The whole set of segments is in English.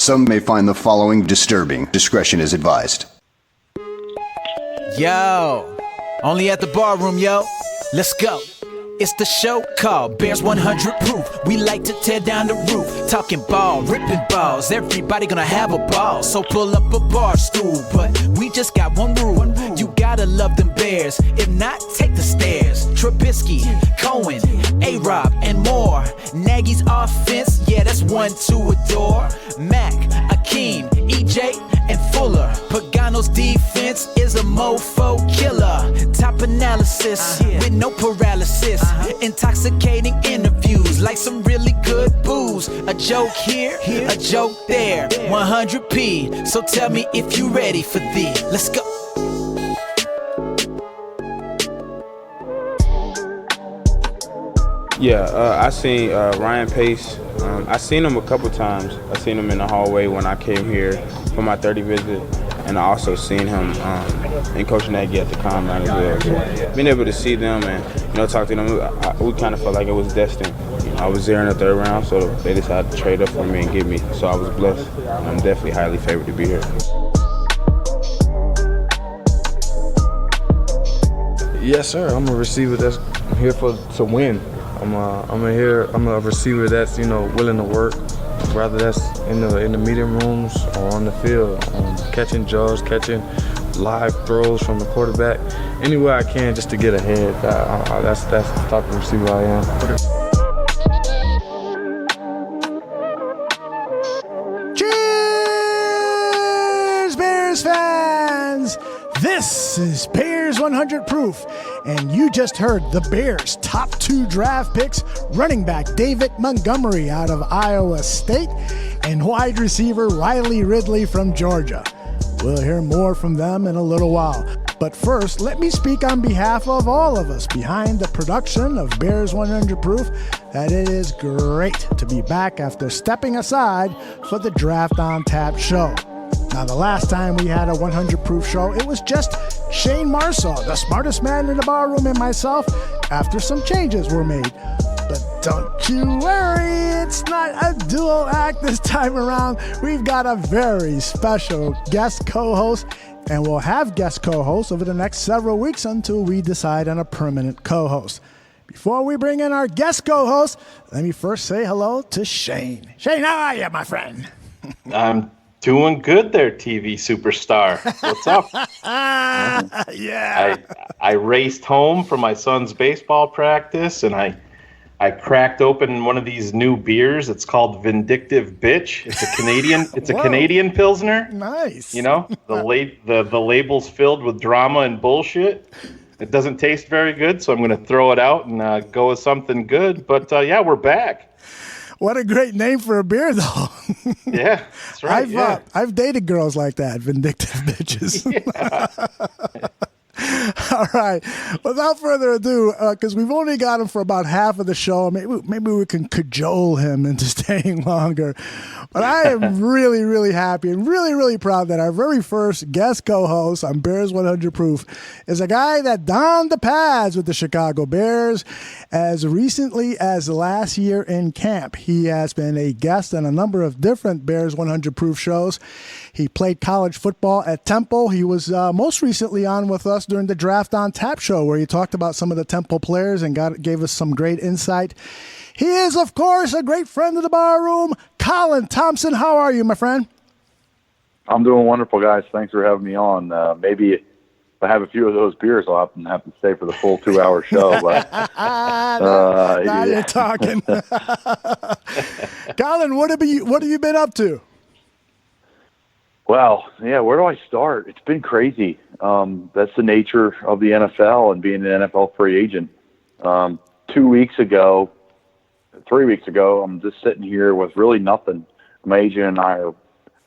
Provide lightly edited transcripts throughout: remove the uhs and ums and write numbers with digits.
Some may find the following disturbing. Discretion is advised. Yo, only at the Barroom, yo. Let's go. It's the show called Bears 100 Proof. We like to tear down the roof, talking ball, ripping balls. Everybody gonna have a ball, so pull up a bar stool. But we just got one rule. You gotta love them Bears. If not, take the stairs. Trubisky, Cohen, A-Rob, and more. Nagy's offense, yeah, that's one to adore. Mac, Akeem, EJ, and Fuller. Pagano's defense is a mofo killer. Top analysis with no paralysis. Intoxicating interviews like some really good booze. A joke here, a joke there. 100p. So tell me if you ready for thee. Let's go. Yeah, I seen Ryan Pace. I seen him a couple times. I seen him in the hallway when I came here for my 30 visit, and I also seen him in Coach Nagy at the combine as well. So being able to see them and talk to them, we kind of felt like it was destined. I was there in the third round, so they decided to trade up for me and get me. So I was blessed. I'm definitely highly favored to be here. Yes, sir. I'm a receiver that's here to win. I'm a receiver that's willing to work, whether that's in the meeting rooms or on the field, catching jaws, catching live throws from the quarterback, anywhere I can just to get ahead. That's the type of receiver I am. Cheers, Bears fans! This is Bears 100 Proof, and you just heard the Bears' top 2 draft picks, running back David Montgomery out of Iowa State and wide receiver Ridley from Georgia. We'll hear more from them in a little while. But first, let me speak on behalf of all of us behind the production of Bears 100 Proof that it is great to be back after stepping aside for the Draft on Tap show. Now, the last time we had a 100 Proof show, it was just Shayne Marsaw, the smartest man in the barroom, and myself, after some changes were made. But don't you worry, it's not a dual act this time around. We've got a very special guest co-host, and we'll have guest co-hosts over the next several weeks until we decide on a permanent co-host. Before we bring in our guest co-host, let me first say hello to Shayne. Shayne, how are you, my friend? I'm doing good there, TV superstar. What's up? Yeah. I raced home from my son's baseball practice, and I cracked open one of these new beers. It's called Vindictive Bitch. It's a Canadian. It's a Canadian Pilsner. Nice. The label's filled with drama and bullshit. It doesn't taste very good, so I'm going to throw it out and go with something good. But yeah, we're back. What a great name for a beer, though. Yeah, that's right. I've dated girls like that, vindictive bitches. Yeah. All right. Without further ado, because we've only got him for about half of the show, maybe we can cajole him into staying longer. But I am really, really happy and really, really proud that our very first guest co-host on Bears 100 Proof is a guy that donned the pads with the Chicago Bears as recently as last year in camp. He has been a guest on a number of different Bears 100 Proof shows. He played college football at Temple. He was most recently on with us during the Draft on Tap show, where he talked about some of the Temple players and gave us some great insight. He is, of course, a great friend of the barroom, Colin Thompson. How are you, my friend? I'm doing wonderful, guys. Thanks for having me on. Maybe if I have a few of those beers, I'll have to stay for the full 2-hour show. But now you're talking. Colin, what have you been up to? Well, yeah, where do I start? It's been crazy. That's the nature of the NFL and being an NFL free agent. 3 weeks ago, I'm just sitting here with really nothing. My agent and I are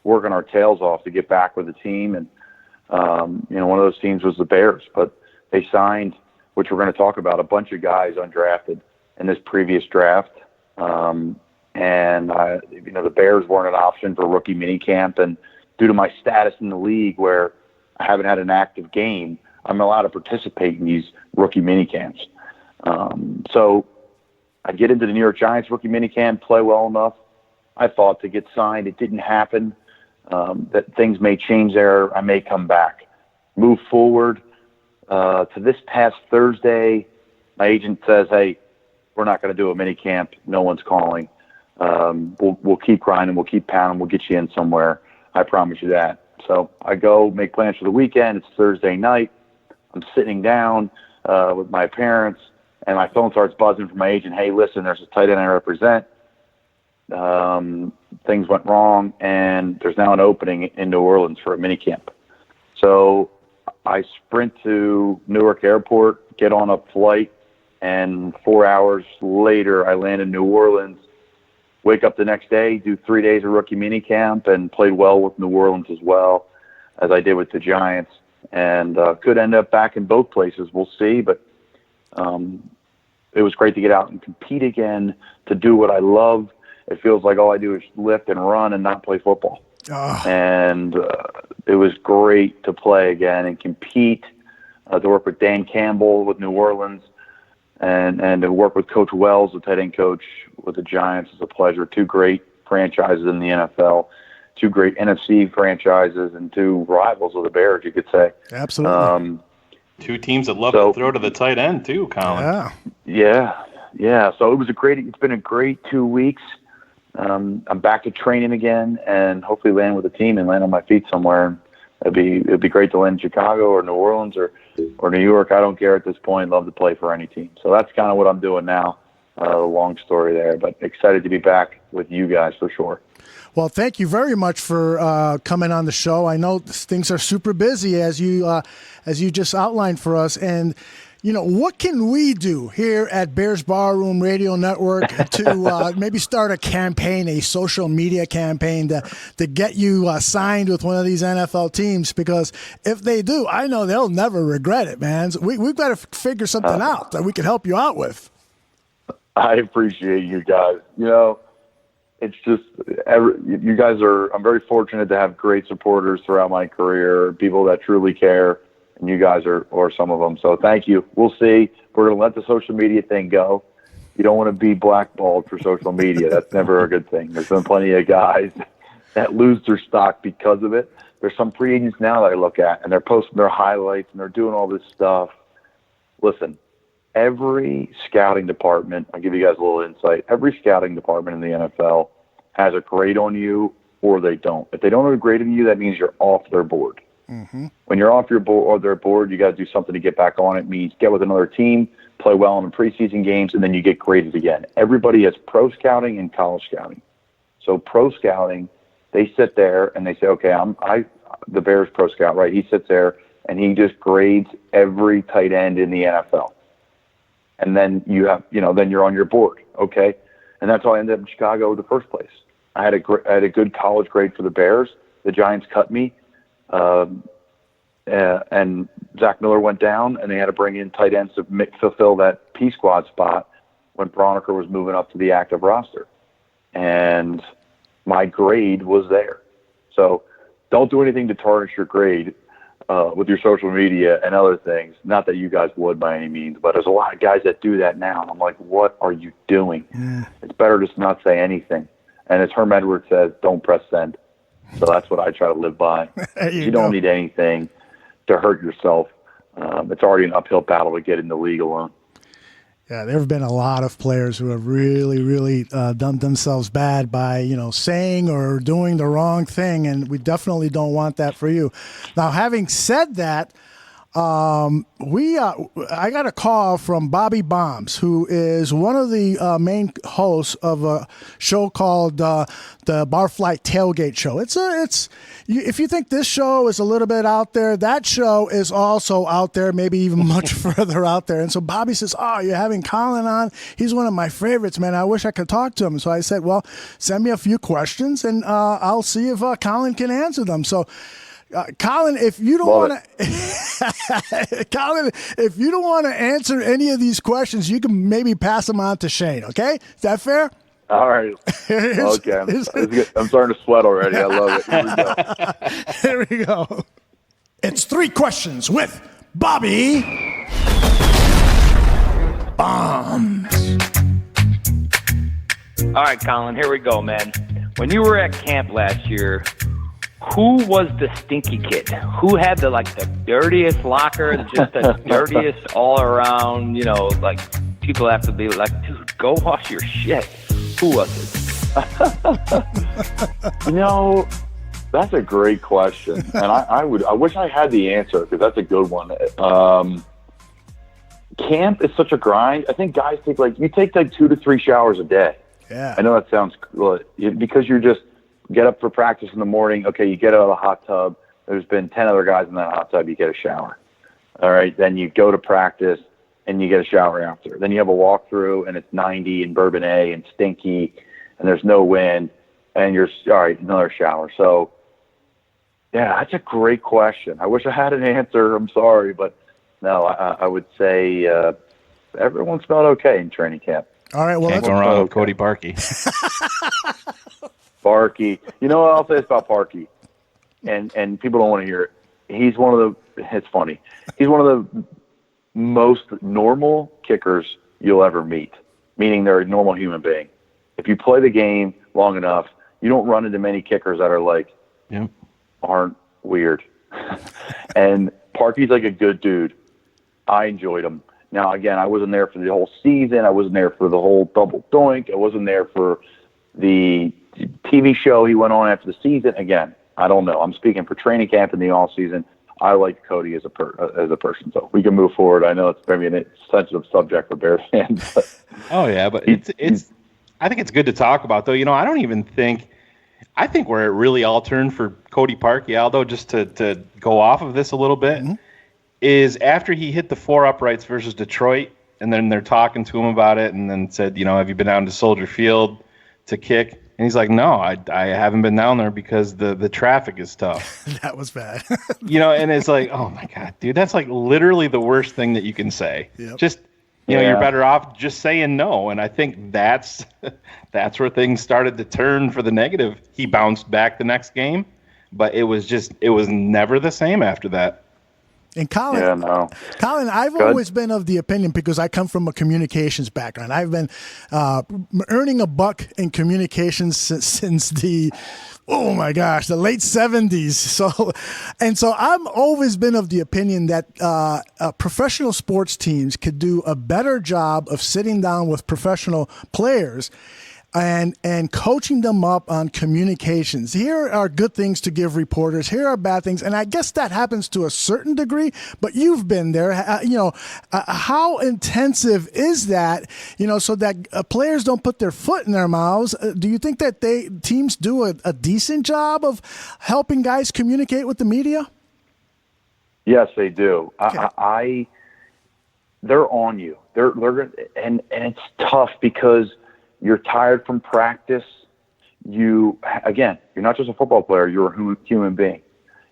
working our tails off to get back with the team. And, one of those teams was the Bears. But they signed, which we're going to talk about, a bunch of guys undrafted in this previous draft. The Bears weren't an option for rookie minicamp. And due to my status in the league where I haven't had an active game, I'm allowed to participate in these rookie minicamps. So I get into the New York Giants rookie minicamp, play well enough, I thought, to get signed. It didn't happen. That things may change there. I may come back. Move forward to this past Thursday, my agent says, hey, we're not going to do a mini camp. No one's calling. We'll keep grinding. We'll keep pounding. We'll get you in somewhere. I promise you that. So I go make plans for the weekend. It's Thursday night. I'm sitting down with my parents, and my phone starts buzzing from my agent. Hey, listen, there's a tight end I represent. Things went wrong, and there's now an opening in New Orleans for a mini camp. So I sprint to Newark Airport, get on a flight, and 4 hours later I land in New Orleans. Wake up the next day, do 3 days of rookie mini camp, and played well with New Orleans as well as I did with the Giants. And could end up back in both places. We'll see. But it was great to get out and compete again, to do what I love. It feels like all I do is lift and run and not play football. And it was great to play again and compete, to work with Dan Campbell with New Orleans, and to work with Coach Wells, the tight end coach with the Giants, is a pleasure. Two great franchises in the NFL, two great NFC franchises, and two rivals of the Bears, you could say. Absolutely. Two teams that love to throw to the tight end too, Colin. Yeah. So it's been a great 2 weeks. I'm back to training again, and hopefully land with a team and land on my feet somewhere. It'd be great to land in Chicago or New Orleans or New York. I don't care at this point. Love to play for any team. So that's kind of what I'm doing now. Long story there, but excited to be back with you guys for sure. Well, thank you very much for coming on the show. I know things are super busy, as you just outlined for us. And, what can we do here at Bears Barroom Radio Network to maybe start a campaign, a social media campaign to get you signed with one of these NFL teams? Because if they do, I know they'll never regret it, man. So we've got to figure something out that we can help you out with. I appreciate you guys. It's just you guys I'm very fortunate to have great supporters throughout my career, people that truly care, and you guys are some of them. So thank you. We'll see. We're going to let the social media thing go. You don't want to be blackballed for social media. That's never a good thing. There's been plenty of guys that lose their stock because of it. There's some free agents now that I look at, and they're posting their highlights, and they're doing all this stuff. Listen, every scouting department, I'll give you guys a little insight, every scouting department in the NFL has a grade on you, or they don't. If they don't have a grade on you, that means you're off their board. Mm-hmm. When you're off your board or their board, you got to do something to get back on. It means get with another team, play well in the preseason games, and then you get graded again. Everybody has pro scouting and college scouting. So pro scouting, they sit there and they say, okay, the Bears pro scout, right? He sits there and he just grades every tight end in the NFL. And then then you're on your board, okay? And that's how I ended up in Chicago in the first place. I had a good college grade for the Bears. The Giants cut me, and Zach Miller went down, and they had to bring in tight ends to fulfill that P squad spot when Broniker was moving up to the active roster. And my grade was there. So don't do anything to tarnish your grade with your social media and other things. Not that you guys would by any means, but there's a lot of guys that do that now. And I'm like, what are you doing? Yeah. It's better just not say anything. And as Herm Edwards says, don't press send. So that's what I try to live by. You don't need anything to hurt yourself. It's already an uphill battle to get in the league alone. Yeah, there have been a lot of players who have really, really done themselves bad by, saying or doing the wrong thing, and we definitely don't want that for you. Now, having said that, I got a call from Bobby Bombs, who is one of the main hosts of a show called the Barflight Tailgate Show. If you think this show is a little bit out there, that show is also out there, maybe even much further out there. And so Bobby says, "Oh, you're having Colin on? He's one of my favorites, man. I wish I could talk to him." So I said, "Well, send me a few questions, and I'll see if Colin can answer them." So. Colin, if you don't want to, Colin, if you don't want to answer any of these questions, you can maybe pass them on to Shayne. Okay, is that fair? All right. Okay, I'm starting to sweat already. I love it. Here we go. It's 3 questions with Bobby Bombs. All right, Colin. Here we go, man. when you were at camp last year, who was the stinky kid? Who had the dirtiest locker, just the dirtiest all around, like people have to be like, dude, go wash your shit. Who was it? That's a great question. And I wish I had the answer, because that's a good one. Camp is such a grind. I think guys take 2 to 3 showers a day. Yeah. I know that sounds cool, because you're just get up for practice in the morning. Okay, you get out of the hot tub. There's been 10 other guys in that hot tub. You get a shower. All right, then you go to practice and you get a shower after. Then you have a walkthrough and it's 90 in Bourbonnais and stinky and there's no wind and you're all right, another shower. So, yeah, that's a great question. I wish I had an answer. I'm sorry, but no, I would say everyone smelled okay in training camp. All right, well, Can't go wrong with Cody Parkey. Parkey. You know what I'll say about Parkey? And people don't want to hear it. It's funny. He's one of the most normal kickers you'll ever meet, meaning they're a normal human being. If you play the game long enough, you don't run into many kickers that are aren't weird. And Parkey's like a good dude. I enjoyed him. Now, again, I wasn't there for the whole season. I wasn't there for the whole double doink. I wasn't there for the TV show he went on after the season. Again, I don't know. I'm speaking for training camp in the off season. I like Cody as a person, so we can move forward. I know it's maybe a sensitive subject for Bears fans. But oh yeah, but it's. I think it's good to talk about, though. I don't even think. I think where it really all turned for Cody Parkey, Aldo, just to go off of this a little bit, is after he hit the 4 uprights versus Detroit, and then they're talking to him about it, and then said, have you been down to Soldier Field to kick? And he's like, no, I haven't been down there because the traffic is tough. That was bad. And it's like, oh my God, dude, that's like literally the worst thing that you can say. Yep. Just, you're better off just saying no. And I think that's where things started to turn for the negative. He bounced back the next game, but it was never the same after that. And Colin, I've always been of the opinion, because I come from a communications background. I've been earning a buck in communications since the late 70s. So I've always been of the opinion that professional sports teams could do a better job of sitting down with professional players and coaching them up on communications. Here are good things to give reporters. Here are bad things. And I guess that happens to a certain degree, but you've been there. How intensive is that, so that players don't put their foot in their mouths? Do you think that teams do a decent job of helping guys communicate with the media? Yes, they do. Okay. They're on you. They're and it's tough because you're tired from practice. You're not just a football player. You're a human being.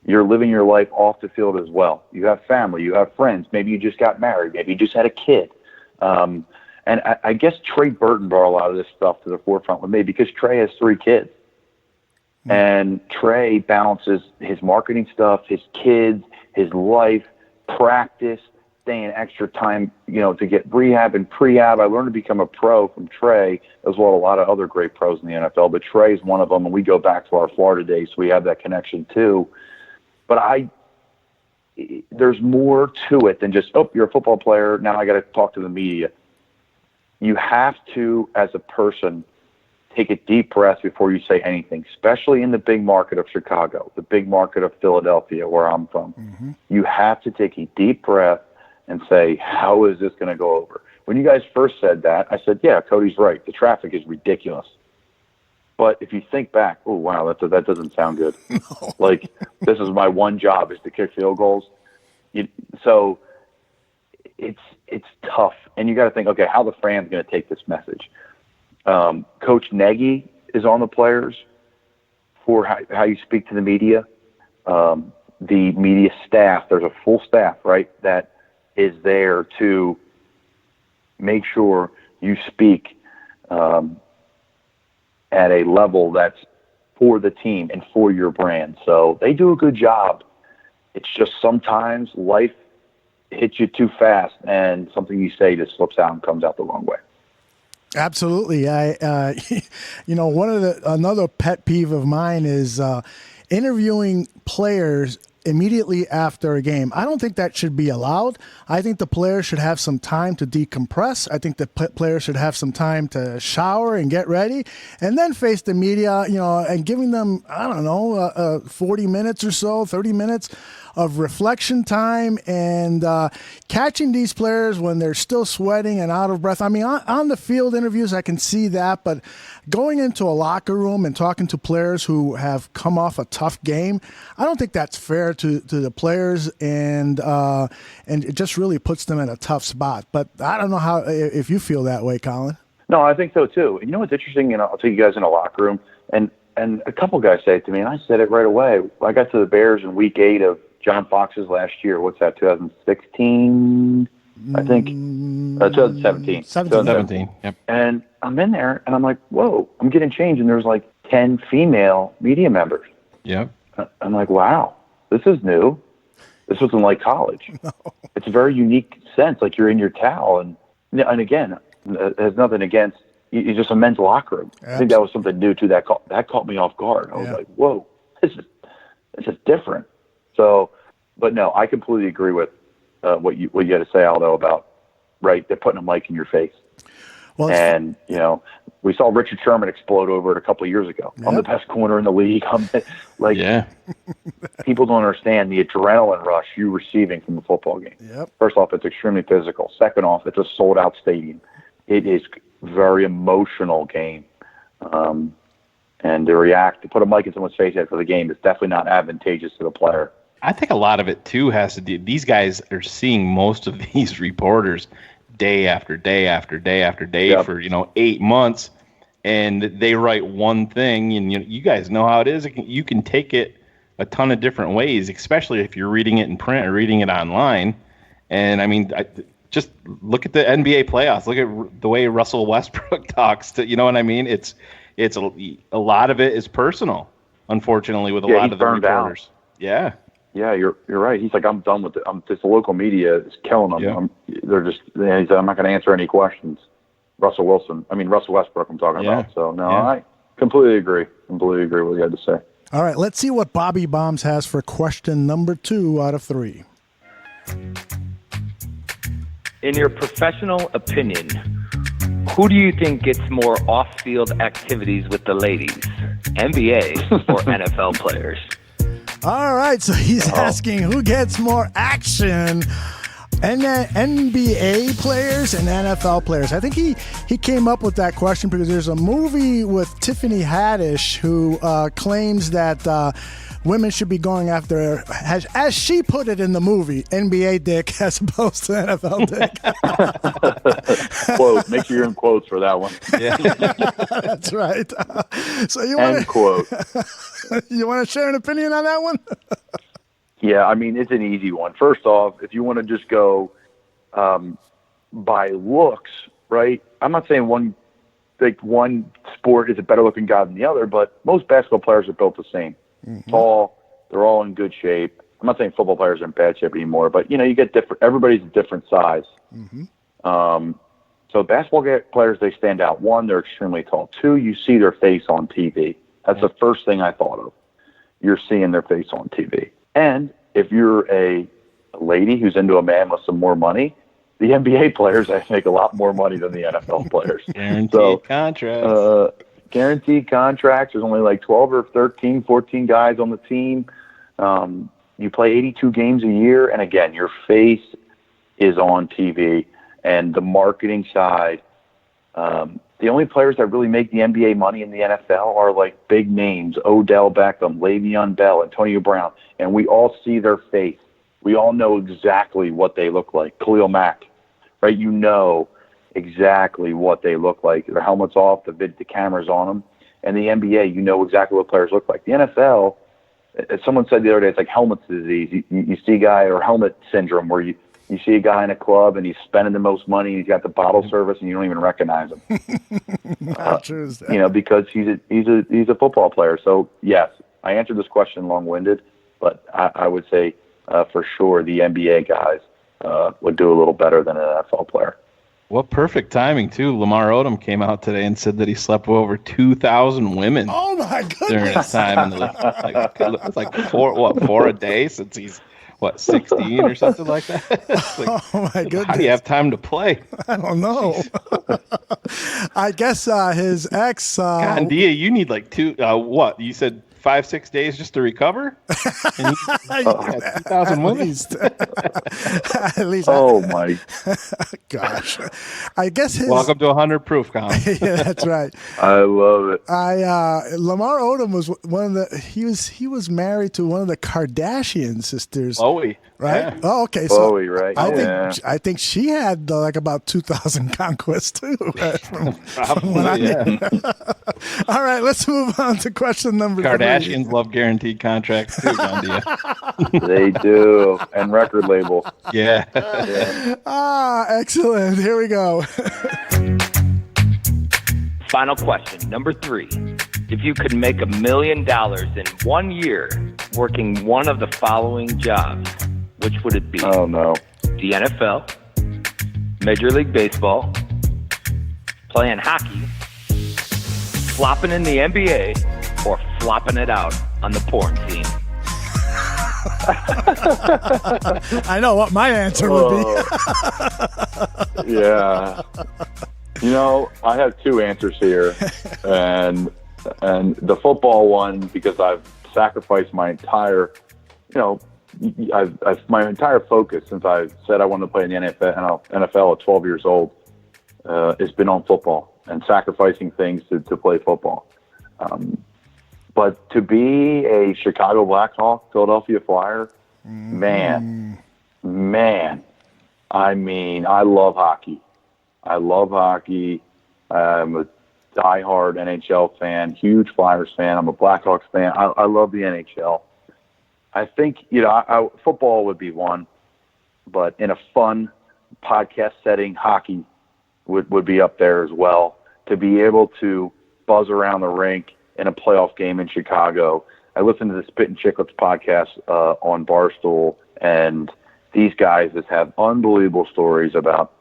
You're living your life off the field as well. You have family. You have friends. Maybe you just got married. Maybe you just had a kid. And I guess Trey Burton brought a lot of this stuff to the forefront with me, because Trey has 3 kids. Mm-hmm. And Trey balances his marketing stuff, his kids, his life, practice, staying extra time, to get rehab and prehab. I learned to become a pro from Trey, as well as a lot of other great pros in the NFL, but Trey's one of them, and we go back to our Florida days, so we have that connection too. But there's more to it than just, you're a football player, now I got to talk to the media. You have to, as a person, take a deep breath before you say anything, especially in the big market of Chicago, the big market of Philadelphia, where I'm from. Mm-hmm. You have to take a deep breath and say, how is this going to go over? When you guys first said that, I said, yeah, Cody's right. The traffic is ridiculous. But if you think back, oh, wow, that doesn't sound good. No. Like, this is my one job, is to kick field goals. So it's tough. And you got to think, okay, how the fans going to take this message? Coach Nagy is on the players for how you speak to the media. The media staff, there's a full staff, right, that is there to make sure you speak at a level that's for the team and for your brand. So they do a good job. It's just sometimes life hits you too fast and something you say just slips out and comes out the wrong way. Absolutely. Another pet peeve of mine is interviewing players immediately after a game. I don't think that should be allowed. I think the players should have some time to decompress. I think the players should have some time to shower and get ready, and then face the media, and giving them, 40 minutes or so, 30 minutes of reflection time, and catching these players when they're still sweating and out of breath. I mean, on the field interviews, I can see that, but going into a locker room and talking to players who have come off a tough game, I don't think that's fair to the players, and it just really puts them in a tough spot. But I don't know if you feel that way, Colin. No, I think so too. You know what's interesting? I'll take you guys in a locker room, and a couple guys say it to me, and I said it right away. I got to the Bears in Week 8 of John Fox's last year. What's that? 2016, I think. 2017. 17. Yep. And I'm in there, and I'm like, whoa! I'm getting changed, and there's like 10 female media members. Yep. I'm like, wow, this is new. This wasn't like college. No. It's a very unique sense, like you're in your towel, and again, it has nothing against. It's just a men's locker room. Absolutely. I think that was something new too. That caught me off guard. I was like, whoa, this is different. So, but no, I completely agree with what you had to say, Aldo, about they're putting a mic in your face. Well, and we saw Richard Sherman explode over it a couple of years ago. Yep. I'm the best corner in the league. People don't understand the adrenaline rush you're receiving from the football game. Yep. First off, it's extremely physical. Second off, it's a sold out stadium. It is very emotional game. And to put a mic in someone's face after the game is definitely not advantageous to the player. I think a lot of it too has to do. These guys are seeing most of these reporters day after day after day after day for 8 months, and they write one thing, and you guys know how it is. You can take it a ton of different ways, especially if you're reading it in print or reading it online. And I mean, just look at the NBA playoffs. Look at the way Russell Westbrook talks. You know what I mean? It's a lot of it is personal, unfortunately, with a lot of the reporters. Out. Yeah. Yeah, you're right. He's like, I'm done with it. This local media is killing them. Yeah. He said, I'm not going to answer any questions. Russell Westbrook I'm talking about. So, I completely agree. Completely agree with what you had to say. All right, let's see what Bobby Bombs has for question number 2 out of 3. In your professional opinion, who do you think gets more off-field activities with the ladies, NBA or NFL players? All right, so he's asking who gets more action, NBA players and NFL players. I think he came up with that question because there's a movie with Tiffany Haddish who claims that women should be going after, as she put it in the movie, NBA dick as opposed to NFL dick. Quote. Make sure you're in quotes for that one. Yeah. That's right. So End quote. You want to share an opinion on that one? Yeah, I mean, it's an easy one. First off, if you want to just go by looks, right? I'm not saying one sport is a better looking guy than the other, but most basketball players are built the same. Mm-hmm. Tall, they're all in good shape. I'm not saying football players are in bad shape anymore, but you get different. Everybody's a different size. Mm-hmm. So basketball players, they stand out. One, they're extremely tall. Two, you see their face on TV. That's the first thing I thought of. You're seeing their face on TV. And if you're a lady who's into a man with some more money, the NBA players make a lot more money than the NFL players. Guaranteed contracts. Guaranteed contracts. There's only like 12 or 13, 14 guys on the team. You play 82 games a year, and again, your face is on TV. And the marketing side, the only players that really make the NBA money in the NFL are like big names: Odell Beckham, Le'Veon Bell, Antonio Brown, and we all see their face. We all know exactly what they look like. Khalil Mack, right? You know exactly what they look like. Their helmets off, the cameras on them. And the NBA, you know exactly what players look like. The NFL, as someone said the other day, it's like helmet disease. You see a guy, or helmet syndrome, where you see a guy in a club and he's spending the most money, he's got the bottle service, and you don't even recognize him. Because he's a football player. So yes, I answered this question long-winded, but I would say for sure the NBA guys would do a little better than an NFL player. What perfect timing, too. Lamar Odom came out today and said that he slept with over 2,000 women Oh my goodness! during his time in the league. It's like four a day since he's, 16 or something like that? It's like, Oh my goodness! how do you have time to play? I don't know. I guess his ex. Gandia, you need like you said 5-6 days just to recover? And you got 2,000 women? At least. Oh my Gosh. I guess his. Welcome to 100 Proof, Colin. Yeah, that's right. I love it. Lamar Odom was one of the. He was married to one of the Kardashian sisters. Chloe. Right? Yeah. Oh, okay. So Chloe, right? I think she had like about 2,000 conquests too. Probably, yeah. All right, let's move on to question number 3. Kardashians love guaranteed contracts too, Gandia. They do, and record label. Yeah. Excellent. Here we go. Final question, number 3. If you could make $1 million in 1 year working one of the following jobs, which would it be? Oh no. The NFL, Major League Baseball, playing hockey, flopping in the NBA, or flopping it out on the porn scene? I know what my answer would be. Yeah. I have 2 answers here, and the football one, because I've sacrificed my entire, my entire focus since I said I wanted to play in the NFL at 12 years old, has been on football and sacrificing things to play football. But to be a Chicago Blackhawk, Philadelphia Flyer, man, I mean, I love hockey. I'm a diehard NHL fan, huge Flyers fan. I'm a Blackhawks fan. I love the NHL. I think, football would be one, but in a fun podcast setting, hockey would be up there as well. To be able to buzz around the rink in a playoff game in Chicago. I listened to the Spit and Chicklets podcast on Barstool, and these guys just have unbelievable stories about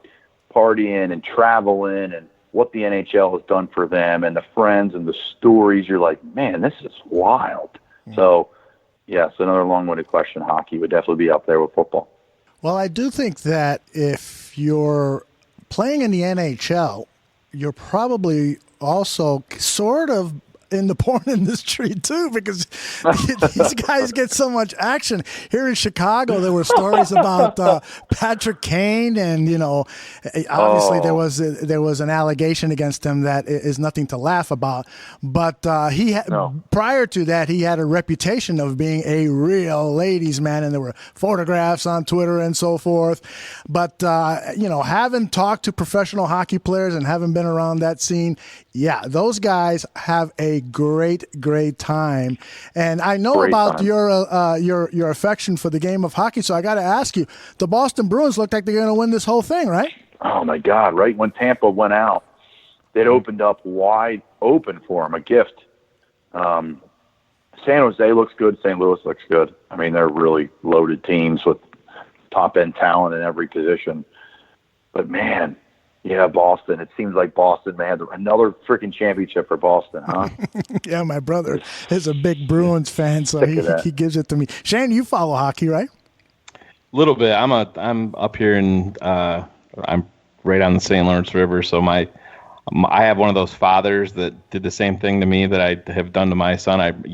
partying and traveling and what the NHL has done for them and the friends and the stories. You're like, man, this is wild. So, yes, another long-winded question. Hockey would definitely be up there with football. Well, I do think that if you're playing in the NHL, you're probably also sort of in the porn industry too, because these guys get so much action. Here in Chicago, there were stories about Patrick Kane, and obviously there was an allegation against him that is nothing to laugh about. But prior to that, he had a reputation of being a real ladies' man, and there were photographs on Twitter and so forth. But having talked to professional hockey players and having been around that scene, yeah, those guys have a great time. And I know about your affection for the game of hockey, so I got to ask you, the Boston Bruins look like they're going to win this whole thing, right? Oh, my God, right? When Tampa went out, it opened up wide open for them, a gift. San Jose looks good. St. Louis looks good. I mean, they're really loaded teams with top-end talent in every position. But, man, yeah, Boston. It seems like Boston, man. Another freaking championship for Boston, huh? Yeah, my brother is a big Bruins fan, so he gives it to me. Shayne, you follow hockey, right? A little bit. I'm up here in I'm right on the St. Lawrence River, so I have one of those fathers that did the same thing to me that I have done to my son.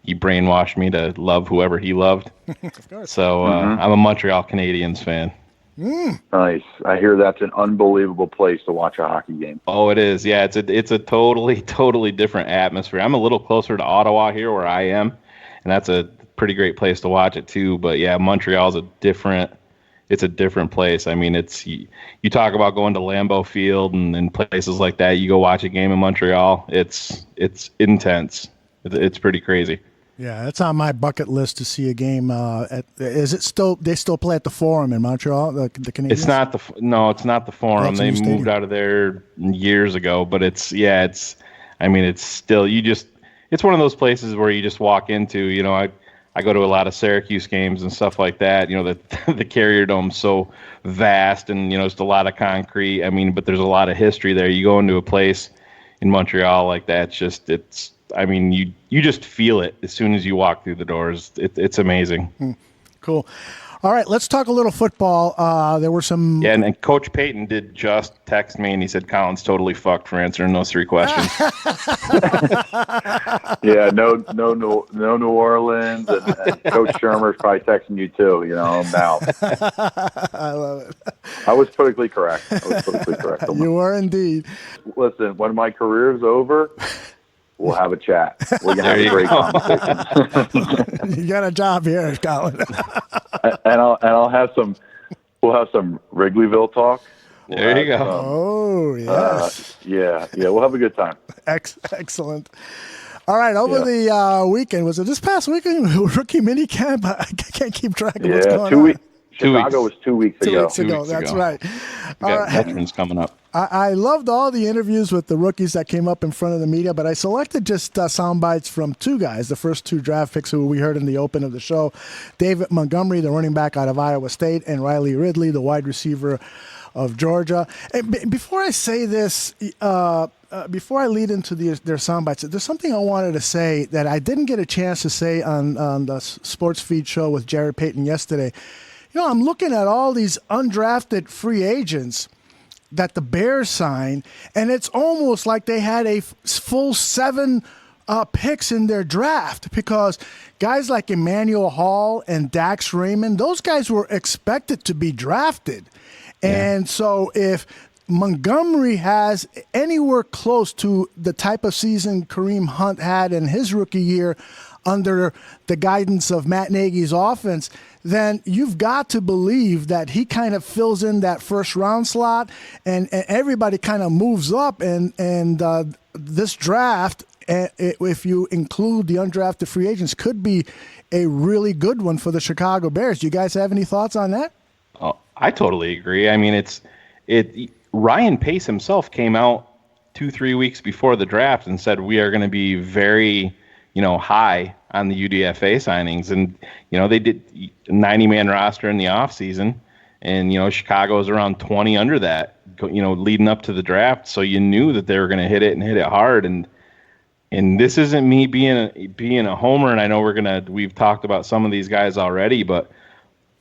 He brainwashed me to love whoever he loved. Of course. So I'm a Montreal Canadiens fan. Nice. I hear that's an unbelievable place to watch a hockey game. Oh, it is. Yeah, it's a totally different atmosphere. I'm a little closer to Ottawa here where I am, and that's a pretty great place to watch it too. But yeah, Montreal's a different place. I mean, you talk about going to Lambeau Field and places like that. You go watch a game in Montreal. It's intense. It's pretty crazy. Yeah, it's on my bucket list to see a game. Is it still? They still play at the Forum in Montreal. The Canadiens. It's not the Forum. They moved out of there years ago. But it's still it's one of those places where you just walk into. I go to a lot of Syracuse games and stuff like that. You know, the Carrier Dome's so vast, and you know, it's a lot of concrete. I mean, but there's a lot of history there. You go into a place in Montreal like that, I mean, you just feel it as soon as you walk through the doors. It's amazing. Cool. All right, let's talk a little football. There were some. Yeah, and Coach Payton did just text me, and he said Colin's totally fucked for answering those 3 questions. Yeah, no New Orleans, and Coach Shermer's probably texting you too. You know, I'm out. I love it. I was politically correct. You were indeed. Listen, when my career is over, we'll have a chat. We're gonna have a great conversation. You got a job here, Colin. and I'll have some. We'll have some Wrigleyville talk. There you go. Oh yes. Yeah. We'll have a good time. Excellent. All right, over the weekend, was it this past weekend? Rookie mini camp. I can't keep track of what's going 2 on. weeks. Chicago was 2 weeks ago. 2 weeks ago. That's right. We got veterans coming up. I loved all the interviews with the rookies that came up in front of the media, but I selected just sound bites from 2 guys, the first 2 draft picks who we heard in the open of the show. David Montgomery, the running back out of Iowa State, and Ridley, the wide receiver of Georgia. And before I say this, before I lead into their sound bites, there's something I wanted to say that I didn't get a chance to say on the Sports Feed show with Jared Payton yesterday. You know, I'm looking at all these undrafted free agents that the Bears signed, and it's almost like they had a full 7 picks in their draft, because guys like Emmanuel Hall and Dax Raymond, those guys were expected to be drafted. And so if Montgomery has anywhere close to the type of season Kareem Hunt had in his rookie year under the guidance of Matt Nagy's offense, then you've got to believe that he kind of fills in that first round slot, and everybody kind of moves up. And this draft, if you include the undrafted free agents, could be a really good one for the Chicago Bears. Do you guys have any thoughts on that? Oh, I totally agree. I mean, Ryan Pace himself came out 2-3 weeks before the draft and said we are going to be very, high on the UDFA signings. And, they did a 90-man roster in the offseason, and, Chicago was around 20 under that, leading up to the draft. So you knew that they were going to hit it hard. And this isn't me being a homer, and I know we've talked about some of these guys already, but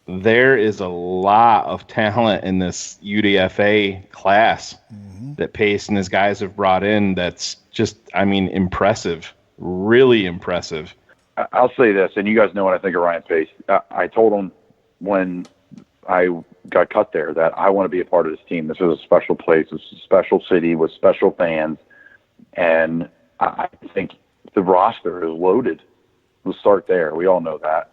there is a lot of talent in this UDFA class that Pace and his guys have brought in. That's just, impressive, really impressive. I'll say this, and you guys know what I think of Ryan Pace. I told him when I got cut there that I want to be a part of this team. This is a special place. This is a special city with special fans. And I think the roster is loaded. We'll start there. We all know that.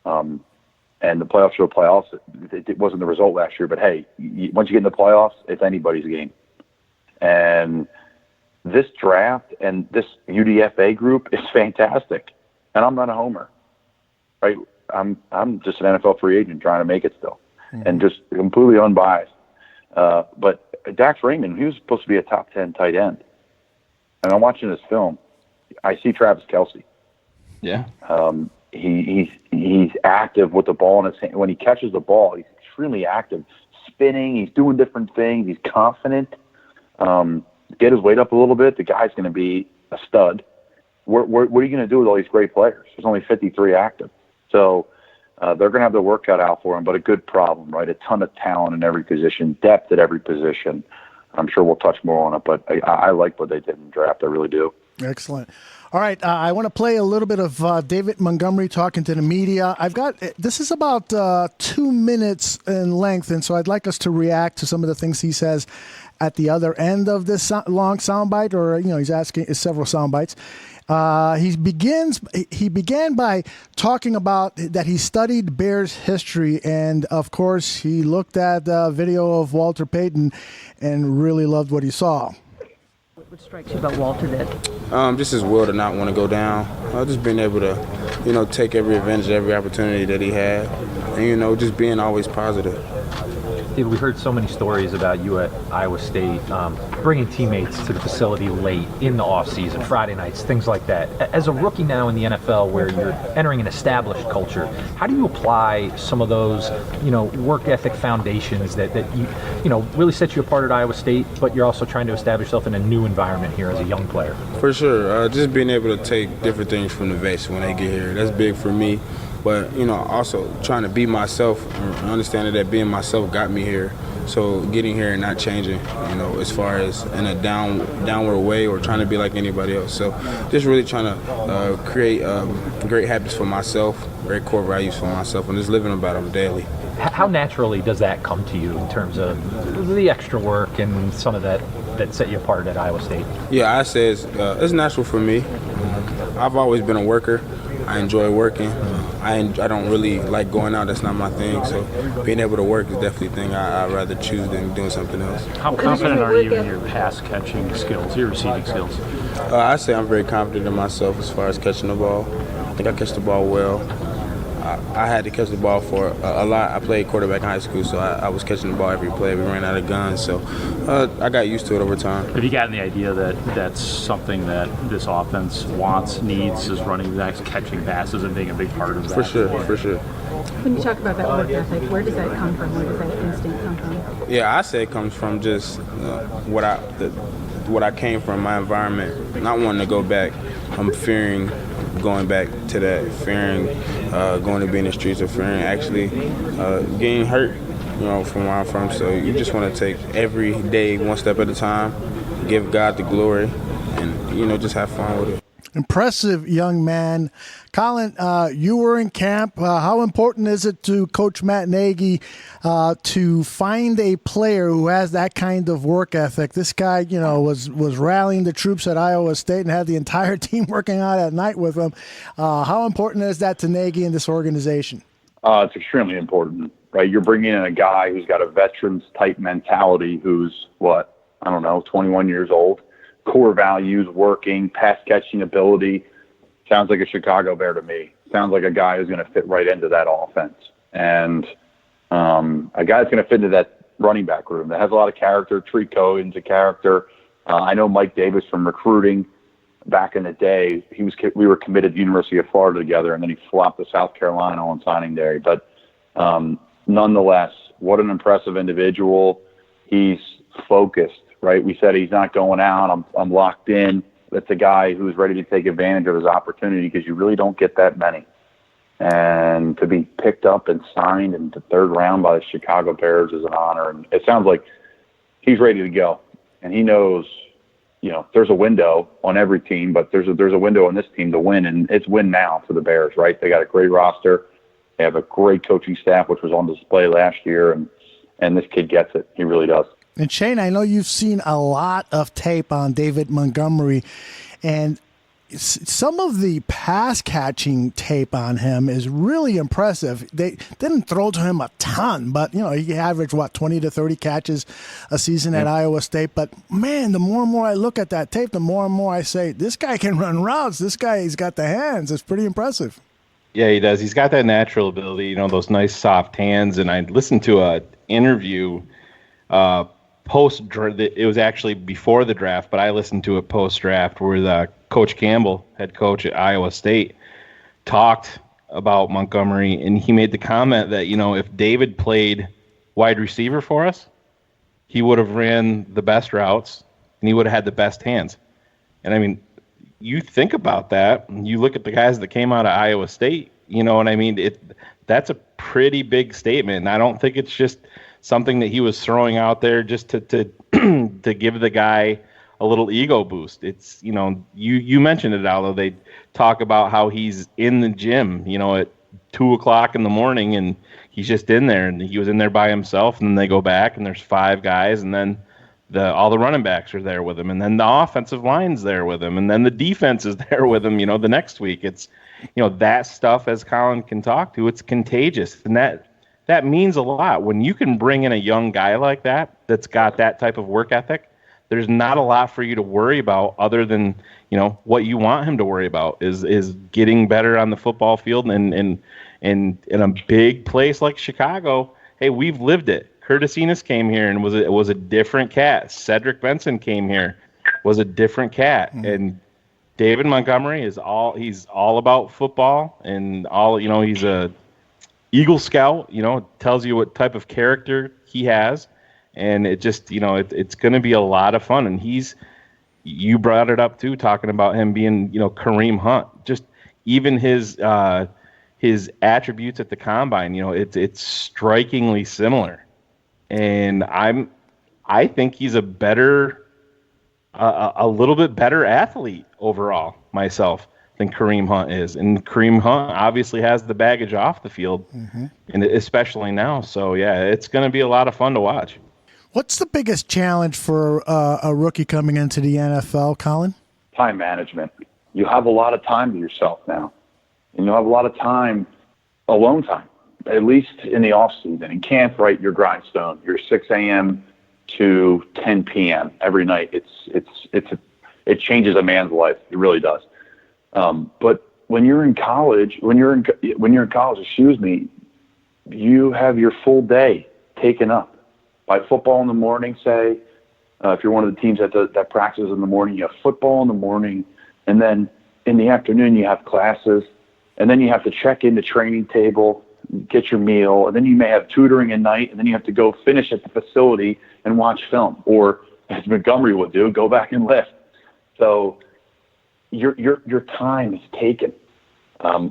And the playoffs are playoffs. It wasn't the result last year, but hey, once you get in the playoffs, it's anybody's game. And this draft and this UDFA group is fantastic. And I'm not a homer, right? I'm just an NFL free agent trying to make it still, and just completely unbiased. But Dax Raymond, he was supposed to be a top 10 tight end. And I'm watching this film. I see Travis Kelce. Yeah. He's active with the ball in his hand. When he catches the ball, he's extremely active, spinning. He's doing different things. He's confident. Get his weight up a little bit. The guy's going to be a stud. What are you going to do with all these great players? There's only 53 active. So they're going to have their work cut out for him, but a good problem, right? A ton of talent in every position, depth at every position. I'm sure we'll touch more on it, but I like what they did in the draft. I really do. Excellent. All right, I want to play a little bit of David Montgomery talking to the media. This is about 2 minutes in length, and so I'd like us to react to some of the things he says at the other end of this long soundbite, or he's asking several soundbites. He began by talking about that he studied Bears history, and of course he looked at the video of Walter Payton and really loved what he saw. What strikes you about Walter then? Just his will to not want to go down. Just being able to, take every advantage, every opportunity that he had, and just being always positive. David, we heard so many stories about you at Iowa State, bringing teammates to the facility late in the off-season, Friday nights, things like that. As a rookie now in the NFL, where you're entering an established culture, how do you apply some of those, work ethic foundations that really set you apart at Iowa State, but you're also trying to establish yourself in a new environment here as a young player? For sure. Just being able to take different things from the vets when they get here, that's big for me. But, also trying to be myself and understanding that being myself got me here. So getting here and not changing, as far as in a downward way or trying to be like anybody else. So just really trying to create great habits for myself, great core values for myself, and just living about them daily. How naturally does that come to you in terms of the extra work and some of that set you apart at Iowa State? Yeah, I say it's natural for me. I've always been a worker. I enjoy working. I don't really like going out. That's not my thing. So being able to work is definitely a thing I'd rather choose than doing something else. How confident are you in your pass catching skills, your receiving skills? I say I'm very confident in myself as far as catching the ball. I think I catch the ball well. I had to catch the ball for a lot. I played quarterback in high school, so I was catching the ball every play. We ran out of guns, so I got used to it over time. Have you gotten the idea that that's something that this offense wants, needs, is running backs, catching passes, and being a big part of that? For sure. When you talk about that work ethic, where does that come from? Where does that instinct come from? Yeah, I say it comes from just what I came from, my environment, not wanting to go back. I'm fearing going back to that, fearing going to be in the streets, or fearing actually getting hurt, from where I'm from. So you just want to take every day one step at a time, give God the glory, and, just have fun with it. Impressive young man. Colin, you were in camp. How important is it to Coach Matt Nagy to find a player who has that kind of work ethic? This guy, was rallying the troops at Iowa State and had the entire team working out at night with him. How important is that to Nagy and this organization? It's extremely important, right? You're bringing in a guy who's got a veterans-type mentality who's, 21 years old. Core values, working, pass-catching ability. Sounds like a Chicago Bear to me. Sounds like a guy who's going to fit right into that offense. And a guy that's going to fit into that running back room that has a lot of character. Tree Cohen's a character. I know Mike Davis from recruiting back in the day. We were committed to the University of Florida together, and then he flopped to South Carolina on signing day. But nonetheless, what an impressive individual. He's focused. Right, we said he's not going out. I'm locked in. That's a guy who's ready to take advantage of his opportunity, because you really don't get that many. And to be picked up and signed in the third round by the Chicago Bears is an honor. And it sounds like he's ready to go. And he knows, there's a window on every team, but there's a window on this team to win, and it's win now for the Bears. Right, they got a great roster. They have a great coaching staff, which was on display last year, and this kid gets it. He really does. And Shayne, I know you've seen a lot of tape on David Montgomery, and some of the pass catching tape on him is really impressive. They didn't throw to him a ton, but he averaged 20 to 30 catches a season at Iowa State. But man, the more and more I look at that tape, the more and more I say, this guy can run routes. This guy's got the hands. It's pretty impressive. Yeah, he does. He's got that natural ability, those nice soft hands. And I listened to an interview post-draft. It was actually before the draft, but I listened to it post-draft, where Coach Campbell, head coach at Iowa State, talked about Montgomery, and he made the comment that, if David played wide receiver for us, he would have ran the best routes, and he would have had the best hands. And, I mean, you think about that, and you look at the guys that came out of Iowa State, that's a pretty big statement, and I don't think it's just something that he was throwing out there just to to give the guy a little ego boost. It's, you mentioned it, Aldo. They talk about how he's in the gym, at 2:00 in the morning, and he's just in there, and he was in there by himself, and then they go back and there's 5 guys, and then all the running backs are there with him, and then the offensive line's there with him, and then the defense is there with him, the next week. It's, that stuff, as Colin can talk to, it's contagious, and that means a lot. When you can bring in a young guy like that that's got that type of work ethic, there's not a lot for you to worry about other than, what you want him to worry about is getting better on the football field. And in a big place like Chicago, hey, we've lived it. Curtis Enos came here and was a different cat. Cedric Benson came here, was a different cat. And David Montgomery he's all about football and he's a Eagle Scout, tells you what type of character he has. And it just, it's going to be a lot of fun. And you brought it up too, talking about him being, Kareem Hunt, just even his attributes at the combine, it's strikingly similar. And I think he's a little bit better athlete overall myself than Kareem Hunt is. And Kareem Hunt obviously has the baggage off the field, and especially now. So, yeah, it's going to be a lot of fun to watch. What's the biggest challenge for a rookie coming into the NFL, Colin? Time management. You have a lot of time to yourself now. And you'll have a lot of time, alone time, at least in the off season. In camp, right, your grindstone, your 6 a.m. to 10 p.m. every night. It changes a man's life. It really does. But when you're in college, you have your full day taken up by football in the morning. Say, if you're one of the teams that practices in the morning, you have football in the morning, and then in the afternoon you have classes, and then you have to check in the training table, get your meal, and then you may have tutoring at night, and then you have to go finish at the facility and watch film, or as Montgomery would do, go back and lift. So your time is taken.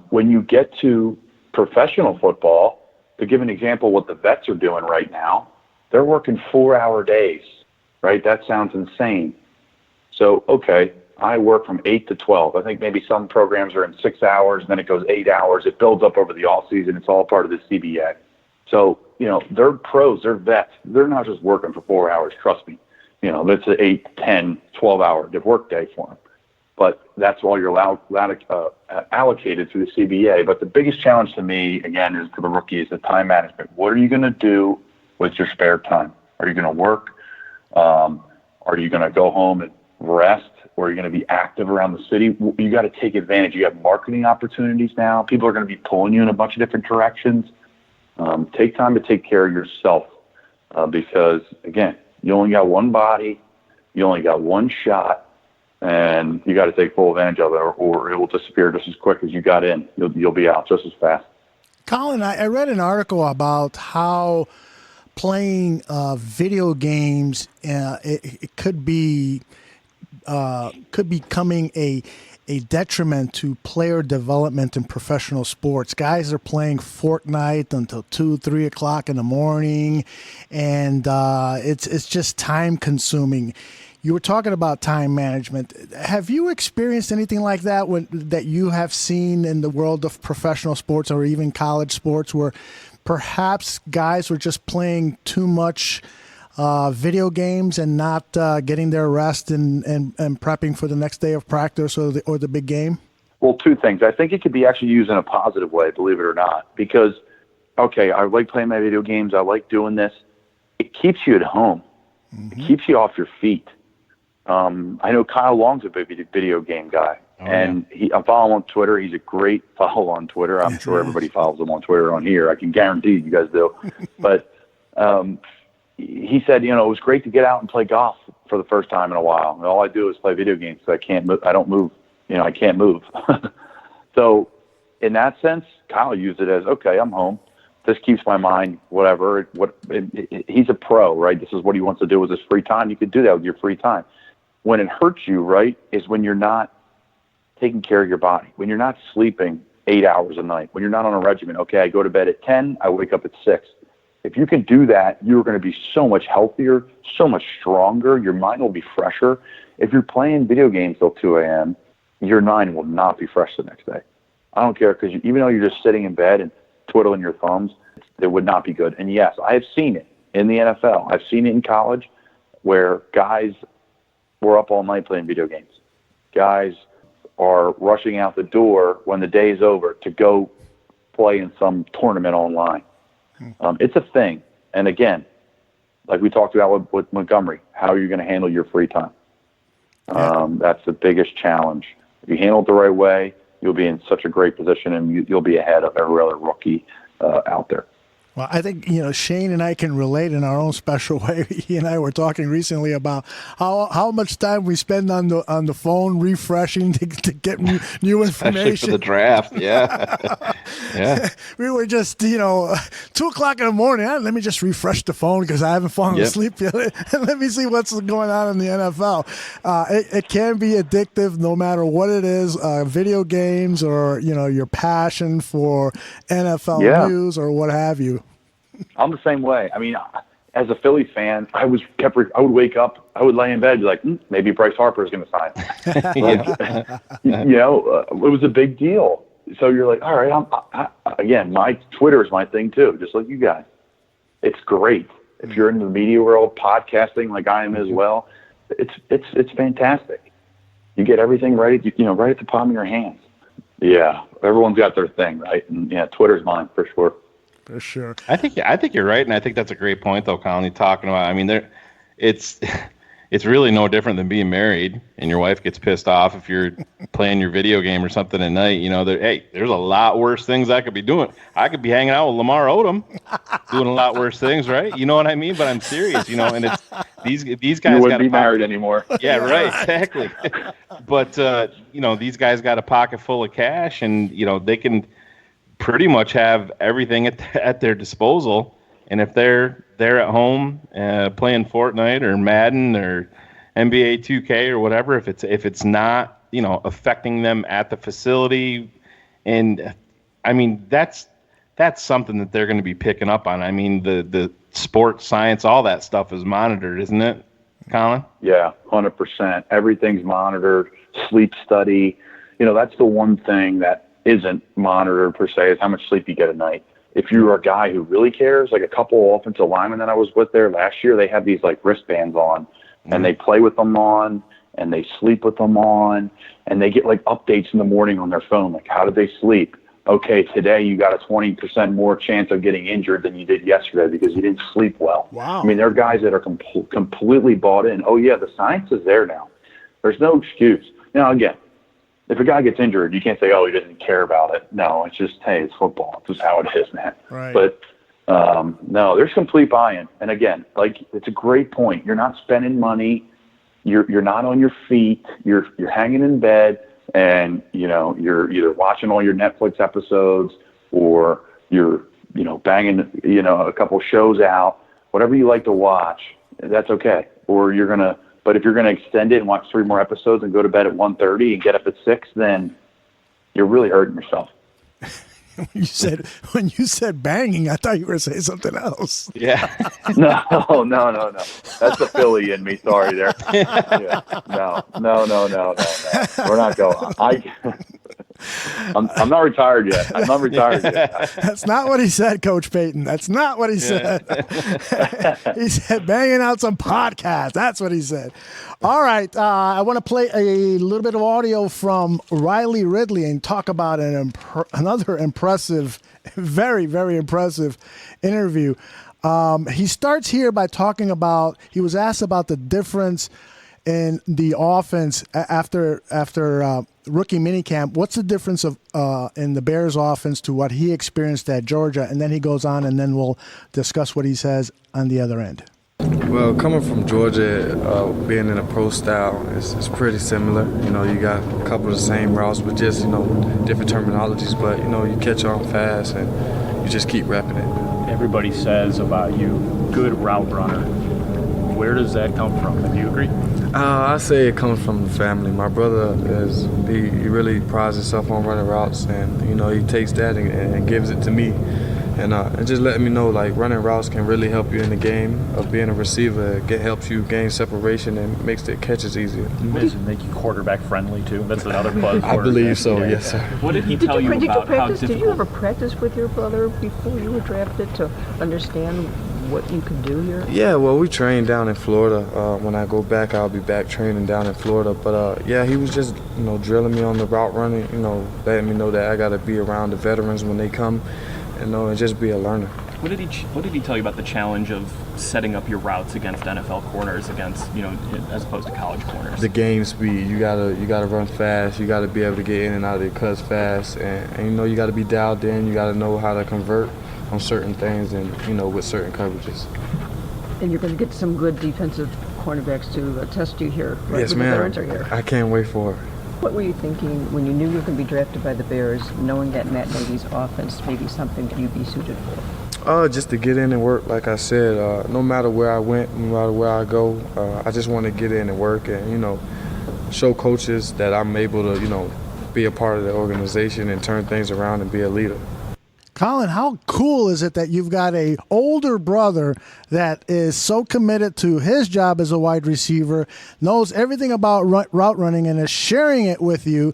When you get to professional football, to give an example what the vets are doing right now, they're working 4-hour days, right? That sounds insane. So, okay, I work from 8 to 12. I think maybe some programs are in 6 hours, and then it goes 8 hours. It builds up over the off season. It's all part of the CBA. So, they're pros, they're vets. They're not just working for 4 hours, trust me. That's an 8, 10, 12-hour work day for them. But that's all you're allocated through the CBA. But the biggest challenge to me, again, is to the rookie, is the time management. What are you going to do with your spare time? Are you going to work? Are you going to go home and rest? Or are you going to be active around the city? You got to take advantage. You have marketing opportunities now. People are going to be pulling you in a bunch of different directions. Take time to take care of yourself because, again, you only got one body. You only got one shot. And you got to take full advantage of it, or it will disappear just as quick as you got in. You'll be out just as fast. Colin, I read an article about how playing video games it could be becoming a detriment to player development in professional sports. Guys are playing Fortnite until 2, 3 o'clock in the morning, and it's just time consuming. You were talking about time management. Have you experienced anything like that that you have seen in the world of professional sports or even college sports where perhaps guys were just playing too much video games and not getting their rest and prepping for the next day of practice or the big game? Well, two things. I think it could be actually used in a positive way, believe it or not, because, okay, I like playing my video games. I like doing this. It keeps you at home. Mm-hmm. It keeps you off your feet. I know Kyle Long's a big video game guy, and I follow him on Twitter. He's a great follow on Twitter. I'm sure everybody follows him on Twitter on here. I can guarantee you guys do. But he said, it was great to get out and play golf for the first time in a while. And all I do is play video games, so I can't move. I don't move. I can't move. So in that sense, Kyle used it as, okay, I'm home. This keeps my mind, whatever. He's a pro, right? This is what he wants to do with his free time. You could do that with your free time. When it hurts you, right, is when you're not taking care of your body, when you're not sleeping 8 hours a night, when you're not on a regimen. Okay, I go to bed at 10, I wake up at 6. If you can do that, you're going to be so much healthier, so much stronger. Your mind will be fresher. If you're playing video games till 2 a.m., your mind will not be fresh the next day. I don't care, because even though you're just sitting in bed and twiddling your thumbs, it would not be good. And yes, I have seen it in the NFL. I've seen it in college where guys were up all night playing video games. Guys are rushing out the door when the day is over to go play in some tournament online. It's a thing. And again, like we talked about with Montgomery, how are you going to handle your free time? That's the biggest challenge. If you handle it the right way, you'll be in such a great position, and you'll be ahead of every other rookie out there. Well, I think, Shayne and I can relate in our own special way. He and I were talking recently about how much time we spend on the phone refreshing to get new information. Especially for the draft, yeah. Yeah. We were just, 2:00 in the morning. Let me just refresh the phone because I haven't fallen asleep yet. Let me see what's going on in the NFL. It can be addictive no matter what it is, video games or, your passion for NFL news or what have you. I'm the same way. I mean, as a Philly fan, I would wake up, I would lay in bed, be like, maybe Bryce Harper is going to sign. It was a big deal. So you're like, all right, again, my Twitter is my thing too, just like you guys. It's great. If you're in the media world, podcasting like I am as well, it's fantastic. You get everything right at the palm of your hands. Yeah, everyone's got their thing, right? And Twitter's mine for sure. For sure. I think you're right, and I think that's a great point, though, Colin. You're talking about. I mean, it's really no different than being married, and your wife gets pissed off if you're playing your video game or something at night. There's a lot worse things I could be doing. I could be hanging out with Lamar Odom, doing a lot worse things, right? You know what I mean? But I'm serious, and it's these guys. You wouldn't be married anymore. Yeah, right, exactly. But these guys got a pocket full of cash, and they can pretty much have everything at their disposal, and if they're at home playing Fortnite or Madden or NBA 2K or whatever, if it's not affecting them at the facility, and I mean that's something that they're going to be picking up on. I mean the sports science, all that stuff is monitored, isn't it, Colin? Yeah, 100%. Everything's monitored. Sleep study. That's the one thing that isn't monitored per se, is how much sleep you get at night. If you're a guy who really cares, like a couple offensive linemen that I was with there last year, they have these like wristbands on, and they play with them on, and they sleep with them on, and they get like updates in the morning on their phone, like how did they sleep? Okay, today you got a 20% more chance of getting injured than you did yesterday because you didn't sleep well. Wow. I mean, there are guys that are completely bought in. Oh yeah, the science is there now. There's no excuse. Now again, if a guy gets injured, you can't say, oh, he doesn't care about it. No, it's just, hey, it's football. It's just how it is, man. Right. But, no, there's complete buy-in. And, again, it's a great point. You're not spending money. You're not on your feet. You're hanging in bed, and, you're either watching all your Netflix episodes or you're, banging, a couple shows out. Whatever you like to watch, that's okay. Or But if you're going to extend it and watch 3 more episodes and go to bed at 1:30 and get up at 6, then you're really hurting yourself. When you said banging, I thought you were saying something else. Yeah. No. That's the Philly in me. Sorry there. Yeah. No. We're not going. I'm not retired yet. That's not what he said, Coach Payton. That's not what he said. He said banging out some podcasts. That's what he said. All right. I want to play a little bit of audio from Ridley and talk about another impressive, very, very impressive interview. He starts here by talking about, he was asked about the difference in the offense after rookie minicamp. What's the difference of in the Bears offense to what he experienced at Georgia? And then he goes on, and then we'll discuss what he says on the other end. Well, coming from Georgia, being in a pro style, it's pretty similar. You got a couple of the same routes, but just, different terminologies. But, you catch on fast, and you just keep repping it. Everybody says about you, good route runner. Where does that come from? Do you agree? I say it comes from the family. My brother he really prides himself on running routes, and he takes that and gives it to me, and just letting me know like running routes can really help you in the game of being a receiver. It helps you gain separation and makes the catches easier. Does it make you quarterback friendly too? That's another plus. I believe so. Yeah. Yes, sir. What did he tell you about how difficult? Did you ever practice with your brother before you were drafted to understand what you can do here? Yeah, well, we trained down in Florida. When I go back, I'll be back training down in Florida. But yeah, he was just drilling me on the route running. Letting me know that I got to be around the veterans when they come, and just be a learner. What did he tell you about the challenge of setting up your routes against NFL corners, against as opposed to college corners? The game speed. You gotta run fast. You gotta be able to get in and out of your cuts fast, and you got to be dialed in. You got to know how to convert. certain things and, with certain coverages. And you're going to get some good defensive cornerbacks to test you here. Right, yes, when ma'am. The Barons are here. I can't wait for it. What were you thinking when you knew you were going to be drafted by the Bears, knowing that Matt Nagy's offense may be something that you'd be suited for? Just to get in and work, like I said. No matter where I went, no matter where I go, I just want to get in and work and, show coaches that I'm able to, be a part of the organization and turn things around and be a leader. Colin, how cool is it that you've got a older brother that is so committed to his job as a wide receiver, knows everything about route running, and is sharing it with you,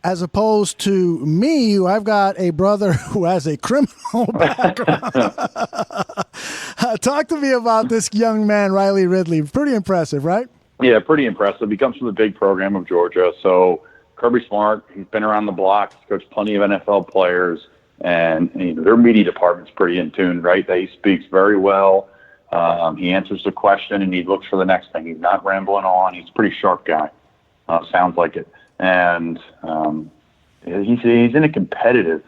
as opposed to me, who I've got a brother who has a criminal background. Talk to me about this young man, Riley Ridley. Pretty impressive, right? Yeah, pretty impressive. He comes from the big program of Georgia. So Kirby Smart, he's been around the block. He's coached plenty of NFL players. And their media department's pretty in tune, right? He speaks very well. He answers the question, and he looks for the next thing. He's not rambling on. He's a pretty sharp guy. Sounds like it. And he's in a competitive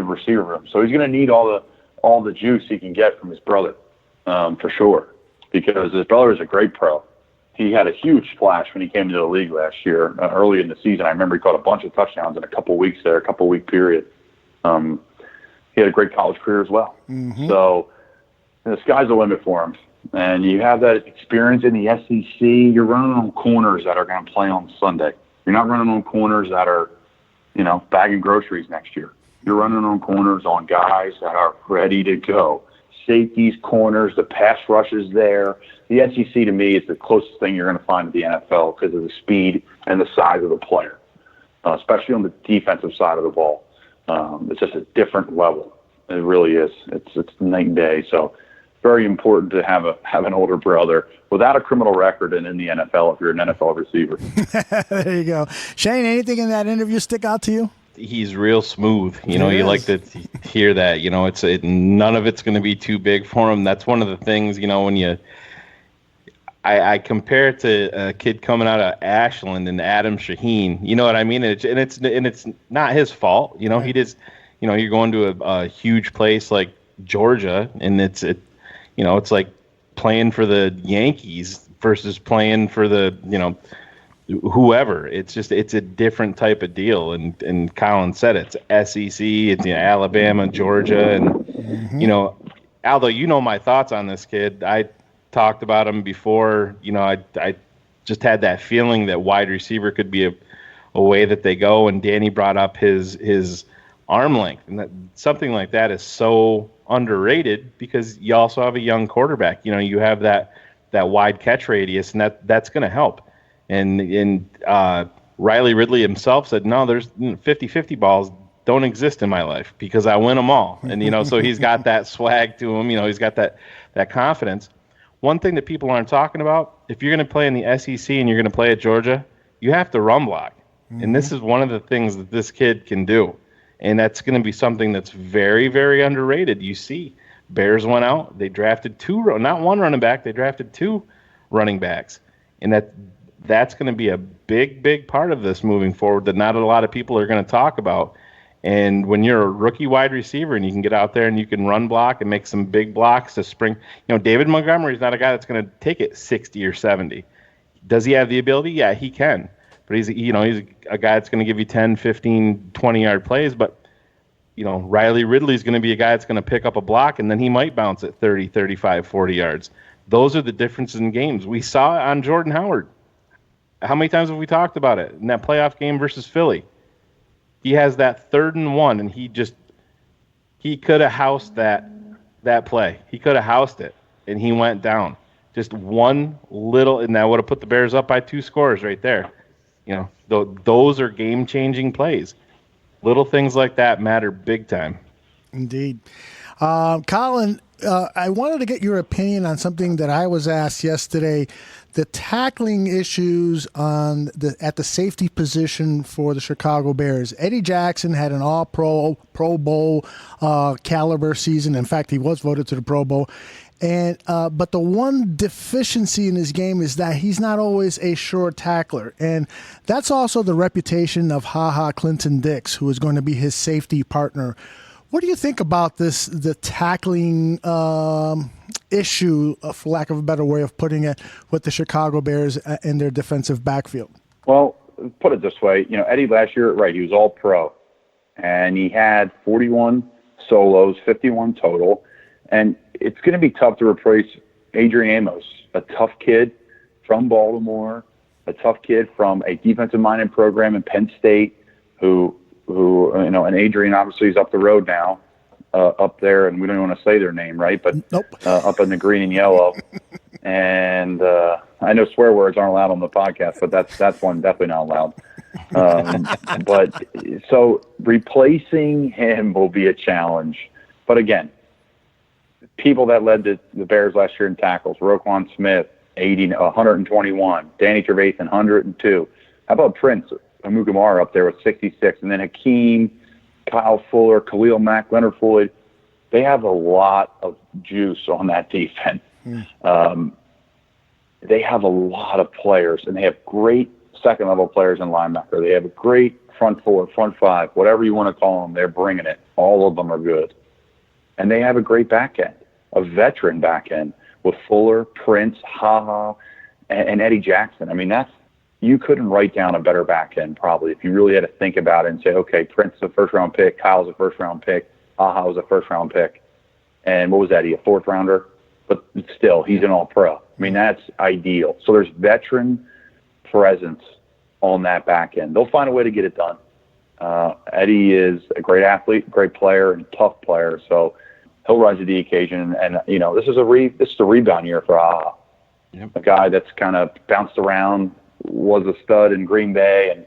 receiver room. So he's going to need all the juice he can get from his brother, for sure, because his brother is a great pro. He had a huge splash when he came into the league last year, early in the season. I remember he caught a bunch of touchdowns in a couple-week period. He had a great college career as well. Mm-hmm. So the sky's the limit for him. And you have that experience in the SEC. You're running on corners that are going to play on Sunday. You're not running on corners that are, bagging groceries next year. You're running on corners on guys that are ready to go. Safeties, corners, the pass rush is there. The SEC, to me, is the closest thing you're going to find to the NFL because of the speed and the size of the player, especially on the defensive side of the ball. It's just a different level. It really is. It's night and day. So very important to have an older brother without a criminal record and in the NFL if you're an NFL receiver. There you go. Shayne, anything in that interview stick out to you? He's real smooth. You like to hear that. None of it's going to be too big for him. That's one of the things, when I compare it to a kid coming out of Ashland and Adam Shaheen. You know what I mean? And it's not his fault. He just, you're going to a huge place like Georgia, and it's like playing for the Yankees versus playing for the whoever. It's a different type of deal. And Colin said it's SEC, it's Alabama, Georgia, and Aldo, my thoughts on this kid. I talked about him before. I just had that feeling that wide receiver could be a way that they go, and Danny brought up his arm length, and that something like that is so underrated because you also have a young quarterback. You have that wide catch radius, and that's going to help. And Riley Ridley himself said, no, there's 50-50 balls don't exist in my life because I win them all. And, so he's got that swag to him. He's got that confidence. One thing that people aren't talking about, if you're going to play in the SEC and you're going to play at Georgia, you have to run block. Mm-hmm. And this is one of the things that this kid can do. And that's going to be something that's very, very underrated. You see, Bears went out. They drafted not one running back. They drafted 2 running backs. And that's going to be a big, big part of this moving forward that not a lot of people are going to talk about. And when you're a rookie wide receiver and you can get out there and you can run block and make some big blocks to spring, David Montgomery is not a guy that's going to take it 60 or 70. Does he have the ability? Yeah, he can. But he's a guy that's going to give you 10, 15, 20-yard plays. But, Riley Ridley is going to be a guy that's going to pick up a block, and then he might bounce at 30, 35, 40 yards. Those are the differences in games. We saw it on Jordan Howard. How many times have we talked about it? In that playoff game versus Philly, he has that 3rd and 1, and he could have housed that play. He could have housed it, and he went down. Just one little, and that would have put the Bears up by 2 scores right there. Those are game-changing plays. Little things like that matter big time. Indeed. Colin, I wanted to get your opinion on something that I was asked yesterday. The tackling issues at the safety position for the Chicago Bears. Eddie Jackson had an all-pro, Pro Bowl caliber season. In fact, he was voted to the Pro Bowl. And but the one deficiency in his game is that he's not always a sure tackler. And that's also the reputation of HaHa Clinton Dix, who is going to be his safety partner. What do you think about the tackling issue, for lack of a better way of putting it, with the Chicago Bears in their defensive backfield? Well, put it this way, Eddie last year, right, he was all pro, and he had 41 solos, 51 total, and it's going to be tough to replace Adrian Amos, a tough kid from Baltimore, a tough kid from a defensive-minded program in Penn State, who and Adrian obviously is up the road now, up there, and we don't want to say their name, right? But nope. Up in the green and yellow. And I know swear words aren't allowed on the podcast, but that's one definitely not allowed. But so replacing him will be a challenge. But again, people that led the Bears last year in tackles: Roquan Smith, 121; Danny Trevathan, 102. How about Prince Montgomery up there with 66, and then Hakeem, Kyle Fuller, Khalil Mack, Leonard Floyd. They have a lot of juice on that defense. They have a lot of players, and they have great second-level players in linebacker. They have a great front four, front five, whatever you want to call them. They're bringing it. All of them are good. And they have a great back end, a veteran back end with Fuller, Prince, and Eddie Jackson. I mean, you couldn't write down a better back end probably if you really had to think about it and say, okay, Prince is a first-round pick, Kyle's a first-round pick, was a first-round pick, and what was Eddie, a fourth-rounder? But still, he's an all-pro. I mean, that's ideal. So there's veteran presence on that back end. They'll find a way to get it done. Eddie is a great athlete, great player, and a tough player, so he'll rise to the occasion. And this is a rebound year for Yep. a guy that's kind of bounced around, was a stud in Green Bay, and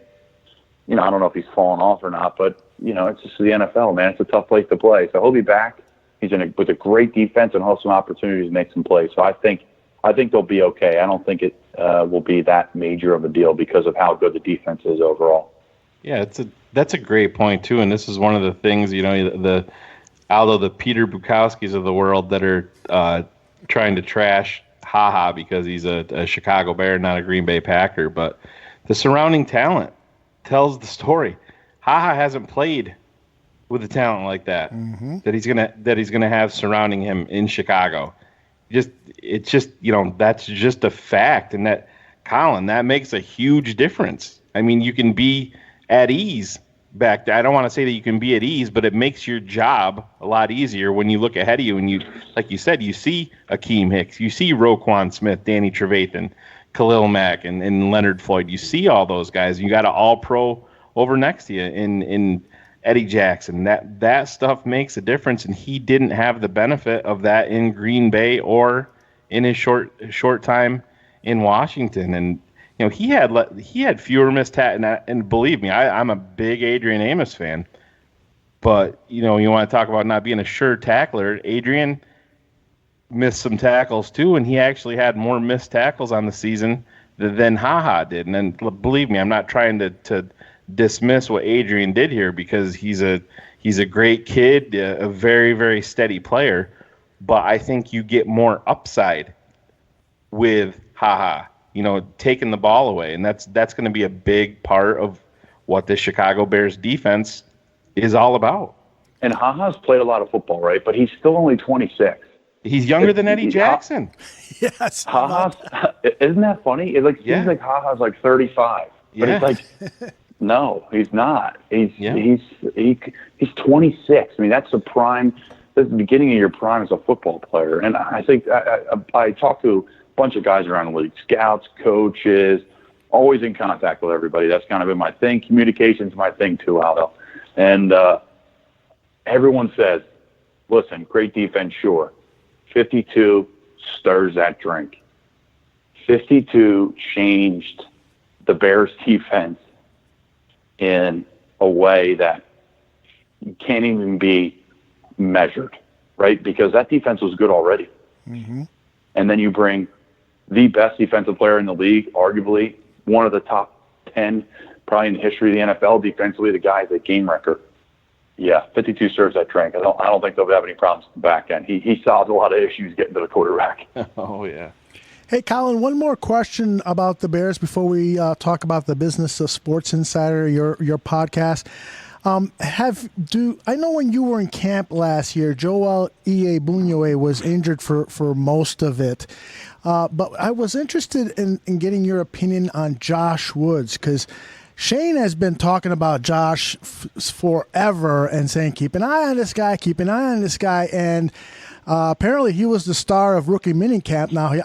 I don't know if he's fallen off or not, but it's just the NFL, man. It's a tough place to play. So he'll be back. He's with a great defense and he'll have some opportunities to make some plays. So I think they'll be okay. I don't think it will be that major of a deal because of how good the defense is overall. Yeah, that's a great point too, and this is one of the things the Peter Bukowskis of the world that are trying to trash because he's a Chicago Bear, not a Green Bay Packer. But the surrounding talent tells the story. Hasn't played with a talent like that that he's gonna have surrounding him in Chicago. It's just that's just a fact, and that Colin, that makes a huge difference. I mean, you can be at ease back there. I don't want to say that you can be at ease, but it makes your job a lot easier when you look ahead of you and you, like you said, you see Akeem Hicks, you see Roquan Smith, Danny Trevathan, Khalil Mack, and Leonard Floyd. You see all those guys, and you got an all-pro over next to you in Eddie Jackson. That stuff makes a difference, and he didn't have the benefit of that in Green Bay or in his short time in Washington. And he had fewer missed tackles, and believe me, I'm a big Adrian Amos fan. But you want to talk about not being a sure tackler. Adrian missed some tackles too, and he actually had more missed tackles on the season than did. And then believe me, I'm not trying to dismiss what Adrian did here because he's a great kid, a very, very steady player. But I think you get more upside with taking the ball away, and that's going to be a big part of what the Chicago Bears defense is all about. And Haha's played a lot of football, right? But he's still only 26. He's younger than Eddie Jackson. Yes. Haha's, isn't that funny? It seems like Haha's like 35. But it's like, no, he's not. He's 26. I mean, that's the prime. That's the beginning of your prime as a football player. And I think I talked to a bunch of guys around the league, scouts, coaches, always in contact with everybody. That's kind of been my thing. Communication's my thing too, Aldo. And everyone says, listen, great defense, sure. 52 stirs that drink. 52 changed the Bears defense in a way that can't even be measured, right? Because that defense was good already. Mm-hmm. And then you bring the best defensive player in the league, arguably one of the top 10 probably in the history of the NFL defensively, the guy's a game record. Yeah, 52 serves that drink. I don't think they'll have any problems at the back end. He solves a lot of issues getting to the quarterback. Oh, yeah. Hey, Colin, one more question about the Bears before we talk about the business of Sports Insider, your podcast. I know when you were in camp last year, Joel Iyiegbuniwe was injured for most of it. But I was interested in getting your opinion on Josh Woods, because Shayne has been talking about Josh forever and saying, keep an eye on this guy, keep an eye on this guy. And apparently he was the star of rookie minicamp. Now, he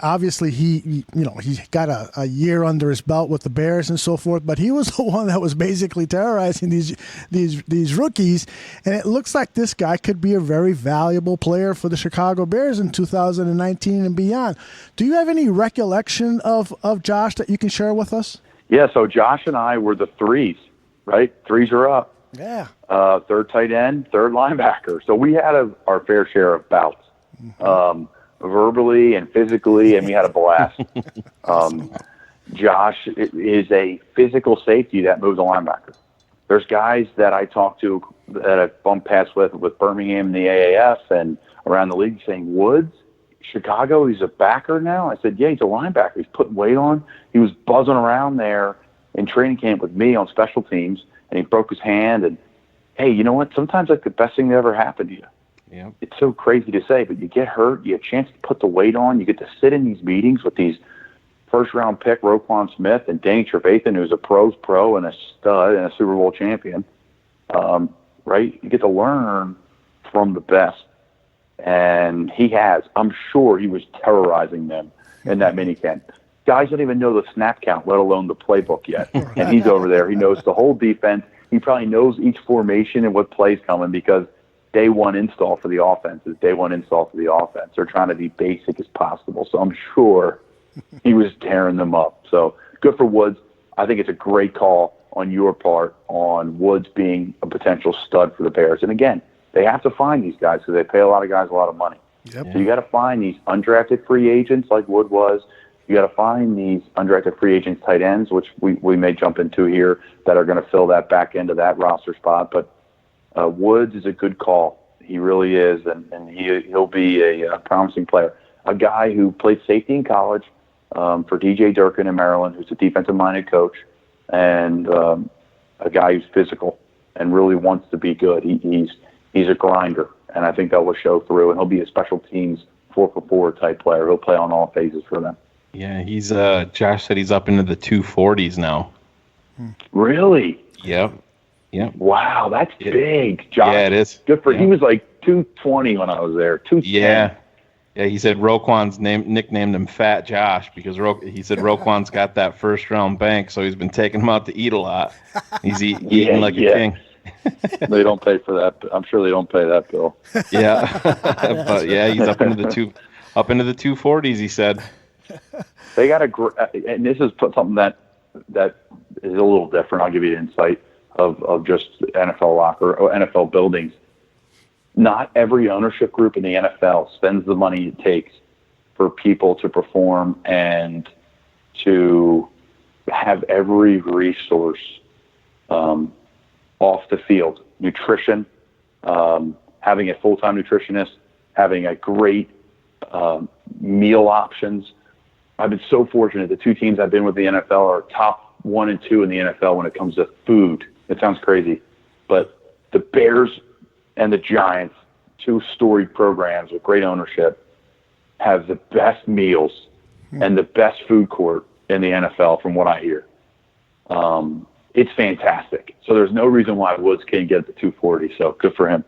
got a year under his belt with the Bears and so forth, but he was the one that was basically terrorizing these rookies. And it looks like this guy could be a very valuable player for the Chicago Bears in 2019 and beyond. Do you have any recollection of Josh that you can share with us? Yeah, so Josh and I were the threes, right? Threes are up. Yeah. Third tight end, third linebacker. So we had our fair share of bouts. Verbally and physically, and we had a blast. Josh is a physical safety that moves a linebacker. There's guys that I talk to that I've bumped past with Birmingham and the AAF and around the league saying, Woods, Chicago, he's a backer now? I said, yeah, he's a linebacker. He's putting weight on. He was buzzing around there in training camp with me on special teams, and he broke his hand. And, hey, you know what? Sometimes that's the best thing that ever happened to you. Yeah. It's so crazy to say, but you get hurt, you get a chance to put the weight on, you get to sit in these meetings with these first-round pick Roquan Smith and Danny Trevathan, who's a pro's pro and a stud and a Super Bowl champion, right? You get to learn from the best, and he has. I'm sure he was terrorizing them in that minicamp. Guys don't even know the snap count, let alone the playbook yet, and he's over there. He knows the whole defense. He probably knows each formation and what play's coming because day one install for the offense is day one install for the offense. They're trying to be basic as possible. So I'm sure he was tearing them up. So good for Woods. I think it's a great call on your part on Woods being a potential stud for the Bears. And again, they have to find these guys because they pay a lot of guys a lot of money. Yep. So you got to find these undrafted free agents like Wood was. You got to find these undrafted free agents tight ends, which we may jump into here, that are going to fill that back end of that roster spot. But Woods is a good call. He really is, and he'll be a promising player. A guy who played safety in college for DJ Durkin in Maryland, who's a defensive-minded coach, and a guy who's physical and really wants to be good. He's a grinder, and I think that will show through, and he'll be a special teams 4-for-4 type player. He'll play on all phases for them. Yeah, he's Josh said he's up into the 240s now. Really? Yep. Wow, that's big, Josh. Yeah, it is. Good for yeah. He was like 220 when I was there. 210. Yeah. He said Roquan's nicknamed him Fat Josh because he said Roquan's got that first round bank, so he's been taking him out to eat a lot. He's eating like a king. They don't pay for that. I'm sure they don't pay that bill. Yeah, but yeah, he's up into the 240s. He said they got and this is something that is a little different. I'll give you an insight of just NFL locker or NFL buildings. Not every ownership group in the NFL spends the money it takes for people to perform and to have every resource off the field. Nutrition, having a full-time nutritionist, having a great meal options. I've been so fortunate. The two teams I've been with the NFL are top 1 and 2 in the NFL when it comes to food. It sounds crazy, but the Bears and the Giants, two storied programs with great ownership, have the best meals and the best food court in the NFL from what I hear. It's fantastic. So there's no reason why Woods can't get the 240. So good for him.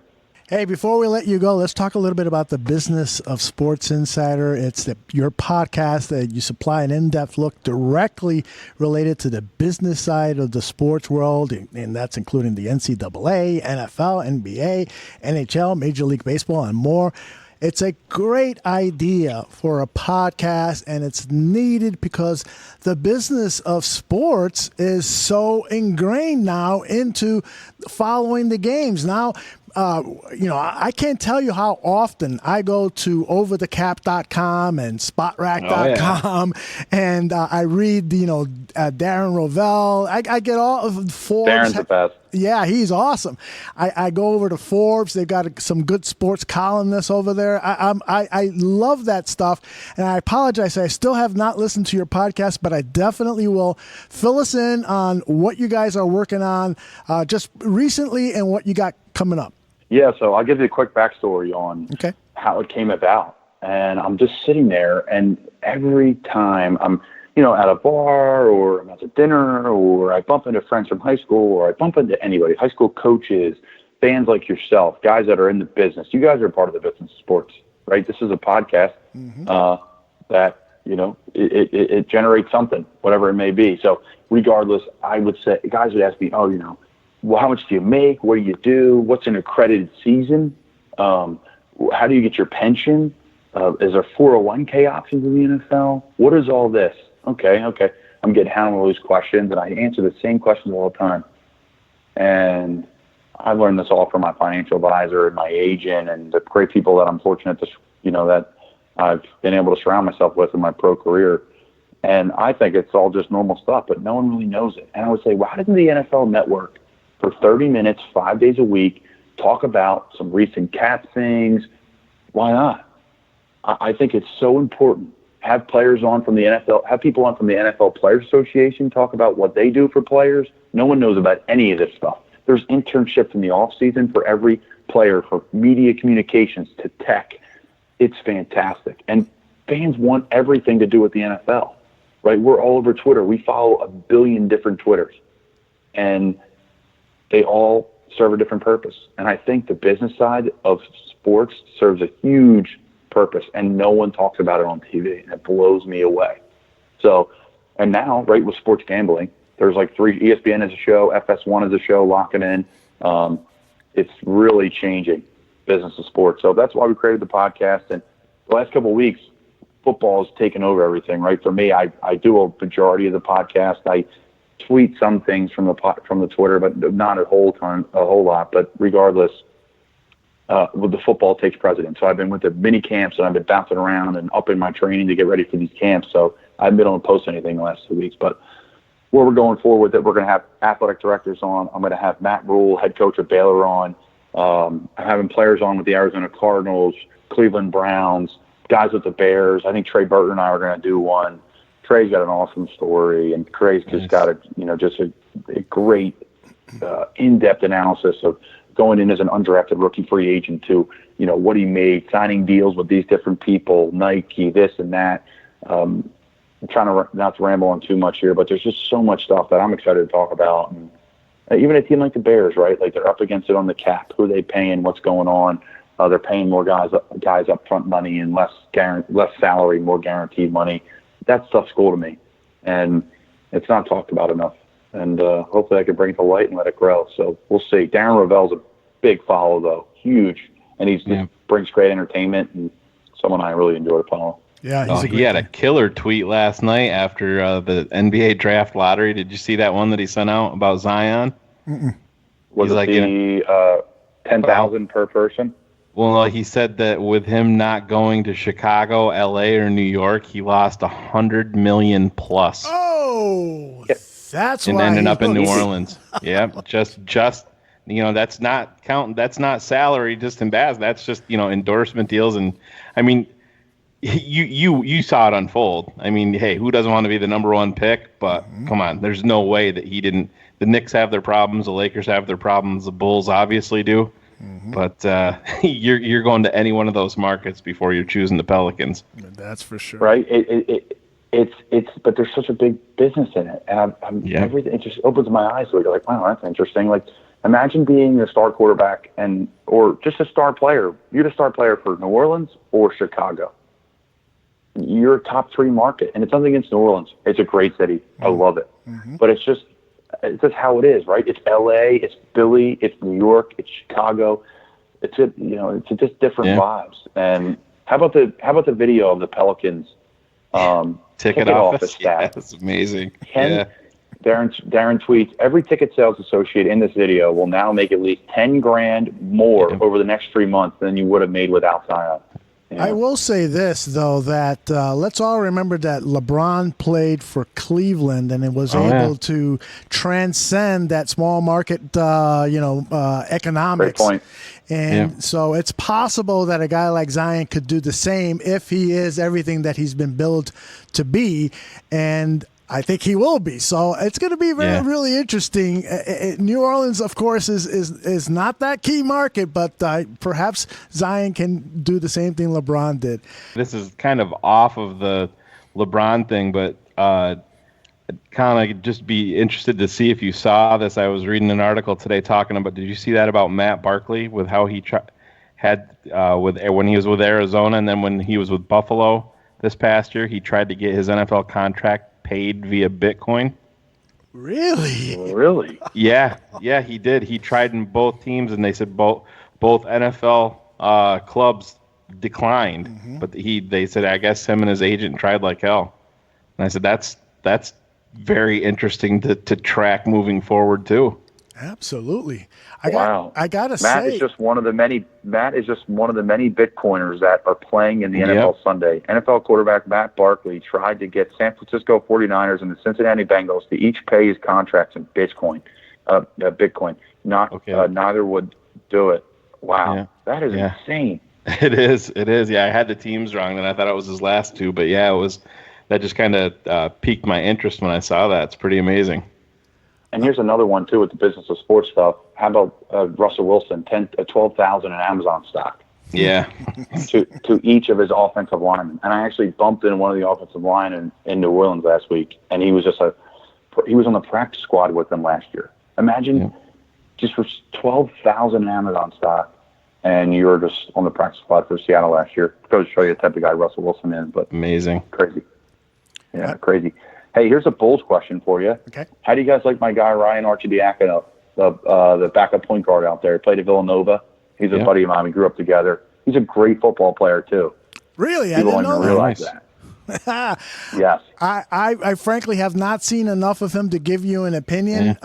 Hey, before we let you go, let's talk a little bit about the business of Sports Insider. It's your podcast that you supply an in-depth look directly related to the business side of the sports world, and that's including the NCAA, NFL, NBA, NHL, Major League Baseball, and more. It's a great idea for a podcast, and it's needed because the business of sports is so ingrained now into following the games. Now, I can't tell you how often I go to overthecap.com and spotrack.com and I read, Darren Rovell. I get all of the forums. Darren's the best. Yeah, he's awesome. I go over to Forbes. They've got some good sports columnists over there. I love that stuff, and I apologize. I still have not listened to your podcast, but I definitely will. Fill us in on what you guys are working on just recently and what you got coming up. Yeah, so I'll give you a quick backstory on how it came about. And I'm just sitting there, and every time I'm, at a bar or I'm at a dinner or I bump into friends from high school or I bump into anybody, high school coaches, fans like yourself, guys that are in the business. You guys are part of the business of sports, right? This is a podcast that, it generates something, whatever it may be. So regardless, I would say, guys would ask me, well, how much do you make? What do you do? What's an accredited season? How do you get your pension? Is there 401k options in the NFL? What is all this? Okay. I'm getting hammered with those questions, and I answer the same questions all the time. And I learned this all from my financial advisor and my agent and the great people that I'm fortunate to, that I've been able to surround myself with in my pro career. And I think it's all just normal stuff, but no one really knows it. And I would say, why doesn't the NFL Network for 30 minutes, 5 days a week, talk about some recent cap things? Why not? I think it's so important. Have players on from the NFL, have people on from the NFL Players Association talk about what they do for players. No one knows about any of this stuff. There's internships in the off season for every player, for media communications to tech. It's fantastic. And fans want everything to do with the NFL, right? We're all over Twitter. We follow 1 billion different Twitters, and they all serve a different purpose. And I think the business side of sports serves a huge purpose, and no one talks about it on TV, and it blows me away. So, and now, right, with sports gambling, there's like 3, ESPN is a show, FS1 is a show, locking in. It's really changing business of sports. So that's why we created the podcast. And the last couple of weeks, football has taken over everything, right? For me, I do a majority of the podcast. I tweet some things from the Twitter, but not a whole lot. But regardless, with the football takes precedence. So I've been with the mini camps, and I've been bouncing around and upping my training to get ready for these camps. So I haven't been able to post anything the last 2 weeks. But where we're going forward with it, we're going to have athletic directors on. I'm going to have Matt Rule, head coach of Baylor, on. I'm having players on with the Arizona Cardinals, Cleveland Browns, guys with the Bears. I think Trey Burton and I are going to do one. Trey's got an awesome story, and Trey's just got a great in-depth analysis of going in as an undrafted rookie free agent to, what he made, signing deals with these different people, Nike, this and that. I'm trying to not to ramble on too much here, but there's just so much stuff that I'm excited to talk about. And even a team like the Bears, right? Like, they're up against it on the cap. Who are they paying? What's going on? They're paying more guys up front money and less salary, more guaranteed money. That stuff's cool to me, and it's not talked about enough. And hopefully I can bring it to light and let it grow. So we'll see. Darren Rovell's a big follow, though, huge, and he brings great entertainment, and someone I really enjoy to follow. Yeah, he had a killer tweet last night after the NBA draft lottery. Did you see that one that he sent out about Zion? Was it the 10,000 per person? Well, he said that with him not going to Chicago, LA, or New York, he lost $100 million plus. Oh, that's and why. ended up in New Orleans. Yeah, just that's not counting. That's not salary, just in Baz. That's just endorsement deals, and I mean, you saw it unfold. I mean, hey, who doesn't want to be the number one pick? But come on, there's no way that he didn't. The Knicks have their problems. The Lakers have their problems. The Bulls obviously do. But you're going to any one of those markets before you're choosing the Pelicans. That's for sure. Right. It's but there's such a big business in it, and everything. It just opens my eyes to it. You're like, wow, that's interesting. Like, imagine being a star quarterback or just a star player. You're the star player for New Orleans or Chicago. You're a top 3 market, and it's nothing against New Orleans. It's a great city. I love it, but it's just how it is, right? It's L.A., it's Philly, it's New York, it's Chicago. It's just different vibes. And how about the video of the Pelicans ticket office staff? Yeah, that's amazing. Darren tweets, every ticket sales associate in this video will now make at least $10,000 more over the next 3 months than you would have made without Zion. I will say this, though, that let's all remember that LeBron played for Cleveland and it was able to transcend that small market, economics. Great point. And so it's possible that a guy like Zion could do the same if he is everything that he's been billed to be. And I think he will be. So it's going to be really interesting. New Orleans, of course, is not that key market, but perhaps Zion can do the same thing LeBron did. This is kind of off of the LeBron thing, but kind of just be interested to see if you saw this. I was reading an article today talking about, did you see that about Matt Barkley with how he had when he was with Arizona and then when he was with Buffalo this past year, he tried to get his NFL contract paid via Bitcoin. Really? Yeah, he did. He tried in both teams, and they said both NFL clubs declined. But they said, I guess him and his agent tried like hell. And I said, that's very interesting to track moving forward too. Absolutely. I gotta Matt say, is just one of the many Bitcoiners that are playing in the NFL Sunday. NFL quarterback Matt Barkley tried to get San Francisco 49ers and the Cincinnati Bengals to each pay his contracts in Bitcoin. Neither would do it. Wow, that is insane. It is. Yeah, I had the teams wrong, and I thought it was his last two, but yeah, it was. That just kind of piqued my interest when I saw that. It's pretty amazing. And here's another one too with the business of sports stuff. How about Russell Wilson, 12,000 in Amazon stock? Yeah. to each of his offensive linemen. And I actually bumped into one of the offensive linemen in New Orleans last week, and he was on the practice squad with them last year. Imagine just for 12,000 in Amazon stock, and you were just on the practice squad for Seattle last year. Goes to show you the type of guy Russell Wilson is. But amazing, crazy. Yeah, crazy. Hey, here's a Bulls question for you. Okay. How do you guys like my guy Ryan Arcidiacono, the backup point guard out there? He played at Villanova. He's a buddy of mine. We grew up together. He's a great football player too. Really? People I didn't don't know even realize that. Yes. I frankly have not seen enough of him to give you an opinion.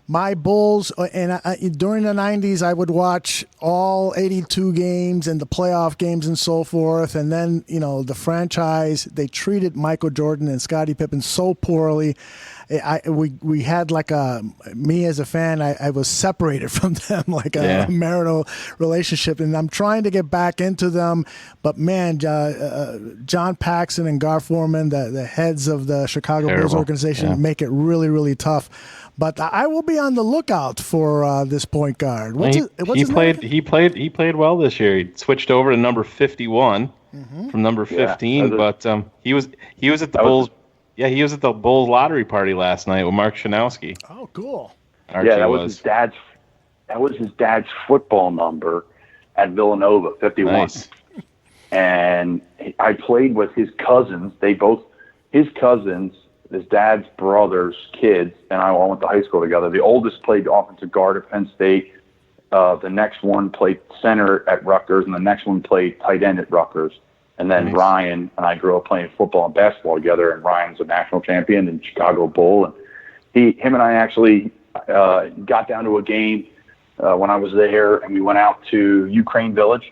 My Bulls, and during the 90s, I would watch all 82 games and the playoff games and so forth. And then, the franchise, they treated Michael Jordan and Scottie Pippen so poorly. We had me as a fan, I was separated from them like a marital relationship, and I'm trying to get back into them. But man, John Paxson and Gar Forman, the heads of the Chicago Bulls organization, make it really, really tough. But I will be on the lookout for this point guard. He played well this year. He switched over to number 51 from number 15, but he was at the Bulls. Yeah, he was at the Bulls lottery party last night with Mark Shanowski. Oh, cool. That was his dad's. That was his dad's football number at Villanova, 51. Nice. And I played with his cousins. His dad's brother's kids, and I all went to high school together. The oldest played offensive guard at Penn State. The next one played center at Rutgers, and the next one played tight end at Rutgers. And then Ryan and I grew up playing football and basketball together, and Ryan's a national champion in Chicago Bull. And him and I actually got down to a game when I was there, and we went out to Ukraine Village.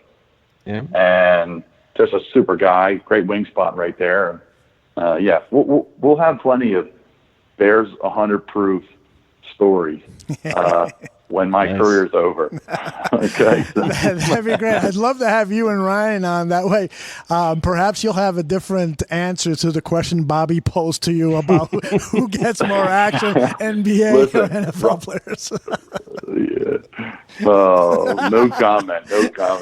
Yeah. And just a super guy, great wing spot right there. We'll have plenty of Bears 100 proof stories when my career's over. Okay. That'd be great. I'd love to have you and Ryan on. That way, perhaps you'll have a different answer to the question Bobby posed to you about who gets more action, NBA or NFL players. Oh, no comment.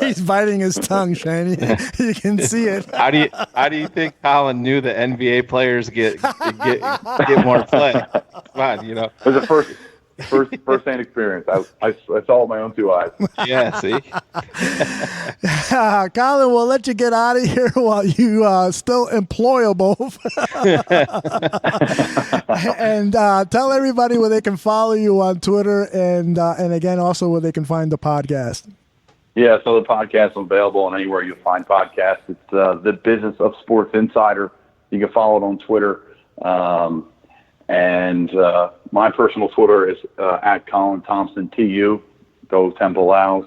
He's biting his tongue, Shayne. You can see it. How do you think Colin knew that NBA players get more play? Come on, It was the first-hand experience. I saw it with my own two eyes. Yeah, see? Colin, we'll let you get out of here while you still employable. And tell everybody where they can follow you on Twitter and again, also where they can find the podcast. Yeah, so the podcast is available on anywhere you find podcasts. It's The Business of Sports Insider. You can follow it on Twitter. And my personal Twitter is at Colin Thompson TU. Go Temple Owls.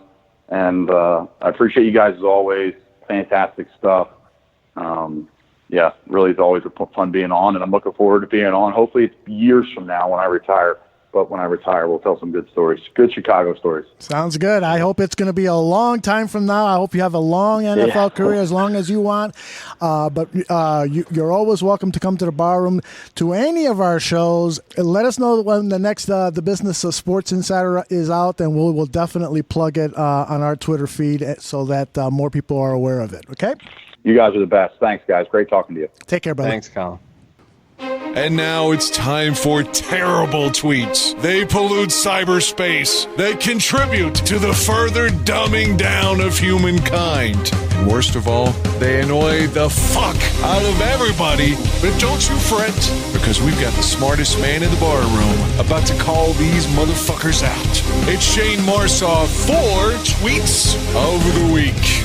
And I appreciate you guys as always. fantastic stuff. Yeah, really is always fun being on, and I'm looking forward to being on. Hopefully it's years from now when I retire. But when I retire, we'll tell some good stories, good Chicago stories. Sounds good. I hope it's going to be a long time from now. I hope you have a long NFL career, as long as you want. But you're always welcome to come to the Barroom, to any of our shows. Let us know when the next The Business of Sports Insider is out, and we'll definitely plug it on our Twitter feed so that more people are aware of it. Okay? You guys are the best. Thanks, guys. Great talking to you. Take care, brother. Thanks, Colin. And now it's time for terrible tweets. They pollute cyberspace. They contribute to the further dumbing down of humankind. And worst of all, they annoy the fuck out of everybody. But don't you fret, because we've got the smartest man in the bar room about to call these motherfuckers out. It's Shayne Marsaw for Tweets of the Week.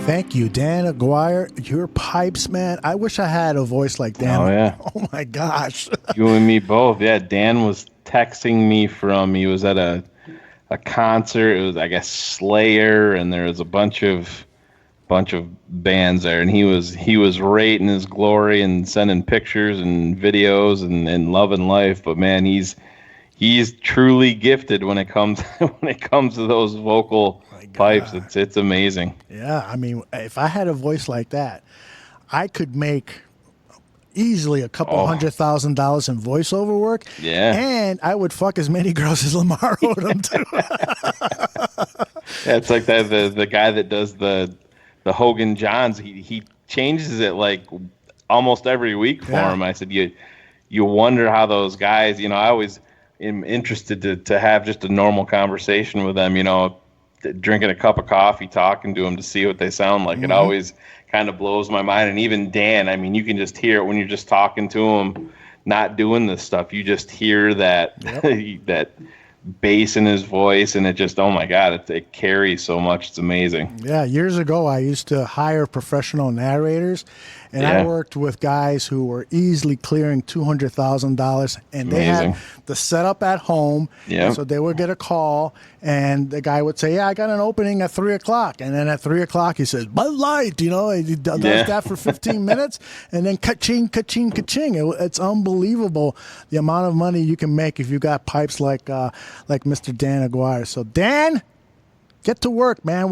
Thank you, Dan Aguirre. Your pipes, man. I wish I had a voice like Dan. Oh, yeah. Oh, my gosh. You and me both. Yeah, Dan was texting me he was at a concert. It was, I guess, Slayer, and there was a bunch of bands there, and he was rating his glory and sending pictures and videos and loving life. But man, he's truly gifted when it comes to those vocal pipes. It's amazing. Yeah, I mean, if I had a voice like that, I could make easily a couple $100,000 in voiceover work. Yeah, and I would fuck as many girls as Lamar Odom too. Yeah, it's like the guy that does the Hogan Johns. He changes it like almost every week for him. I said you wonder how those guys. I always am interested to have just a normal conversation with them. Drinking a cup of coffee, talking to them to see what they sound like. It always kind of blows my mind. And even Dan, I mean, you can just hear it when you're just talking to him, not doing this stuff. You just hear that that bass in his voice, and it just, oh my God, it carries so much. It's amazing. Yeah, years ago, I used to hire professional narrators, and I worked with guys who were easily clearing $200,000, and they had the setup at home. Yeah. So they would get a call, and the guy would say, "Yeah, I got an opening at 3:00," and then at 3:00 he says, "Bud Light," he does that for 15 minutes, and then ka-ching, ka-ching, ka-ching. It's unbelievable the amount of money you can make if you got pipes like Mr. Dan Aguirre. So Dan, get to work, man.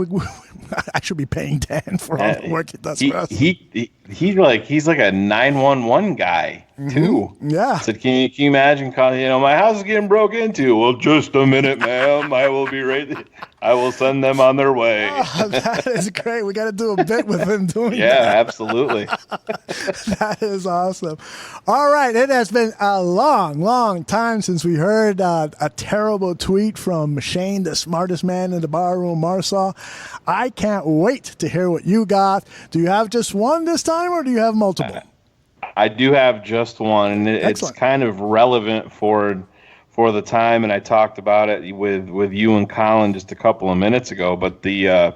I should be paying Dan for all the work he does for us. He's like a 911 guy too. Yeah. I said, can you imagine calling? My house is getting broke into. Well, just a minute, ma'am. I will be right there. I will send them on their way. Oh, that is great. We got to do a bit with him doing that. Yeah, absolutely. That is awesome. All right. It has been a long, long time since we heard a terrible tweet from Shayne, the smartest man in the barroom, Marsaw. I can't wait to hear what you got. Do you have just one this time, or do you have multiple? I do have just one, and it's kind of relevant for the time, and I talked about it with you and Colin just a couple of minutes ago. But the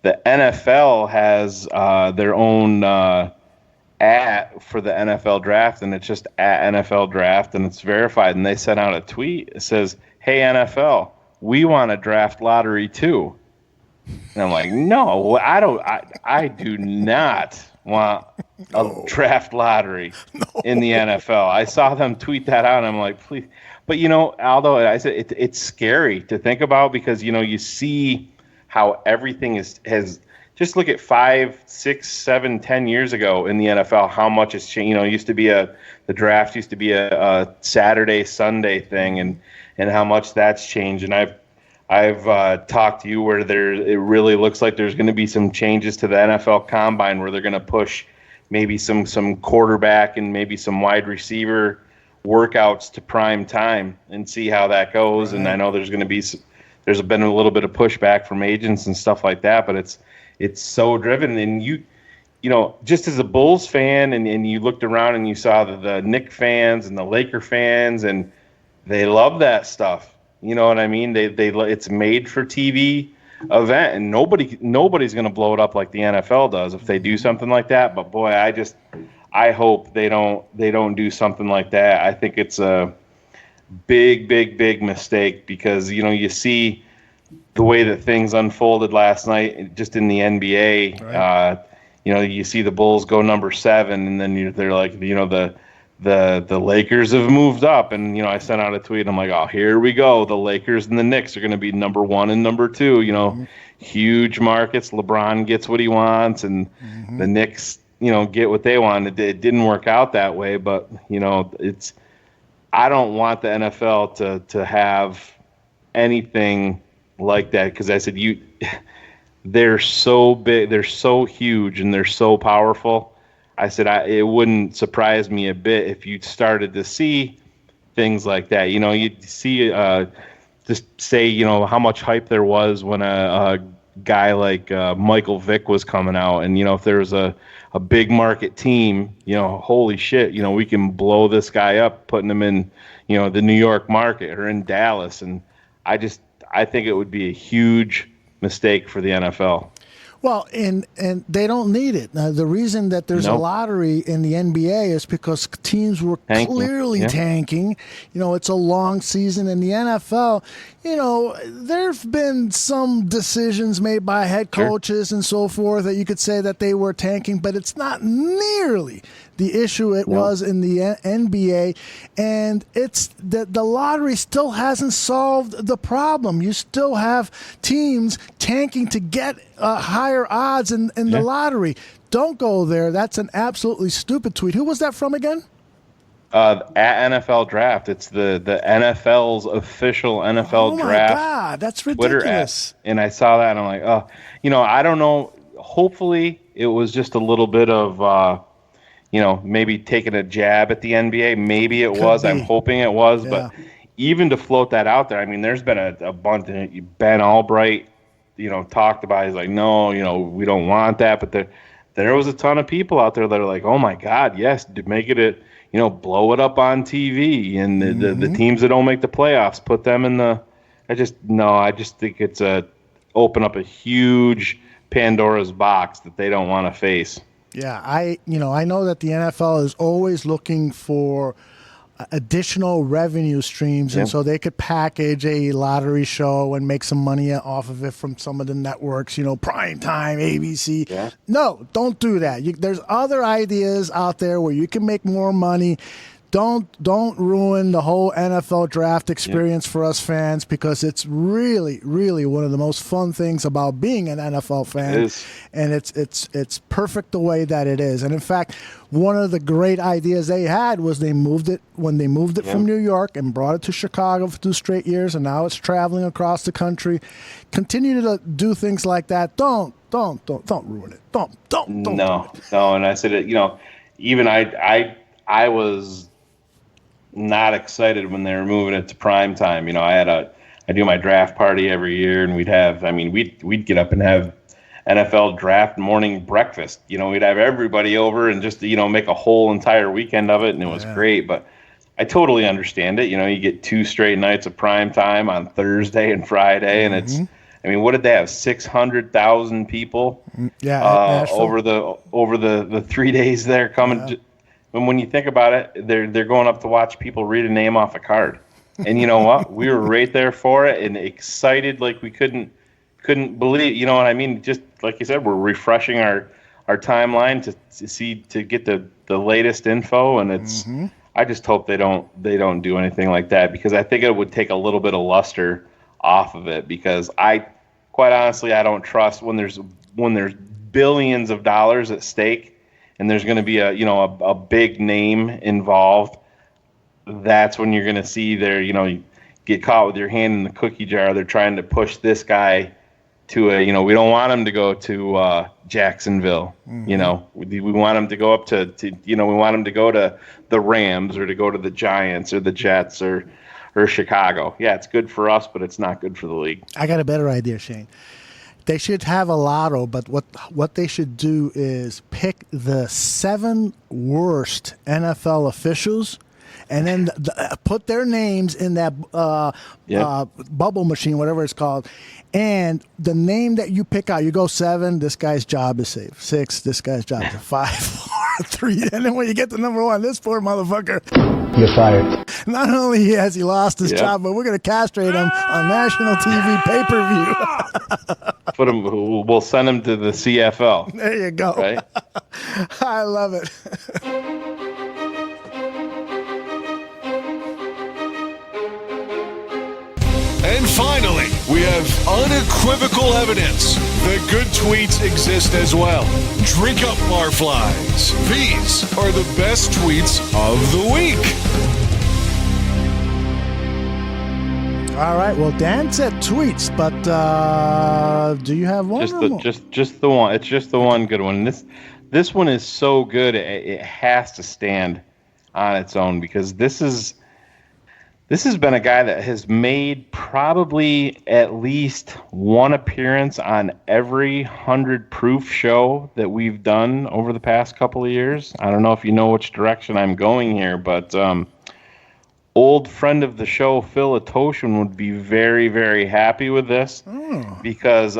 NFL has their own @ for the NFL draft, and it's just @NFL draft, and it's verified. And they sent out a tweet. It says, "Hey NFL, we want a draft lottery too." And I'm like, no, I don't. I do not want a draft lottery in the NFL. I saw them tweet that out, and I'm like, please. But Aldo, I said it's scary to think about, because you see how everything has. Just look at 5, 6, 7, 10 years ago in the NFL, how much has changed. It used to be the draft used to be a Saturday, Sunday thing, and how much that's changed. And I've talked to you where it really looks like there's going to be some changes to the NFL Combine, where they're going to push maybe some quarterback and maybe some wide receiver workouts to prime time and see how that goes. Right. And I know there's been a little bit of pushback from agents and stuff like that, but it's so driven. And you just as a Bulls fan, and you looked around and you saw the Knicks fans and the Laker fans, and they love that stuff. You know what I mean? It's made for TV event, and nobody's going to blow it up like the NFL does if they do something like that. But boy, I hope they don't do something like that. I think it's big mistake because, you see the way that things unfolded last night just in the NBA. Right. You see the Bulls go number 7, and then they're like, the Lakers have moved up, and I sent out a tweet. And I'm like, oh, here we go. The Lakers and the Knicks are going to be number 1 and number 2. Huge markets. LeBron gets what he wants, and the Knicks, get what they want. It didn't work out that way, but it's. I don't want the NFL to have anything like that because I said they're so big, they're so huge, and they're so powerful. I said it wouldn't surprise me a bit if you started to see things like that. You'd see just say how much hype there was when a guy like Michael Vick was coming out, and if there was a big market team, holy shit, we can blow this guy up, putting him in the New York market or in Dallas. And I think it would be a huge mistake for the NFL. Well, and they don't need it. Now, the reason that there's a lottery in the NBA is because teams were clearly tanking. It's a long season in the NFL. There have been some decisions made by head coaches and so forth that you could say that they were tanking, but it's not nearly the issue it was in the NBA. And it's the lottery still hasn't solved the problem. You still have teams tanking to get higher odds in the lottery. Don't go there. That's an absolutely stupid tweet. Who was that from again? At NFL Draft. It's the NFL's official NFL Draft. Oh my God, that's ridiculous. Twitter app. And I saw that and I'm like, I don't know. Hopefully it was just a little bit of, maybe taking a jab at the NBA. Maybe it was. I'm hoping it was. Yeah. But even to float that out there, I mean, there's been a bunch of Ben Albright, talked about. He's like, no, we don't want that. But there was a ton of people out there that are like, oh my God, yes, to make it blow it up on TV, and the teams that don't make the playoffs, put them in the. I just think it's open up a huge Pandora's box that they don't want to face. Yeah, I know that the NFL is always looking for additional revenue streams, and so they could package a lottery show and make some money off of it from some of the networks, Prime Time, ABC. Yeah. No, don't do that. There's other ideas out there where you can make more money. Don't ruin the whole NFL draft experience for us fans, because it's really, really one of the most fun things about being an NFL fan. It is. And it's perfect the way that it is. And in fact, one of the great ideas they had was when they moved it from New York and brought it to Chicago for 2 straight years, and now it's traveling across the country. Continue to do things like that. Don't ruin it. Don't. No. And I said it. Even I was not excited when they were moving it to prime time. I do my draft party every year, and we'd get up and have NFL draft morning breakfast. We'd have everybody over and just make a whole entire weekend of it, and it was great. But I totally understand it. You get 2 straight nights of prime time on Thursday and Friday, and it's. What did they have? 600,000 people. Over the 3 days there coming. Yeah. And when you think about it, they're going up to watch people read a name off a card. And you know what? We were right there for it and excited like we couldn't believe. You know what I mean? Just like you said, we're refreshing our timeline to get the latest info, and it's. I just hope they don't do anything like that, because I think it would take a little bit of luster off of it, because quite honestly, I don't trust when there's billions of dollars at stake. And there's going to be a big name involved. That's when you're going to see get caught with your hand in the cookie jar. They're trying to push this guy to we don't want him to go to Jacksonville. We want him to go up to we want him to go to the Rams, or to go to the Giants or the Jets or Chicago. Yeah, it's good for us, but it's not good for the league. I got a better idea, Shayne. They should have a lotto, but what they should do is pick the 7 worst NFL officials, and then put their names in that bubble machine, whatever it's called. And the name that you pick out, you go 7, this guy's job is safe. 6, this guy's job is 5, 4, 3. And then when you get to number 1, this poor motherfucker. you're fired. Not only has he lost his job, but we're going to castrate him on national TV pay-per-view. Put him. We'll send him to the CFL. There you go. Right? I love it. And finally, we have unequivocal evidence that good tweets exist as well. Drink up, Marflies. These are the best tweets of the week. All right. Well, Dan said tweets, but do you have one? Just the one. It's just the one good one. This one is so good it has to stand on its own, because this has been a guy that has made probably at least one appearance on every 100 proof show that we've done over the past couple of years. I don't know if you know which direction I'm going here, but old friend of the show, Phil Atoshin, would be very, very happy with this because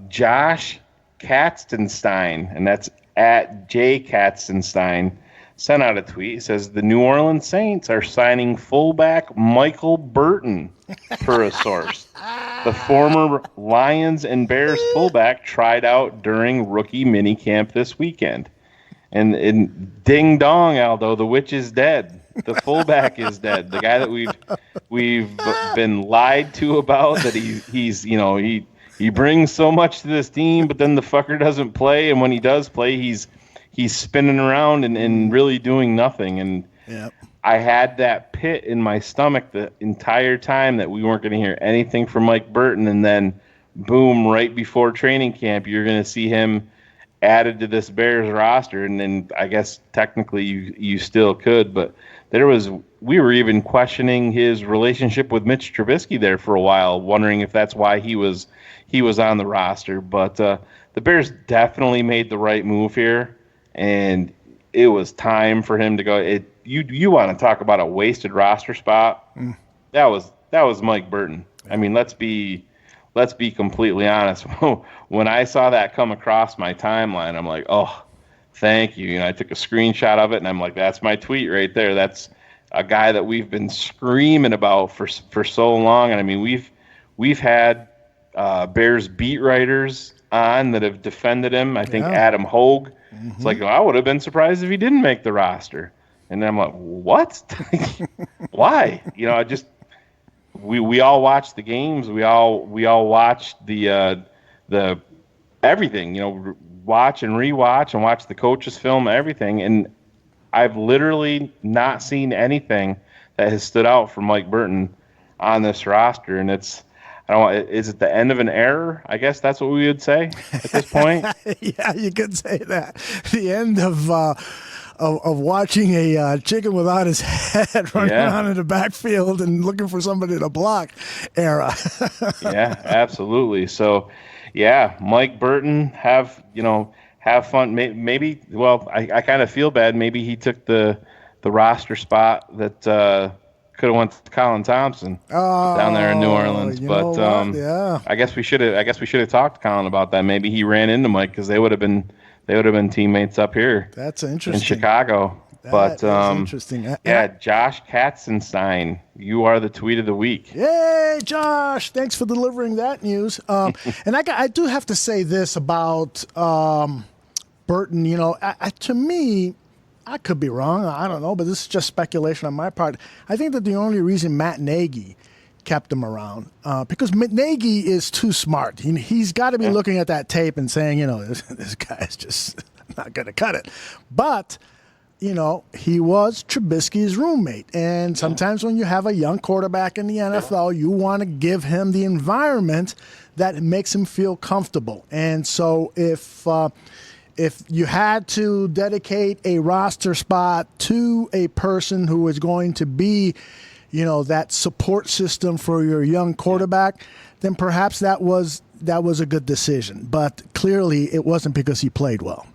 Josh Katzenstein, and that's at J Katzenstein, sent out a tweet. It says, the New Orleans Saints are signing fullback Michael Burton per a source. The former Lions and Bears fullback tried out during rookie minicamp this weekend. And ding dong, Aldo, the witch is dead. The fullback is dead. The guy that we've been lied to about, that he brings so much to this team, but then the fucker doesn't play, and when he does play, he's spinning around and really doing nothing. And I had that pit in my stomach the entire time that we weren't going to hear anything from Mike Burton, and then boom, right before training camp, you're going to see him added to this Bears roster. And then I guess technically you still could, but we were even questioning his relationship with Mitch Trubisky there for a while, wondering if that's why he was on the roster. But the Bears definitely made the right move here, and it was time for him to go. You want to talk about a wasted roster spot? That was Mike Burton. I mean, let's be completely honest. When I saw that come across my timeline, I'm like, oh, thank you. I took a screenshot of it, and I'm like, that's my tweet right there. That's a guy that we've been screaming about for so long. And I mean, we've had Bears beat writers on that have defended him. I think Adam Hogue. It's like, I would have been surprised if he didn't make the roster. And then I'm like, what? Why? We all watched the games. We all watched the everything. Watch and rewatch and watch the coaches film everything. And I've literally not seen anything that has stood out for Mike Burton on this roster. And is it the end of an era? I guess that's what we would say at this point. Yeah, you could say that. The end of watching a chicken without his head running around in the backfield and looking for somebody to block era. Yeah, absolutely. So, Mike Burton, have fun. Maybe. Well, I kind of feel bad. Maybe he took the roster spot that could have went to Colin Thompson down there in New Orleans. But I guess we should have talked to Colin about that. Maybe he ran into Mike, because they would have been teammates up here. That's interesting. In Chicago. But interesting. Josh Katzenstein, you are the tweet of the week. Yay, Josh! Thanks for delivering that news. And I do have to say this about Burton. To me, I could be wrong. I don't know, but this is just speculation on my part. I think that the only reason Matt Nagy kept him around, because Nagy is too smart. He's got to be looking at that tape and saying, this guy's just not going to cut it. But, he was Trubisky's roommate. And sometimes when you have a young quarterback in the NFL, you want to give him the environment that makes him feel comfortable. And so if you had to dedicate a roster spot to a person who is going to be that support system for your young quarterback, then perhaps that was a good decision. But clearly it wasn't because he played well.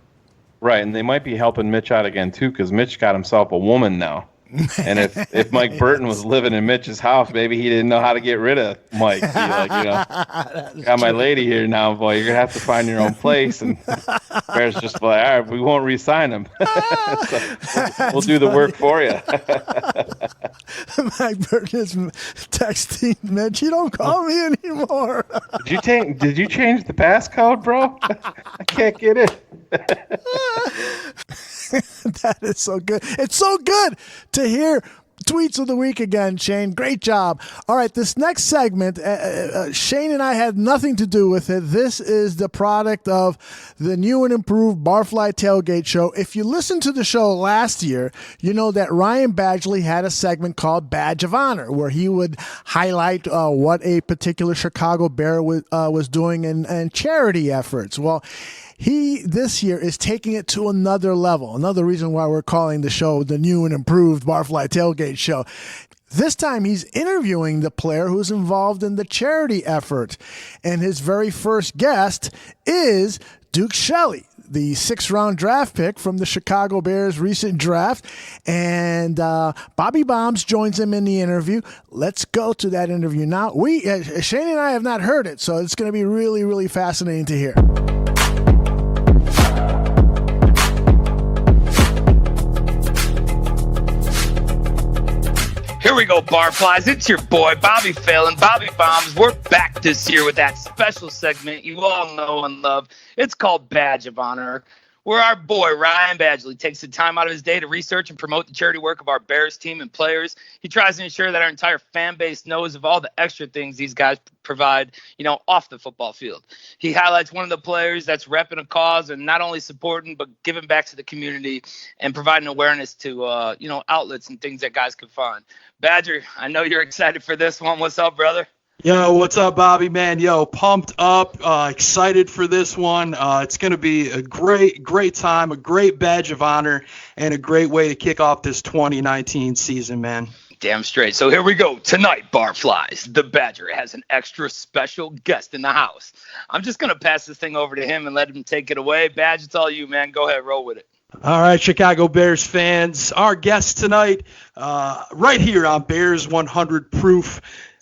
Right, and they might be helping Mitch out again, too, because Mitch got himself a woman now. And if Mike Burton was living in Mitch's house, maybe he didn't know how to get rid of Mike. Be like, got my lady here now, boy. You're gonna have to find your own place. And Bears just like, all right, we won't re-sign him. So we'll do the work for you. Mike Burton is texting Mitch. You don't call me anymore. Did you change the passcode, bro? I can't get it. That is so good. It's so good to hear tweets of the week again, Shayne. Great job. All right, this next segment, Shayne and I had nothing to do with it. This is the product of the new and improved Barfly Tailgate Show. If you listened to the show last year, you know that Ryan Badgley had a segment called Badge of Honor, where he would highlight what a particular Chicago Bear was doing in charity efforts. Well, he, this year, is taking it to another level. Another reason why we're calling the show the new and improved Barfly Tailgate Show. This time, he's interviewing the player who's involved in the charity effort. And his very first guest is Duke Shelley, the 6th-round draft pick from the Chicago Bears' recent draft. And Bobby Bombs joins him in the interview. Let's go to that interview now. Shayne and I have not heard it, so it's going to be really, really fascinating to hear. Here we go, Barflies. It's your boy, Bobby Phelan, Bobby Bombs. We're back this year with that special segment you all know and love. It's called Badge of Honor, where our boy, Ryan Badgley, takes the time out of his day to research and promote the charity work of our Bears team and players. He tries to ensure that our entire fan base knows of all the extra things these guys provide, off the football field. He highlights one of the players that's repping a cause and not only supporting, but giving back to the community and providing awareness to, outlets and things that guys can find. Badger, I know you're excited for this one. What's up, brother? Yo, what's up, Bobby, man? Yo, pumped up, excited for this one. It's going to be a great time, a great badge of honor, and a great way to kick off this 2019 season, man. Damn straight. So here we go. Tonight, Barflies, the Badger has an extra special guest in the house. I'm just going to pass this thing over to him and let him take it away. Badge, it's all you, man. Go ahead, roll with it. All right, Chicago Bears fans, our guest tonight, right here on Bears 100 Proof,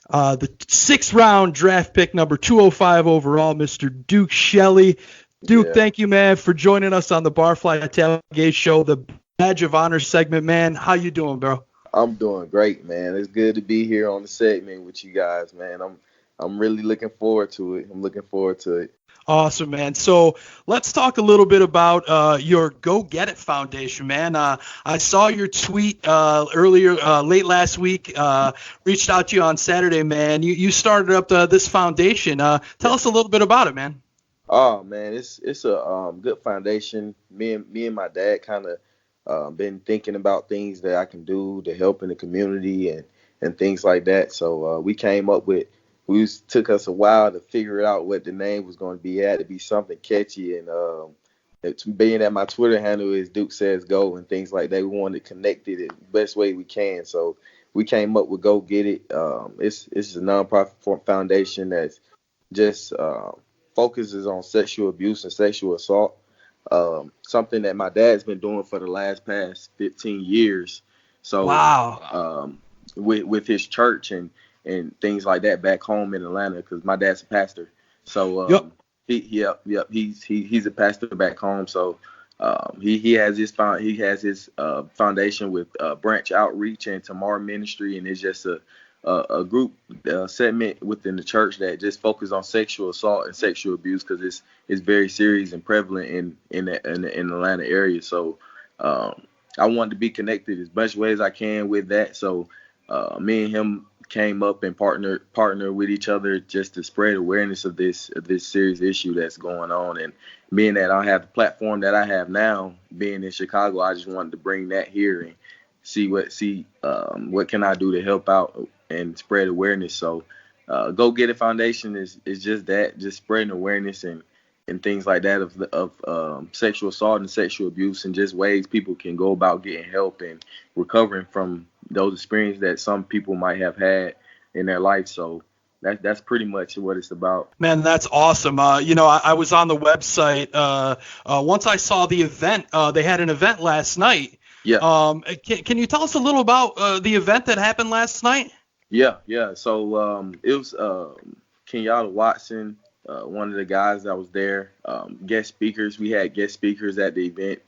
the 6th-round draft pick, number 205 overall, Mr. Duke Shelley. Duke, Thank you, man, for joining us on the Barfly Tailgate Show, the Badge of Honor segment, man. How you doing, bro? I'm doing great, man. It's good to be here on the segment with you guys, man. I'm really looking forward to it. Awesome, man. So let's talk a little bit about your Go Get It Foundation, man. I saw your tweet earlier, late last week, reached out to you on Saturday, man. You started up this foundation. Tell us a little bit about it, man. Oh, man, it's a good foundation. Me and my dad kind of been thinking about things that I can do to help in the community and things like that. So we came up with, took us a while to figure out what the name was going to be. It had to be something catchy, and it's being that my Twitter handle is Duke Says Go and things like that, we wanted to connect it the best way we can. So we came up with Go Get It. It's a nonprofit foundation that's just focuses on sexual abuse and sexual assault. Something that my dad's been doing for the past 15 years. So wow. With his church and things like that back home in Atlanta, because my dad's a pastor. So he's a pastor back home. So he has his foundation with Branch Outreach and Tamar Ministry, and it's just a group segment within the church that just focus on sexual assault and sexual abuse, because it's very serious and prevalent in the Atlanta area. So I wanted to be connected as much way as I can with that. So me and him came up and partner with each other just to spread awareness of this serious issue that's going on. And being that I have the platform that I have now, being in Chicago, I just wanted to bring that here and see what can I do to help out and spread awareness. So Go Get It Foundation is just that, just spreading awareness and things like that of sexual assault and sexual abuse, and just ways people can go about getting help and recovering from those experiences that some people might have had in their life. So that's pretty much what it's about. Man, that's awesome. I was on the website once I saw the event. They had an event last night Yeah. Can you tell us a little about the event that happened last night? Yeah. So it was Kenyatta Watson, one of the guys that was there. Guest speakers. We had guest speakers at the event.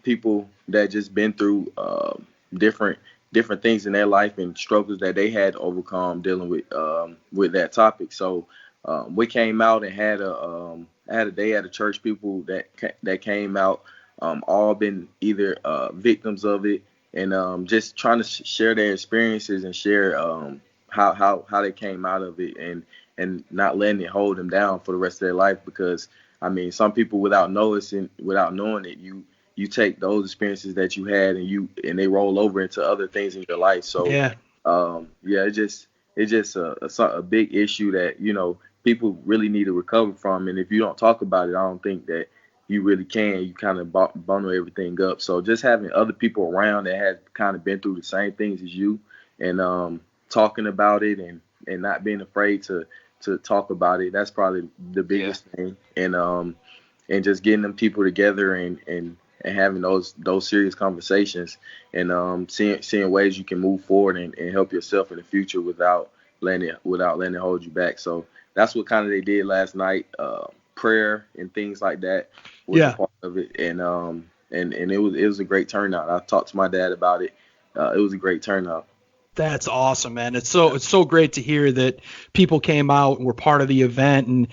People that just been through different things in their life and struggles that they had to overcome dealing with that topic. So we came out and had a day at a church. People that came out, all been either victims of it, and just trying to share their experiences and share how they came out of it, and not letting it hold them down for the rest of their life. Because I mean, some people without knowing it, you take those experiences that you had and they roll over into other things in your life. So it's just a big issue that people really need to recover from. And if you don't talk about it, I don't think that you really can. You kind of bundle everything up. So just having other people around that have kind of been through the same things as you, and talking about it and not being afraid to talk about it, that's probably the biggest thing. And just getting them people together and having those serious conversations, and seeing ways you can move forward and help yourself in the future without letting it hold you back. So that's what kind of they did last night. Prayer and things like that was a part of it, and it was a great turnout. I talked to my dad about it. It was a great turnout. That's awesome, man. It's so great to hear that people came out and were part of the event. And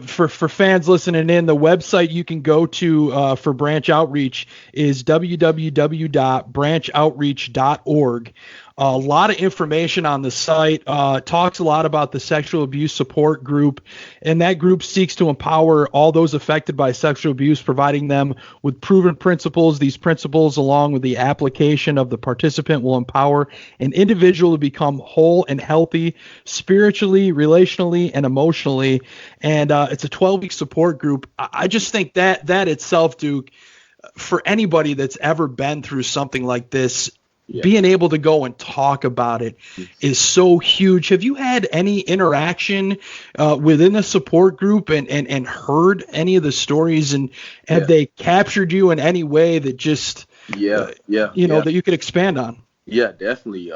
for fans listening in, the website you can go to for Branch Outreach is www.branchoutreach.org. A lot of information on the site, talks a lot about the sexual abuse support group, and that group seeks to empower all those affected by sexual abuse, providing them with proven principles. These principles, along with the application of the participant, will empower an individual to become whole and healthy spiritually, relationally, and emotionally. And it's a 12-week support group. I just think that itself, Duke, for anybody that's ever been through something like this, being able to go and talk about it is so huge. Have you had any interaction within the support group and heard any of the stories, and have they captured you in any way that just that you could expand on? Yeah, definitely.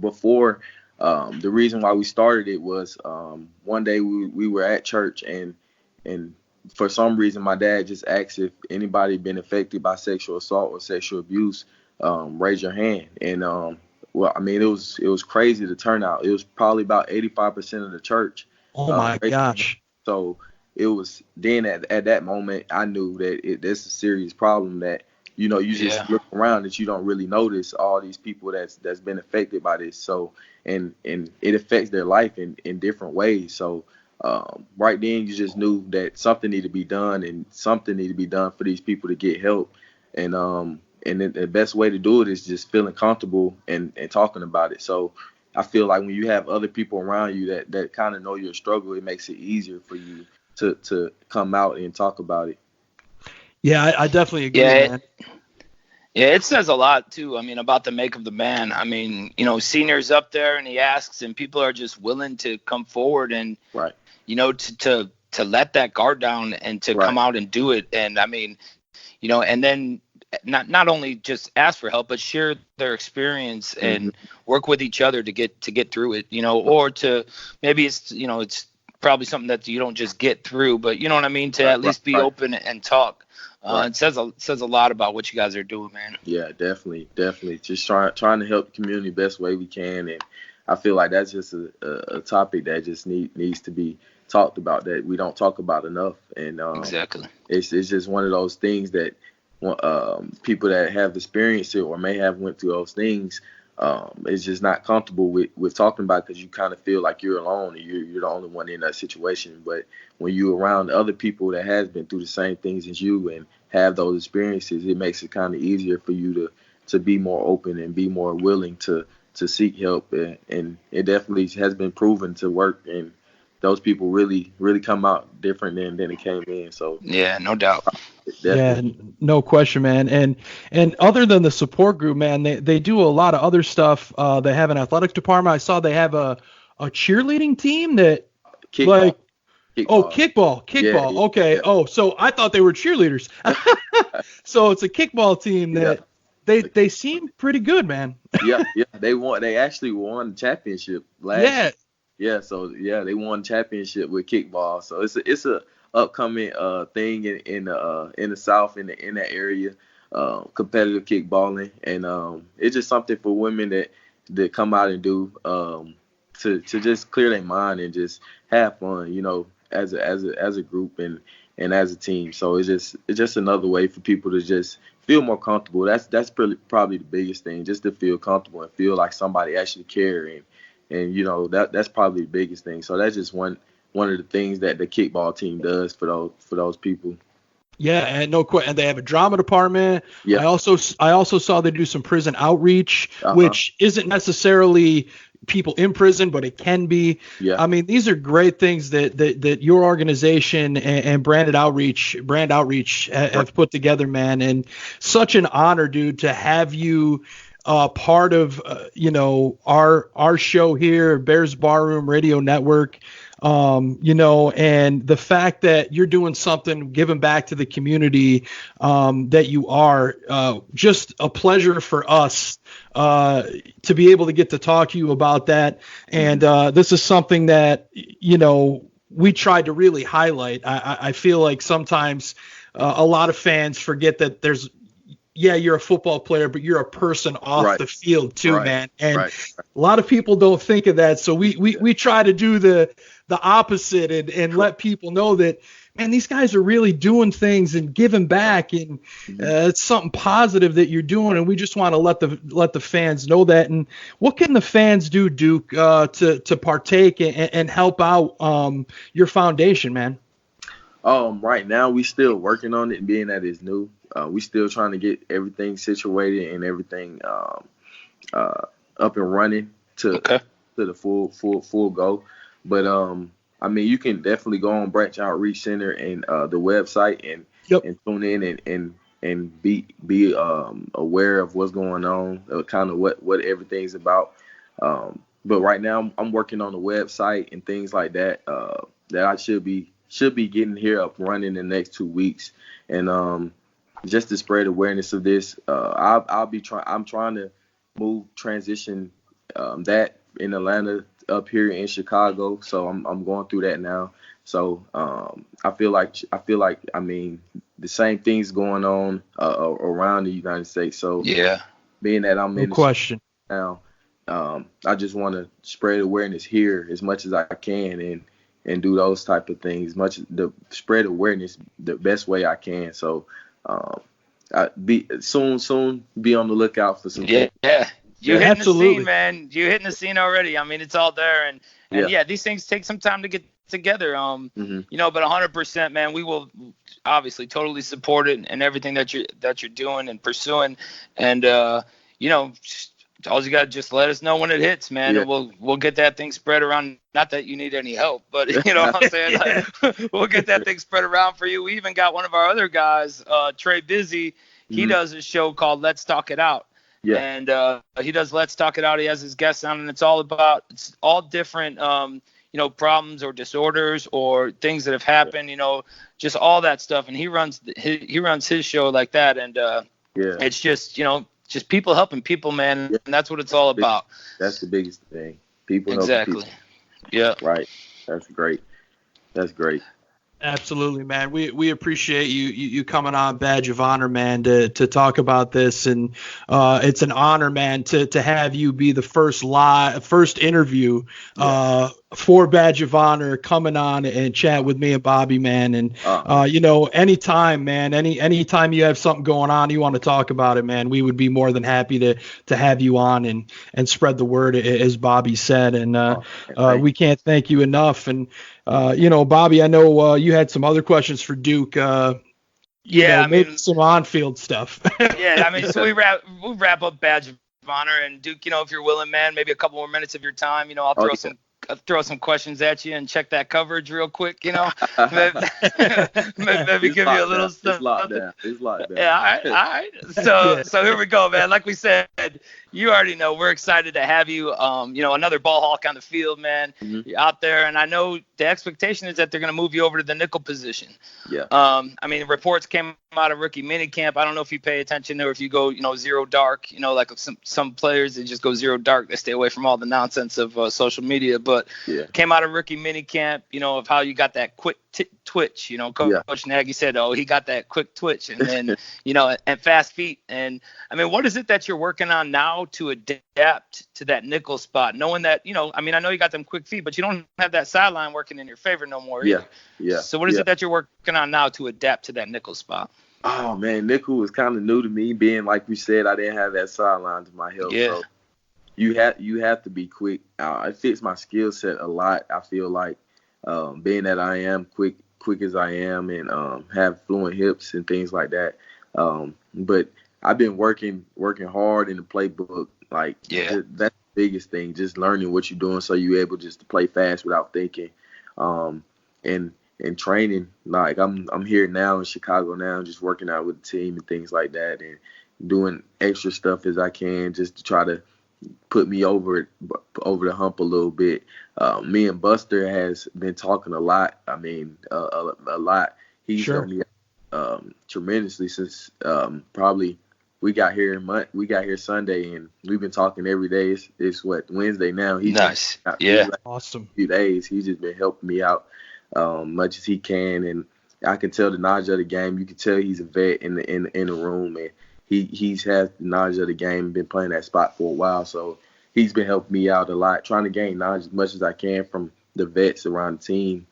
Before the reason why we started it was one day we were at church, and for some reason, my dad just asked if anybody been affected by sexual assault or sexual abuse, raise your hand. And well, I mean, it was crazy the turnout. It was probably about 85% of the church. Oh my gosh! So it was then at that moment I knew that that's a serious problem. That you just look around that you don't really notice all these people that's been affected by this. So and it affects their life in different ways. So. Right then, you just knew that something needed to be done, and something needed to be done for these people to get help. And the best way to do it is just feeling comfortable and talking about it. So I feel like when you have other people around you that kind of know your struggle, it makes it easier for you to come out and talk about it. Yeah, I definitely agree, man. Yeah, it says a lot, too, I mean, about the make of the man. I mean, senior's up there and he asks, and people are just willing to come forward and, to let that guard down and to come out and do it. And, I mean, and then not only just ask for help, but share their experience and work with each other to get through it, or to maybe it's probably something that you don't just get through, but you know what I mean? To at least be open and talk. It says a lot about what you guys are doing, man. Yeah, definitely. Just trying to help the community best way we can, and I feel like that's just a topic that just needs to be talked about, that we don't talk about enough. And exactly, it's just one of those things that people that have experienced it or may have went through those things, is just not comfortable with talking about, because you kind of feel like you're alone and you're the only one in that situation. But when you're around other people that has been through the same things as you and have those experiences, it makes it kind of easier for you to be more open and be more willing to seek help. And it definitely has been proven to work, and those people really, really come out different than it came in. So yeah, no doubt. Yeah, no question, man. And other than the support group, man, they do a lot of other stuff. They have an athletic department. I saw they have a cheerleading team that kickball. Kickball. Yeah, Okay. yeah. Oh, so I thought they were cheerleaders. So it's a kickball team that they seem pretty good, man. yeah. They actually won the championship last year. Yeah, they won championship with kickball. So it's a upcoming thing in the South in that area, competitive kickballing, and it's just something for women that come out and do to just clear their mind and just have fun, as a group and as a team. So it's just another way for people to just feel more comfortable. That's probably the biggest thing, just to feel comfortable and feel like somebody actually caring. And that's probably the biggest thing. So that's just one of the things that the kickball team does for those people. Yeah, and no question. And they have a drama department. Yeah. I also saw they do some prison outreach, which isn't necessarily people in prison, but it can be. Yeah. I mean, these are great things that your organization and Brand Outreach have put together, man. And such an honor, dude, to have you part of our show here, Bears Barroom Radio Network. And the fact that you're doing something, giving back to the community, that you are, just a pleasure for us to be able to get to talk to you about that. And this is something that we tried to really highlight. I feel like sometimes a lot of fans forget that you're a football player, but you're a person off the field too, man. And a lot of people don't think of that. So we try to do the opposite and let people know that, man, these guys are really doing things and giving back, and it's something positive that you're doing. And we just want to let the fans know that. And what can the fans do, Duke, to partake and help out your foundation, man? Right now we still working on it, being that it's new. We still trying to get everything situated and everything up and running to the full go. But I mean, you can definitely go on Branch Outreach Center and the website and tune in and be aware of what's going on, kind of what everything's about. But right now I'm working on the website and things like that that I should be getting here up running in the next 2 weeks, and just to spread awareness of this. I'm trying to transition that in Atlanta up here in Chicago, so I'm going through that now. So I feel like I mean the same things going on around the United States. So being that I'm in question now, I just want to spread awareness here as much as I can and do those type of things, the spread awareness the best way I can. So soon be on the lookout for some things. You're hitting the scene, man. You're hitting the scene already. I mean, it's all there, and these things take some time to get together. But 100%, man, we will obviously totally support it and everything that you're doing and pursuing, and all you got to just let us know when it hits, man, and we'll get that thing spread around. Not that you need any help, but you know what I'm saying? Like, we'll get that thing spread around for you. We even got one of our other guys, Trey Busy. He does a show called Let's Talk It Out. Yeah. And he does Let's Talk It Out. He has his guests on, and it's all different, problems or disorders or things that have happened, just all that stuff. And he runs his show like that. And it's just, just people helping people, man. And that's what it's all about. That's the biggest thing. People exactly. helping people. Yeah. Right. That's great. Absolutely, man. We appreciate you coming on Badge of Honor, man, to talk about this, and it's an honor, man, to have you be the first interview for Badge of Honor, coming on and chat with me and Bobby, man. And anytime, man, anytime you have something going on, you want to talk about it, man, we would be more than happy to have you on and spread the word, as Bobby said. And we can't thank you enough. And Bobby, I know you had some other questions for Duke. Maybe some on-field stuff. So we'll wrap up Badge of Honor, and Duke, if you're willing, man, maybe a couple more minutes of your time, I'll throw some questions at you and check that coverage real quick, maybe give you a little stuff. It's locked down. Yeah, all right. So here we go, man. Like we said, You already know we're excited to have you. Another ball hawk on the field, man. Mm-hmm. You're out there, and I know the expectation is that they're going to move you over to the nickel position. Yeah. Reports came out of rookie minicamp. I don't know if you pay attention or if you go, zero dark. Like some players that just go zero dark. They stay away from all the nonsense of social media. But came out of rookie minicamp. Of how you got that quick twitch. Coach Nagy said, "Oh, he got that quick twitch," and then and fast feet. And what is it that you're working on now to adapt to that nickel spot, knowing that, I know you got them quick feet, but you don't have that sideline working in your favor no more either. Yeah. So what is it that you're working on now to adapt to that nickel spot? Oh, man, nickel was kind of new to me, being like we said, I didn't have that sideline to my help. Yeah. So you have to be quick. It fits my skill set a lot. I feel like being that I am quick as I am and have fluent hips and things like that. But I've been working hard in the playbook. That's the biggest thing, just learning what you're doing so you're able just to play fast without thinking. And training, like I'm here now in Chicago now, just working out with the team and things like that, and doing extra stuff as I can just to try to put me over the hump a little bit. Me and Buster has been talking a lot. A lot. He's helped me tremendously since probably we got here Sunday, and we've been talking every day. It's Wednesday now. He's nice. Awesome. Few days. He's just been helping me out much as he can, and I can tell the knowledge of the game. You can tell he's a vet in the room, and he's had the knowledge of the game, been playing that spot for a while. So he's been helping me out a lot, trying to gain knowledge as much as I can from the vets around the team.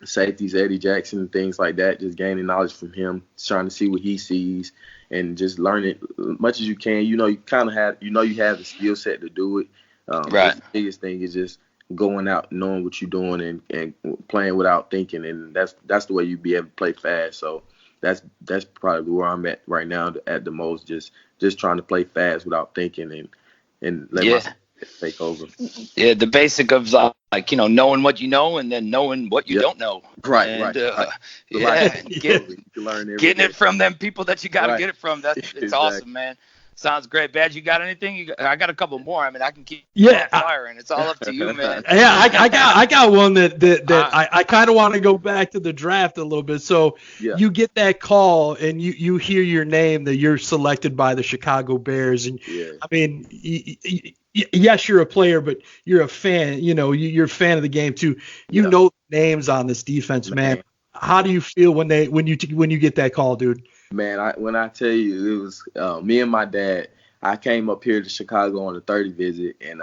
Safeties, Eddie Jackson, and things like that, just gaining knowledge from him, trying to see what he sees and just learning as much as you can. You have the skill set to do it. Right. The biggest thing is just going out, knowing what you're doing and playing without thinking, and that's the way you be able to play fast. So that's probably where I'm at right now at the most, just trying to play fast without thinking and let myself take over. Yeah, the basic of knowing what you know and then knowing what you don't know. Right. Getting it from them people that you got to get it from. It's awesome, man. Sounds great. Badge, you got anything? I got a couple more. I can keep firing. It's all up to you, man. Yeah, I got one that I kind of want to go back to the draft a little bit. So you get that call and you hear your name that you're selected by the Chicago Bears, and yes, you're a player, but you're a fan. You're a fan of the game too. You know names on this defense, man. How do you feel when you get that call, dude? Man, when I tell you, it was me and my dad. I came up here to Chicago on a 30 visit, and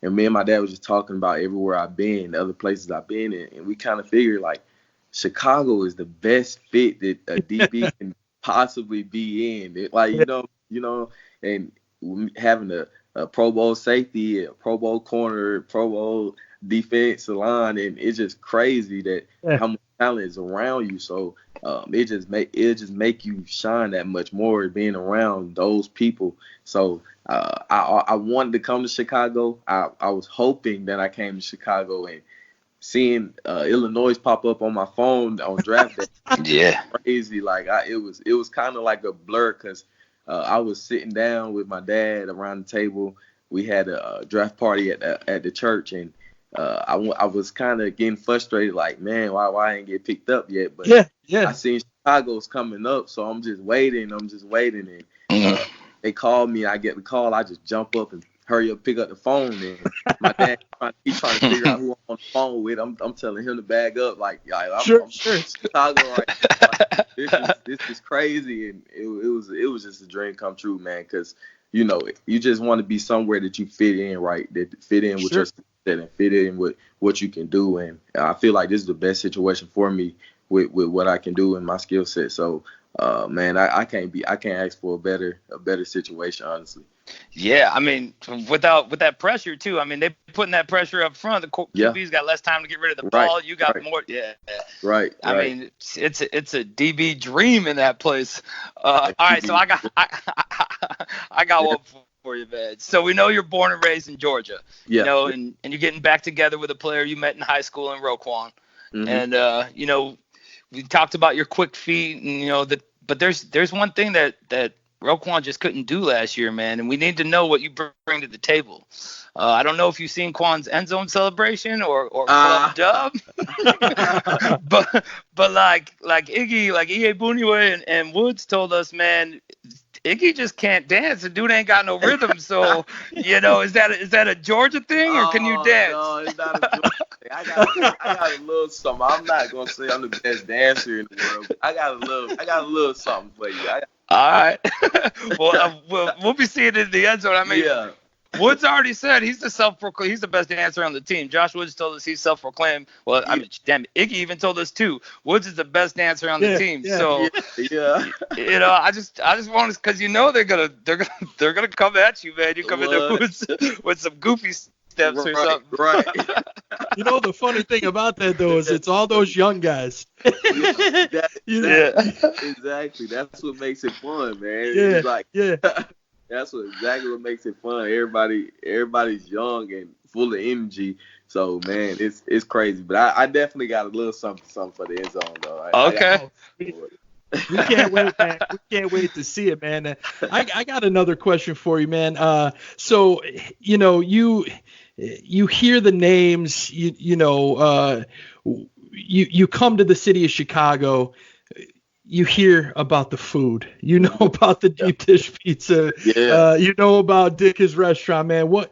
me and my dad was just talking about everywhere I've been, the other places I've been in, and we kind of figured Chicago is the best fit that a DB can possibly be in. And having a Pro Bowl safety, a Pro Bowl corner, Pro Bowl defensive line, and it's just crazy that how much talent is around you. So it just make you shine that much more being around those people. So I wanted to come to Chicago. I was hoping that I came to Chicago, and seeing Illinois pop up on my phone on draft day, crazy. It was kind of like a blur, because I was sitting down with my dad around the table. We had a draft party at the church, and I was kind of getting frustrated, man, why I ain't get picked up yet? But I seen Chicago's coming up, so I'm just waiting, and they called me. I get the call, I just jump up and hurry up, pick up the phone, and my dad he's trying to figure out who I'm on the phone with. I'm telling him to bag up, I'm Chicago right now. This is crazy, and it was just a dream come true, man, because you just want to be somewhere that you fit in, right? That fit in with your and fit in with what you can do, and I feel like this is the best situation for me with what I can do in my skill set. So, man, I can't ask for a better situation, honestly. Yeah, with that pressure too. They putting that pressure up front. The QB's got less time to get rid of the ball. You got more. Yeah. Right. It's a DB dream in that place. All right, so I got one for you, man. So we know you're born and raised in Georgia. Yeah. And you're getting back together with a player you met in high school in Roquan. Mm-hmm. And we talked about your quick feet, and but there's one thing that Roquan just couldn't do last year, man. And we need to know what you bring to the table. I don't know if you've seen Quan's end zone celebration or Club Dub, but like Iggy, like Ie Bunyewe and Woods told us, man, Iggy just can't dance. The dude ain't got no rhythm. So, is that a Georgia thing, or can you dance? No, it's not a Georgia thing. I got a little something. I'm not gonna say I'm the best dancer in the world, but I got a little something for you. All right. Well, we'll be seeing it in the end zone. I mean, yeah. Woods already said he's the best dancer on the team. Josh Woods told us he's self-proclaimed. Well, I mean, damn it, Iggy even told us too. Woods is the best dancer on the team. Yeah, so, I just want to, because they're gonna come at you, man. You come in there with some goofy steps or something. Right. The funny thing about that though is it's all those young guys. Exactly. That's what makes it fun, man. That's exactly what makes it fun. Everybody's young and full of energy. So man, it's crazy. But I definitely got a little something for the end zone though. Okay. We can't wait, man. We can't wait to see it, man. I got another question for you, man. So you hear the names. You come to the city of Chicago. You hear about the food, about the deep dish pizza, about Dick's restaurant, man.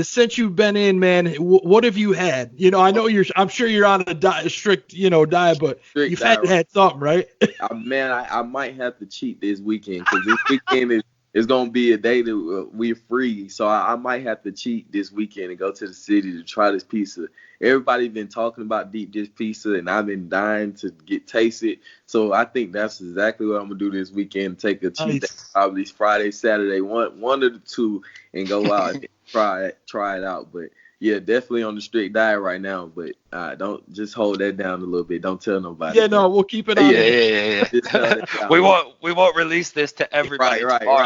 Since you've been in, man, what have you had? I'm sure you're on a strict diet, but you've had something, right? Man, I might have to cheat this weekend, because this weekend is going to be a day that we're free. So I might have to cheat this weekend and go to the city to try this pizza. Everybody's been talking about deep dish pizza, and I've been dying to taste it. So I think that's exactly what I'm going to do this weekend. Take a cheat day, probably Friday, Saturday, one of the two, and go out and try it out. But yeah, definitely on the strict diet right now. But don't just hold that down a little bit. Don't tell nobody. Yeah, no, we'll keep it on. Yeah. We won't release this to everybody. Right. All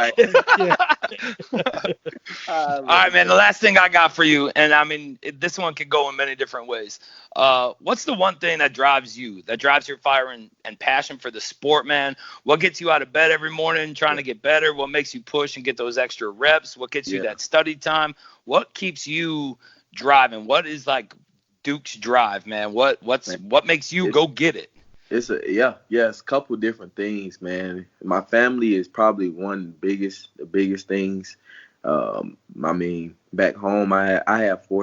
right, man. The last thing I got for you, and I mean, this one could go in many different ways. What's the one thing that drives your fire and passion for the sport, man? What gets you out of bed every morning trying to get better? What makes you push and get those extra reps? What gets you that study time? What keeps you driving? What is like Duke's drive, man? What makes you go get it? It's a couple different things, man. My family is probably the biggest things. I mean, back home, I have 4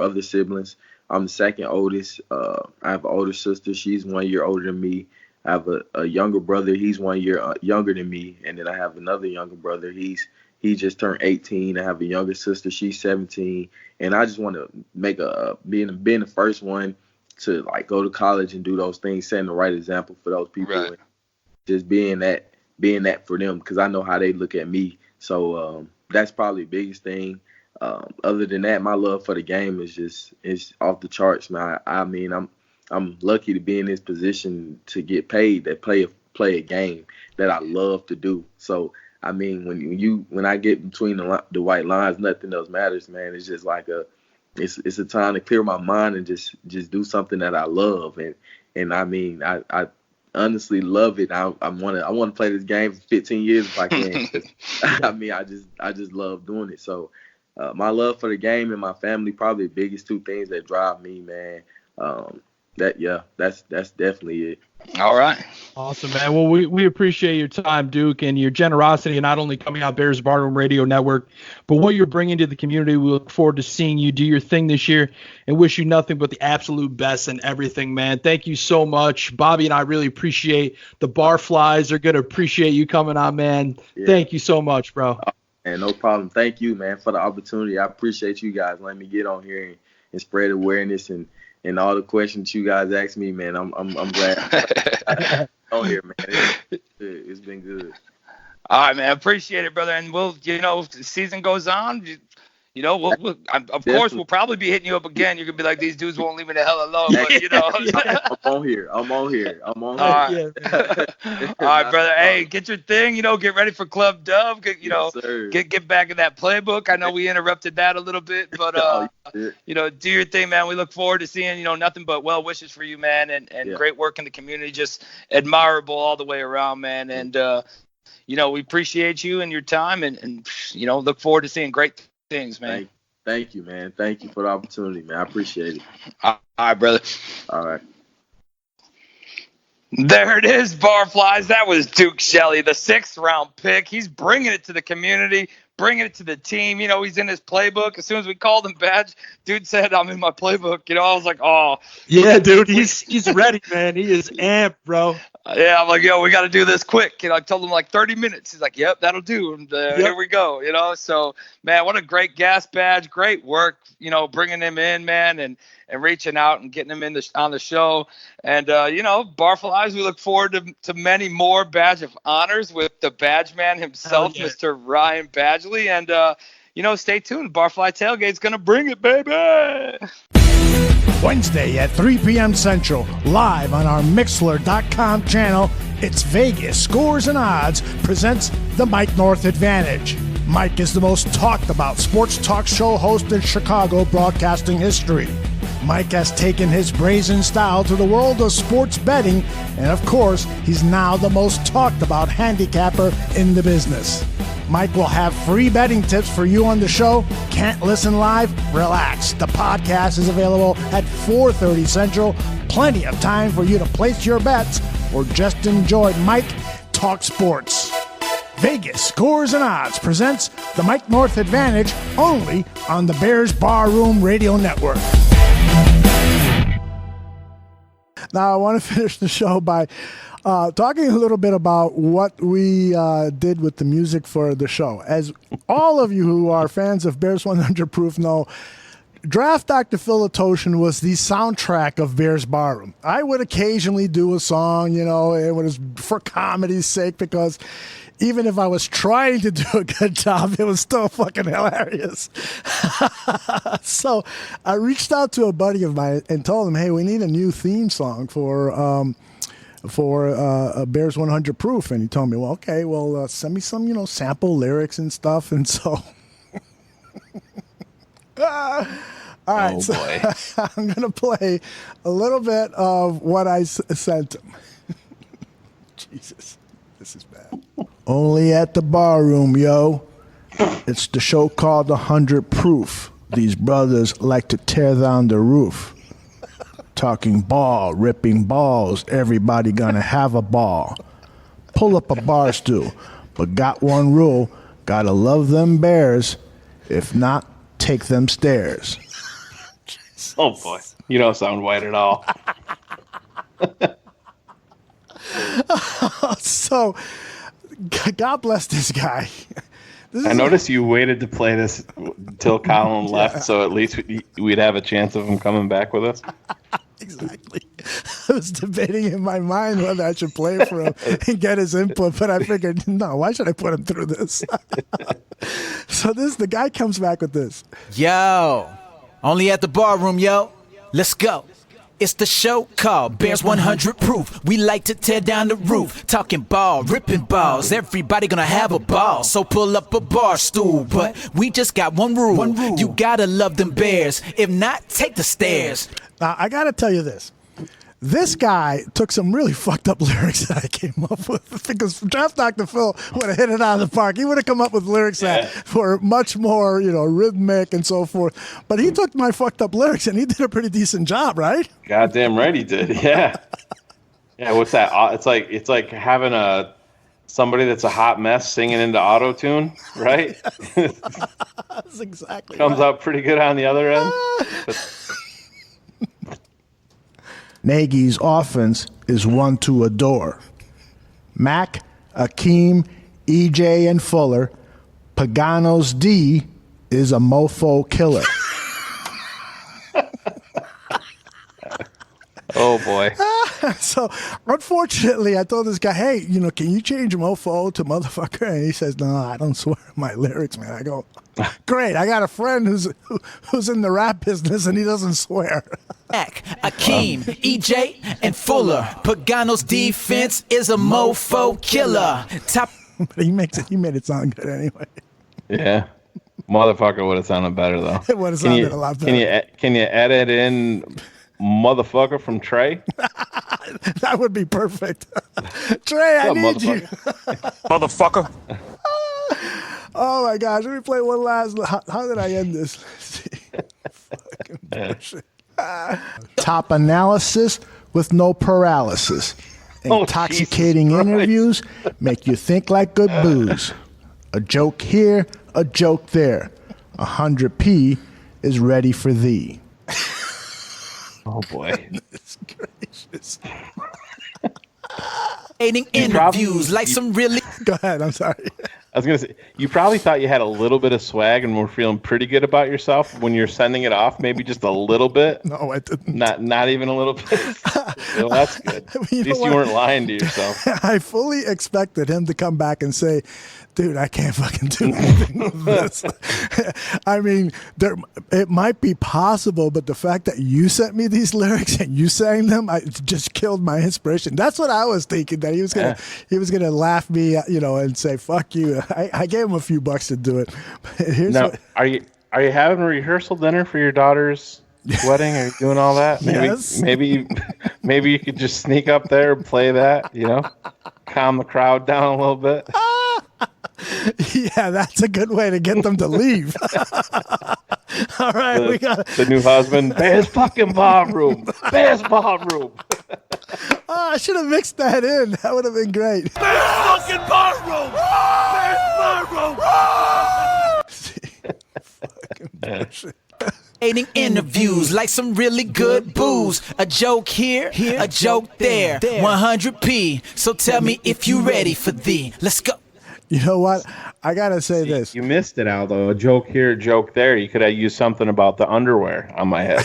other siblings. I'm the second oldest. I have an older sister. She's 1 year older than me. I have a younger brother. He's 1 year younger than me. And then I have another younger brother. He just turned 18. I have a younger sister. She's 17. And I just want to make being the first one to like go to college and do those things, setting the right example for those people, and just being that for them, because I know how they look at me. So that's probably the biggest thing. Other than that, my love for the game is off the charts, man. I mean, I'm lucky to be in this position to get paid to play a game that I love to do. So I mean, when I get between the white lines, nothing else matters, man. It's just like it's a time to clear my mind and just do something that I love. And I mean, I honestly love it. I want to play this game for 15 years if I can. I mean, I just love doing it. So my love for the game and my family, probably the biggest 2 things that drive me, man. That's definitely it. All right. Awesome, man. Well, we appreciate your time, Duke, and your generosity, not only coming out Bears Barroom Radio Network, but what you're bringing to the community. We look forward to seeing you do your thing this year and wish you nothing but the absolute best in everything, man. Thank you so much. Bobby and I really appreciate the Barflies. They're going to appreciate you coming on, man. Yeah. Thank you so much, bro. And no problem. Thank you, man, for the opportunity. I appreciate you guys letting me get on here and spread awareness and all the questions you guys asked me, man. I'm glad on here, man. It's been good. All right, man. Appreciate it, brother. And we'll, if the season goes on, of course, we'll probably be hitting you up again. You're gonna be like, these dudes won't leave me the hell alone. But I'm on here. All right. All right, brother. Hey, get your thing. Get ready for Club Dove. Get back in that playbook. I know we interrupted that a little bit, but do your thing, man. We look forward to seeing nothing but well wishes for you, man, and great work in the community. Just admirable all the way around, man. And we appreciate you and your time, and look forward to seeing great things, man. Thank you, man. Thank you for the opportunity, man. I appreciate it. All right, brother. All right. There it is, Barflies. That was Duke Shelley, the 6th round pick. He's bringing it to the community, bringing it to the team. He's in his playbook. As soon as we called him Badge, dude said, "I'm in my playbook." I was like, "Oh, yeah, dude, he's ready, man. He is amped, bro." Yeah, I'm like, "Yo, we got to do this quick." I told him like 30 minutes. He's like, "Yep, that'll do." And here we go. So man, what a great guest, Badge. Great work. Bringing him in, man, and reaching out and getting him on the show. And Barflies, we look forward to many more Badge of Honors with the Badge Man himself, Mr. Ryan Badgley. And stay tuned. Barfly Tailgate's gonna bring it, baby. Wednesday at 3 p.m. Central, live on our Mixlr.com channel, it's Vegas Scores and Odds presents the Mike North Advantage. Mike is the most talked about sports talk show host in Chicago broadcasting history. Mike has taken his brazen style to the world of sports betting, and of course, he's now the most talked about handicapper in the business. Mike will have free betting tips for you on the show. Can't listen live? Relax. The podcast is available at 4:30 Central. Plenty of time for you to place your bets or just enjoy Mike talk sports. Vegas Scores and Odds presents the Mike North Advantage only on the Bears Barroom Radio Network. Now, I want to finish the show by talking a little bit about what we did with the music for the show. As all of you who are fans of Bears 100 Proof know, Draft Dr. Phil Atoshin was the soundtrack of Bears Barroom. I would occasionally do a song, it was for comedy's sake, because even if I was trying to do a good job, it was still fucking hilarious. So I reached out to a buddy of mine and told him, hey, we need a new theme song for Bears 100 Proof. And he told me, well, okay, send me some, sample lyrics and stuff. And so, all right, boy. I'm going to play a little bit of what I sent him. Jesus, this is bad. Only at the Barroom, yo. It's the show called 100 Proof. These brothers like to tear down the roof. Talking ball, ripping balls, everybody gonna have a ball. Pull up a bar stool, but got one rule, gotta love them Bears. If not, take them stairs. Oh boy, you don't sound white at all. So, God bless this guy. I noticed you waited to play this till Colin left, so at least we'd have a chance of him coming back with us. Exactly. I was debating in my mind whether I should play for him and get his input, but I figured, no, why should I put him through this? So the guy comes back with this. Yo, only at the Barroom, yo. Let's go. It's the show called Bears 100 Proof. We like to tear down the roof. Talking ball, ripping balls. Everybody gonna have a ball. So pull up a bar stool. But we just got one rule. You gotta love them Bears. If not, take the stairs. Now, I gotta tell you this. This guy took some really fucked up lyrics that I came up with, because Draft Dr. Phil would have hit it out of the park. He would have come up with lyrics that were much more, rhythmic and so forth. But he took my fucked up lyrics and he did a pretty decent job, right? Goddamn right he did. Yeah. Yeah. What's that? It's like having somebody that's a hot mess singing into auto-tune, right? That's exactly. Comes out pretty good on the other end. Nagy's offense is one to adore. Mack, Akeem, EJ, and Fuller. Pagano's D is a mofo killer. Oh, boy. So, unfortunately, I told this guy, hey, can you change mofo to motherfucker? And he says, no, I don't swear my lyrics, man. I go, great. I got a friend who's in the rap business and he doesn't swear. Akeem, EJ, and Fuller. Pagano's defense is a mofo killer. But he made it sound good anyway. Yeah. Motherfucker would have sounded better, though. It would have sounded a lot better. Can you edit in motherfucker from Trey? That would be perfect. Trey, I What's up, need you. Motherfucker. Oh my gosh, let me play one last. How did I end this? Let's see. Fucking bullshit. Top analysis with no paralysis. Intoxicating interviews make you think like good booze. A joke here, a joke there. 100p is ready for thee. Oh boy. Goodness gracious. Interviews like some really. Go ahead. I'm sorry. I was gonna say, you probably thought you had a little bit of swag and were feeling pretty good about yourself when you're sending it off. Maybe just a little bit. No, I didn't. Not even a little bit. Well, that's good. At least you weren't lying to yourself. I fully expected him to come back and say, dude, I can't fucking do anything with this. I mean, it might be possible, but the fact that you sent me these lyrics and you sang them, it just killed my inspiration. That's what I was thinking, that he was gonna laugh me, and say, fuck you. I gave him a few bucks to do it. Now, are you having a rehearsal dinner for your daughter's wedding? Are you doing all that? Yes. Maybe you could just sneak up there and play that, calm the crowd down a little bit. Yeah, that's a good way to get them to leave. All right, we got the new husband. Bears fucking ballroom. Bears ballroom. Oh, I should have mixed that in. That would have been great. Bears fucking ballroom. Bears ballroom. Interviews like some really good booze. A joke here, a joke there. 100p. So tell me if you ready for thee. Let's go. You know what? I gotta say this. You missed it, Aldo. A joke here, a joke there. You could have used something about the underwear on my head.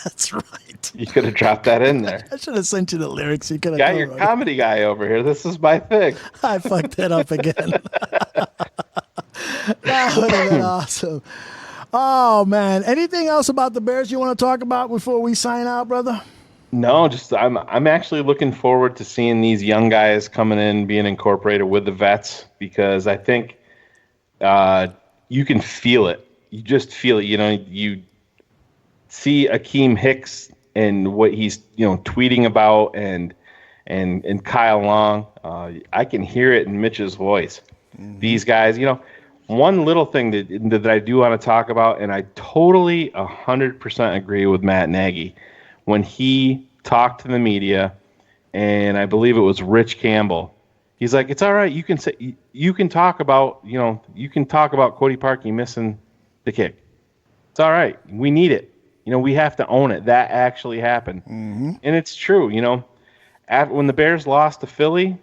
That's right. You could have dropped that in there. I should have sent you the lyrics. You could have got your comedy guy over here. This is my thing. I fucked it up again. That would have been awesome. Oh man! Anything else about the Bears you want to talk about before we sign out, brother? No, just I'm actually looking forward to seeing these young guys coming in, being incorporated with the vets, because I think you can feel it. You just feel it. You see Akeem Hicks and what he's tweeting about, and Kyle Long. I can hear it in Mitch's voice. Mm-hmm. These guys, one little thing that I do want to talk about, and I totally 100% agree with Matt Nagy. When he talked to the media, and I believe it was Rich Campbell, he's like, "It's all right. You can talk about Cody Parkey missing the kick. It's all right. We need it. We have to own it. That actually happened." Mm-hmm. And it's true. When the Bears lost to Philly,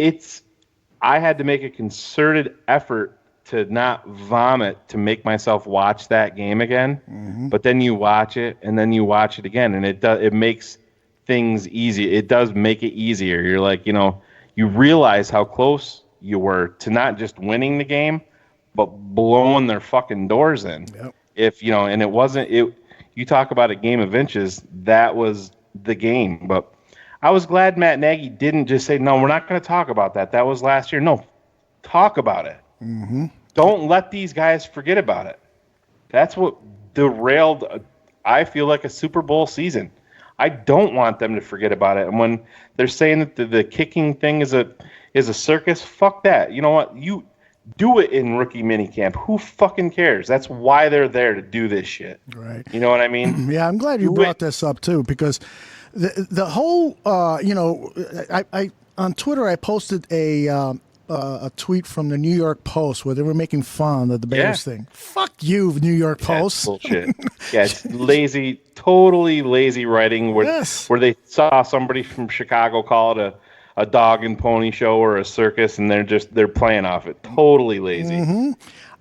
I had to make a concerted effort to not vomit, to make myself watch that game again. Mm-hmm. But then you watch it, and then you watch it again, and it makes things easy. It does make it easier. You're like, you realize how close you were to not just winning the game, but blowing their fucking doors in. Yep. And it wasn't it. You talk about a game of inches. That was the game. But I was glad Matt Nagy didn't just say, "No, we're not going to talk about that. That was last year." No, talk about it. Mm-hmm. Don't let these guys forget about it. That's what derailed, I feel like, a Super Bowl season. I don't want them to forget about it. And when they're saying that the kicking thing is a circus, fuck that. You know what? You do it in rookie minicamp. Who fucking cares? That's why they're there, to do this shit. Right. You know what I mean? Yeah, I'm glad you brought this up too, because the whole I on Twitter I posted a tweet from the New York Post where they were making fun of the Bears thing. Fuck you, New York Post. Bullshit. Yeah, it's lazy, totally lazy writing where they saw somebody from Chicago call it a dog and pony show or a circus, and they're playing off it. Totally lazy. Mm-hmm.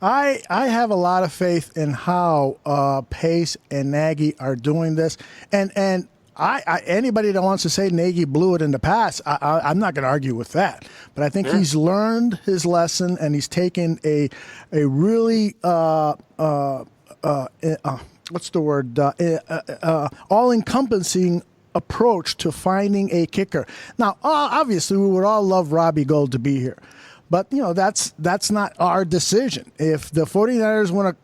I have a lot of faith in how Pace and Nagy are doing this, and anybody that wants to say Nagy blew it in the past, I'm not going to argue with that. But I think he's learned his lesson, and he's taken a really what's the word? All-encompassing approach to finding a kicker. Now, obviously, we would all love Robbie Gould to be here, but that's not our decision. If the 49ers want to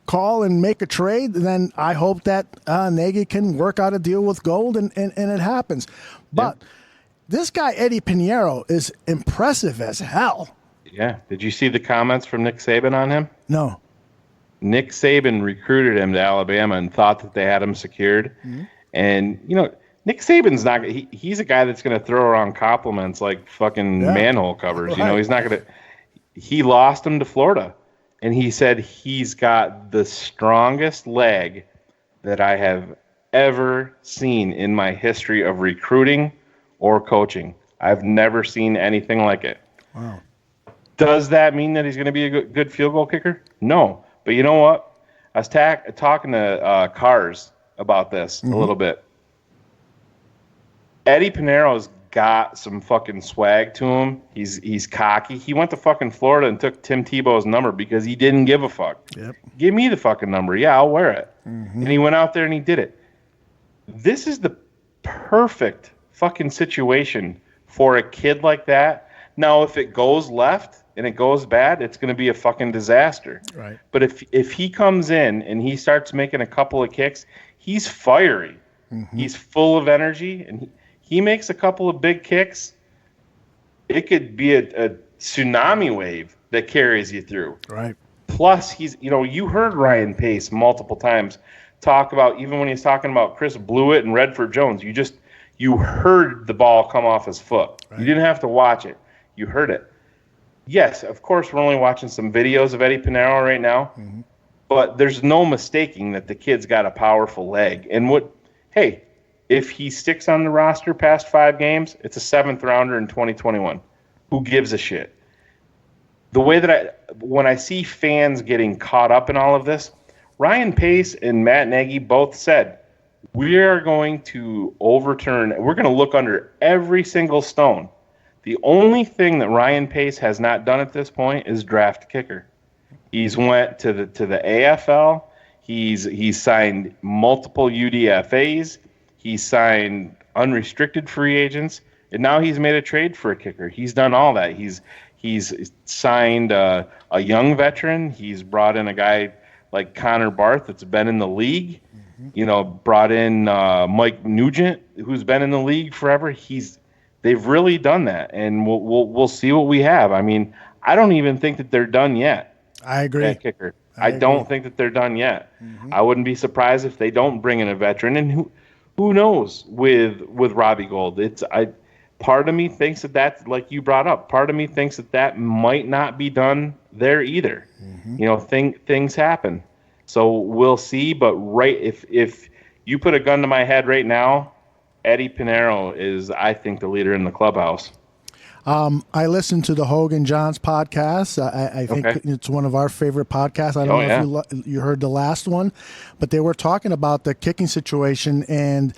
call and make a trade, then I hope that Nagy can work out a deal with Gould, and it happens. But This guy, Eddie Pinheiro, is impressive as hell. Yeah. Did you see the comments from Nick Saban on him? No. Nick Saban recruited him to Alabama and thought that they had him secured. Mm-hmm. And, Nick Saban's not he's a guy that's going to throw around compliments like fucking manhole covers. Right. He's not going to he lost him to Florida. And he said he's got the strongest leg that I have ever seen in my history of recruiting or coaching. I've never seen anything like it. Wow. Does that mean that he's going to be a good field goal kicker? No. But you know what? I was talking to Cars about this a little bit. Eddie Pinheiro's got some fucking swag to him. He's cocky. He went to fucking Florida and took Tim Tebow's number because he didn't give a fuck. Yep. Give me the fucking number. Yeah, I'll wear it. Mm-hmm. And he went out there and he did it. This is the perfect fucking situation for a kid like that. Now, if it goes left and it goes bad, it's going to be a fucking disaster. Right. But if he comes in and he starts making a couple of kicks, he's fiery. Mm-hmm. He's full of energy, and he makes a couple of big kicks, it could be a tsunami wave that carries you through. Right. Plus, you heard Ryan Pace multiple times talk about, even when he's talking about Chris Blewett and Redford Jones, you heard the ball come off his foot. Right. You didn't have to watch it. You heard it. Yes, of course, we're only watching some videos of Eddie Pinheiro right now, but there's no mistaking that the kid's got a powerful leg. And if he sticks on the roster past 5 games, it's a 7th rounder in 2021. Who gives a shit? The way that when I see fans getting caught up in all of this, Ryan Pace and Matt Nagy both said, we are going to we're going to look under every single stone. The only thing that Ryan Pace has not done at this point is draft a kicker. He's went to the AFL. He's signed multiple UDFAs. He signed unrestricted free agents, and now he's made a trade for a kicker. He's done all that. He's signed a young veteran. He's brought in a guy like Connor Barth that's been in the league. Brought in Mike Nugent, who's been in the league forever. They've really done that, and we'll see what we have. I mean, I don't even think that they're done yet. I agree. At kicker, I don't think that they're done yet. Mm-hmm. I wouldn't be surprised if they don't bring in a veteran, and who knows with Robbie Gould. Part of me thinks that's like you brought up. Part of me thinks that might not be done there either. Mm-hmm. Things happen, so we'll see. But if you put a gun to my head right now, Eddie Pinheiro is, I think, the leader in the clubhouse. I listened to the Hogan Johns podcast. I think it's one of our favorite podcasts. I don't know if you heard the last one, but they were talking about the kicking situation, and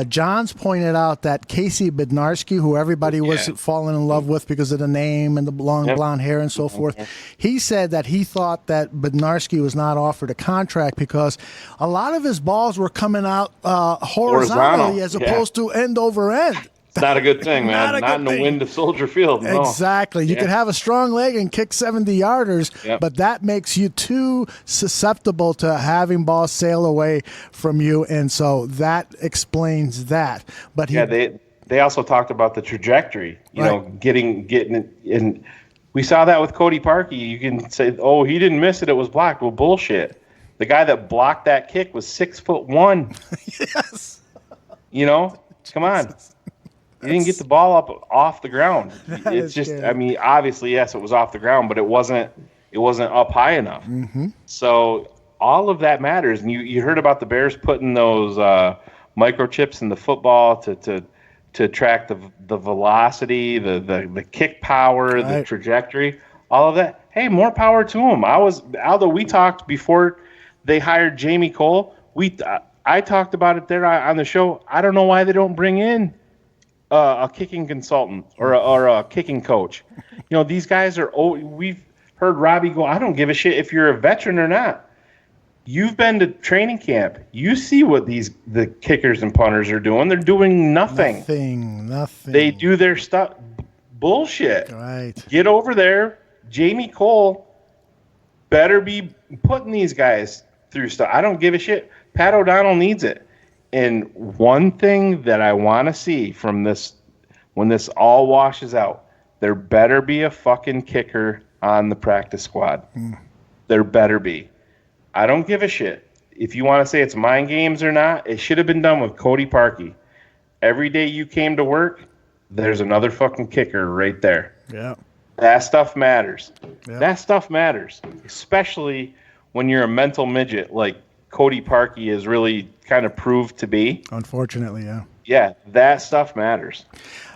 Johns pointed out that Casey Bednarski, who everybody was falling in love with because of the name and the long blonde hair and so forth, he said that he thought that Bednarski was not offered a contract because a lot of his balls were coming out horizontally as opposed to end over end. It's not a good thing, man. Not in the wind of Soldier Field. No. Exactly. You could have a strong leg and kick 70-yarders, but that makes you too susceptible to having balls sail away from you, and so that explains that. But they also talked about the trajectory. You know, getting in. We saw that with Cody Parkey. You can say, "Oh, he didn't miss it; it was blocked." Well, bullshit. The guy that blocked that kick was 6'1". Yes. Come on. He didn't get the ball up off the ground. It's just, I mean, obviously, yes, it was off the ground, but it wasn't up high enough. Mm-hmm. So all of that matters. And you heard about the Bears putting those microchips in the football to track the velocity, the kick power, the trajectory, all of that. Hey, more power to them. Aldo, we talked before they hired Jamie Cole. I talked about it there on the show. I don't know why they don't bring in a kicking consultant or a kicking coach. These guys are we've heard Robbie go, I don't give a shit if you're a veteran or not. You've been to training camp. You see what the kickers and punters are doing. They're doing nothing. Nothing. They do their stuff. Bullshit. Right. Get over there. Jamie Cole better be putting these guys through stuff. I don't give a shit. Pat O'Donnell needs it. And one thing that I want to see from this when this all washes out, there better be a fucking kicker on the practice squad. There better be. I don't give a shit. If you want to say it's mind games or not, it should have been done with Cody Parkey. Every day you came to work, there's another fucking kicker right there. Yeah. That stuff matters. Yeah. That stuff matters, especially when you're a mental midget like Cody Parkey has really kind of proved to be. Unfortunately, yeah. Yeah, that stuff matters.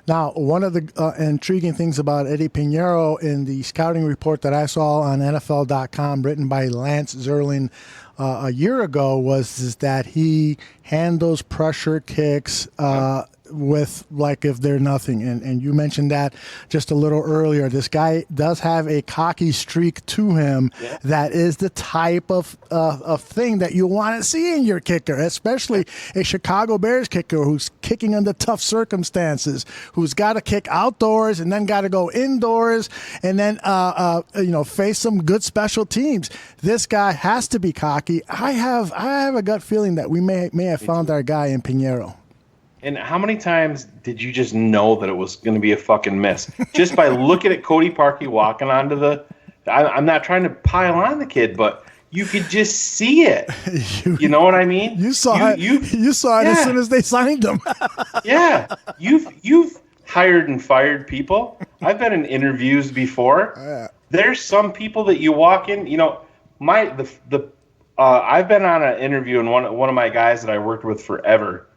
Now, one of the intriguing things about Eddie Pinheiro in the scouting report that I saw on NFL.com, written by Lance Zerling a year ago, was that he handles pressure kicks with like if they're nothing. And you mentioned that just a little earlier. This guy does have a cocky streak to him that is the type of thing that you want to see in your kicker, especially a Chicago Bears kicker who's kicking under tough circumstances, who's got to kick outdoors and then got to go indoors and then face some good special teams. This guy has to be cocky. I have a gut feeling that we may have found our guy in Pinheiro. And how many times did you just know that it was going to be a fucking miss? Just by looking at Cody Parkey walking onto the... I'm not trying to pile on the kid, but you could just see it. You know what I mean? You saw it. You saw it as soon as they signed him. Yeah. You've hired and fired people. I've been in interviews before. There's some people that you walk in, I've been on an interview, and one of my guys that I worked with forever,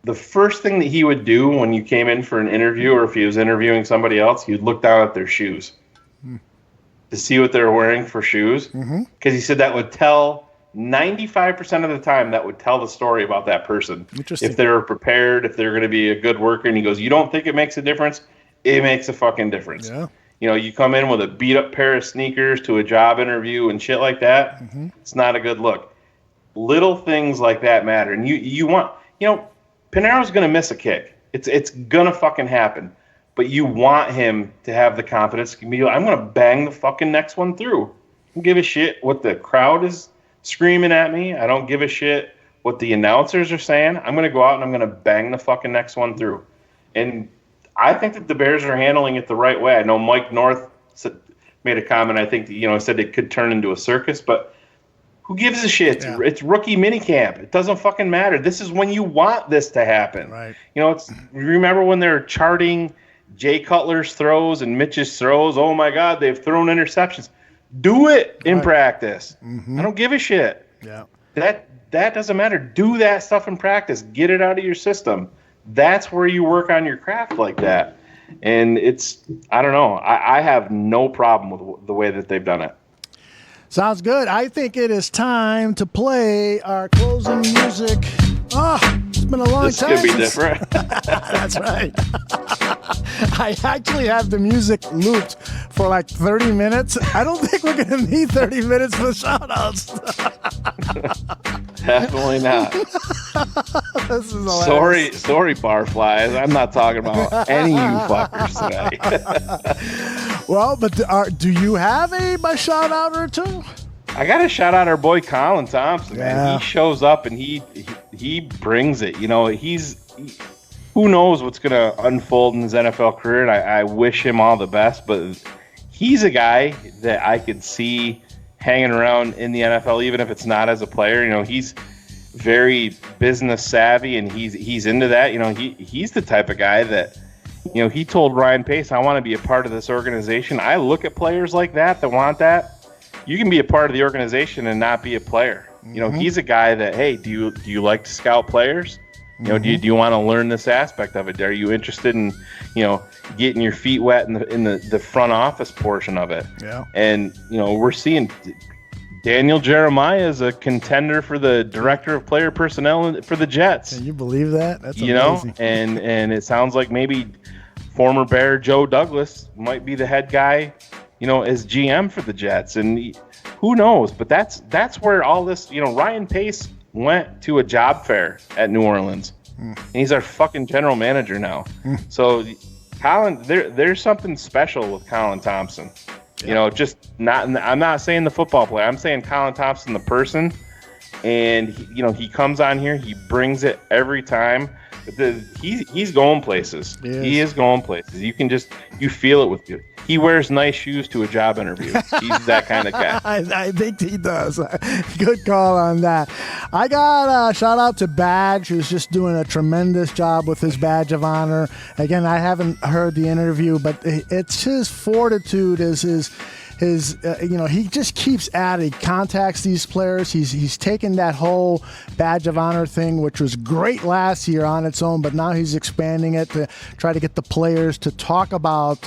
the first thing that he would do when you came in for an interview, or if he was interviewing somebody else, he'd look down at their shoes to see what they're wearing for shoes. Because he said that would tell 95% of the time, that would tell the story about that person. If they were prepared, if they're going to be a good worker. And he goes, you don't think it makes a difference? It makes a fucking difference. Yeah. You come in with a beat up pair of sneakers to a job interview and shit like that. It's not a good look. Little things like that matter. And you want, Pinheiro's going to miss a kick. It's going to fucking happen. But you want him to have the confidence to be like, I'm going to bang the fucking next one through. I don't give a shit what the crowd is screaming at me. I don't give a shit what the announcers are saying. I'm going to go out and I'm going to bang the fucking next one through. And I think that the Bears are handling it the right way. I know Mike North made a comment, I think, said it could turn into a circus, but who gives a shit? Yeah. It's rookie minicamp. It doesn't fucking matter. This is when you want this to happen. Right. Remember when they're charting Jay Cutler's throws and Mitch's throws? Oh my God, they've thrown interceptions. Do it in practice. I don't give a shit. Yeah. That doesn't matter. Do that stuff in practice. Get it out of your system. That's where you work on your craft like that. And I don't know. I have no problem with the way that they've done it. Sounds good. I think it is time to play our closing music. It's been a long time. This could be different. That's right. I actually have the music looped for like 30 minutes. I don't think we're going to need 30 minutes for the shout-outs. Definitely not. This is hilarious. Sorry, barflies. I'm not talking about any of you fuckers tonight. Well, but do you have a shout-out or two? I got to shout out our boy Colin Thompson, man. He shows up and he brings it. Who knows what's going to unfold in his NFL career, and I wish him all the best, but he's a guy that I could see hanging around in the NFL, even if it's not as a player. He's very business savvy, and he's into that. He's the type of guy that, he told Ryan Pace, I want to be a part of this organization. I look at players like that want that. You can be a part of the organization and not be a player. He's a guy that, hey, do you like to scout players? Do you want to learn this aspect of it? Are you interested in, getting your feet wet in the front office portion of it? Yeah. And, we're seeing Daniel Jeremiah is a contender for the director of player personnel for the Jets. Can you believe that? That's amazing. And it sounds like maybe former Bear Joe Douglas might be the head guy, as GM for the Jets. And who knows? But that's where all this, Ryan Pace went to a job fair at New Orleans. And he's our fucking general manager now. So Colin, there's something special with Colin Thompson. Yeah. I'm not saying the football player. I'm saying Colin Thompson, the person. And he comes on here, he brings it every time. He's going places. He is going places. You feel it with you. He wears nice shoes to a job interview. He's that kind of guy. I think he does. Good call on that. I got a shout out to Badge, who's just doing a tremendous job with his badge of honor. Again, I haven't heard the interview, but it's his fortitude, is his he just keeps at it. He contacts these players. He's taken that whole badge of honor thing, which was great last year on its own, but now he's expanding it to try to get the players to talk about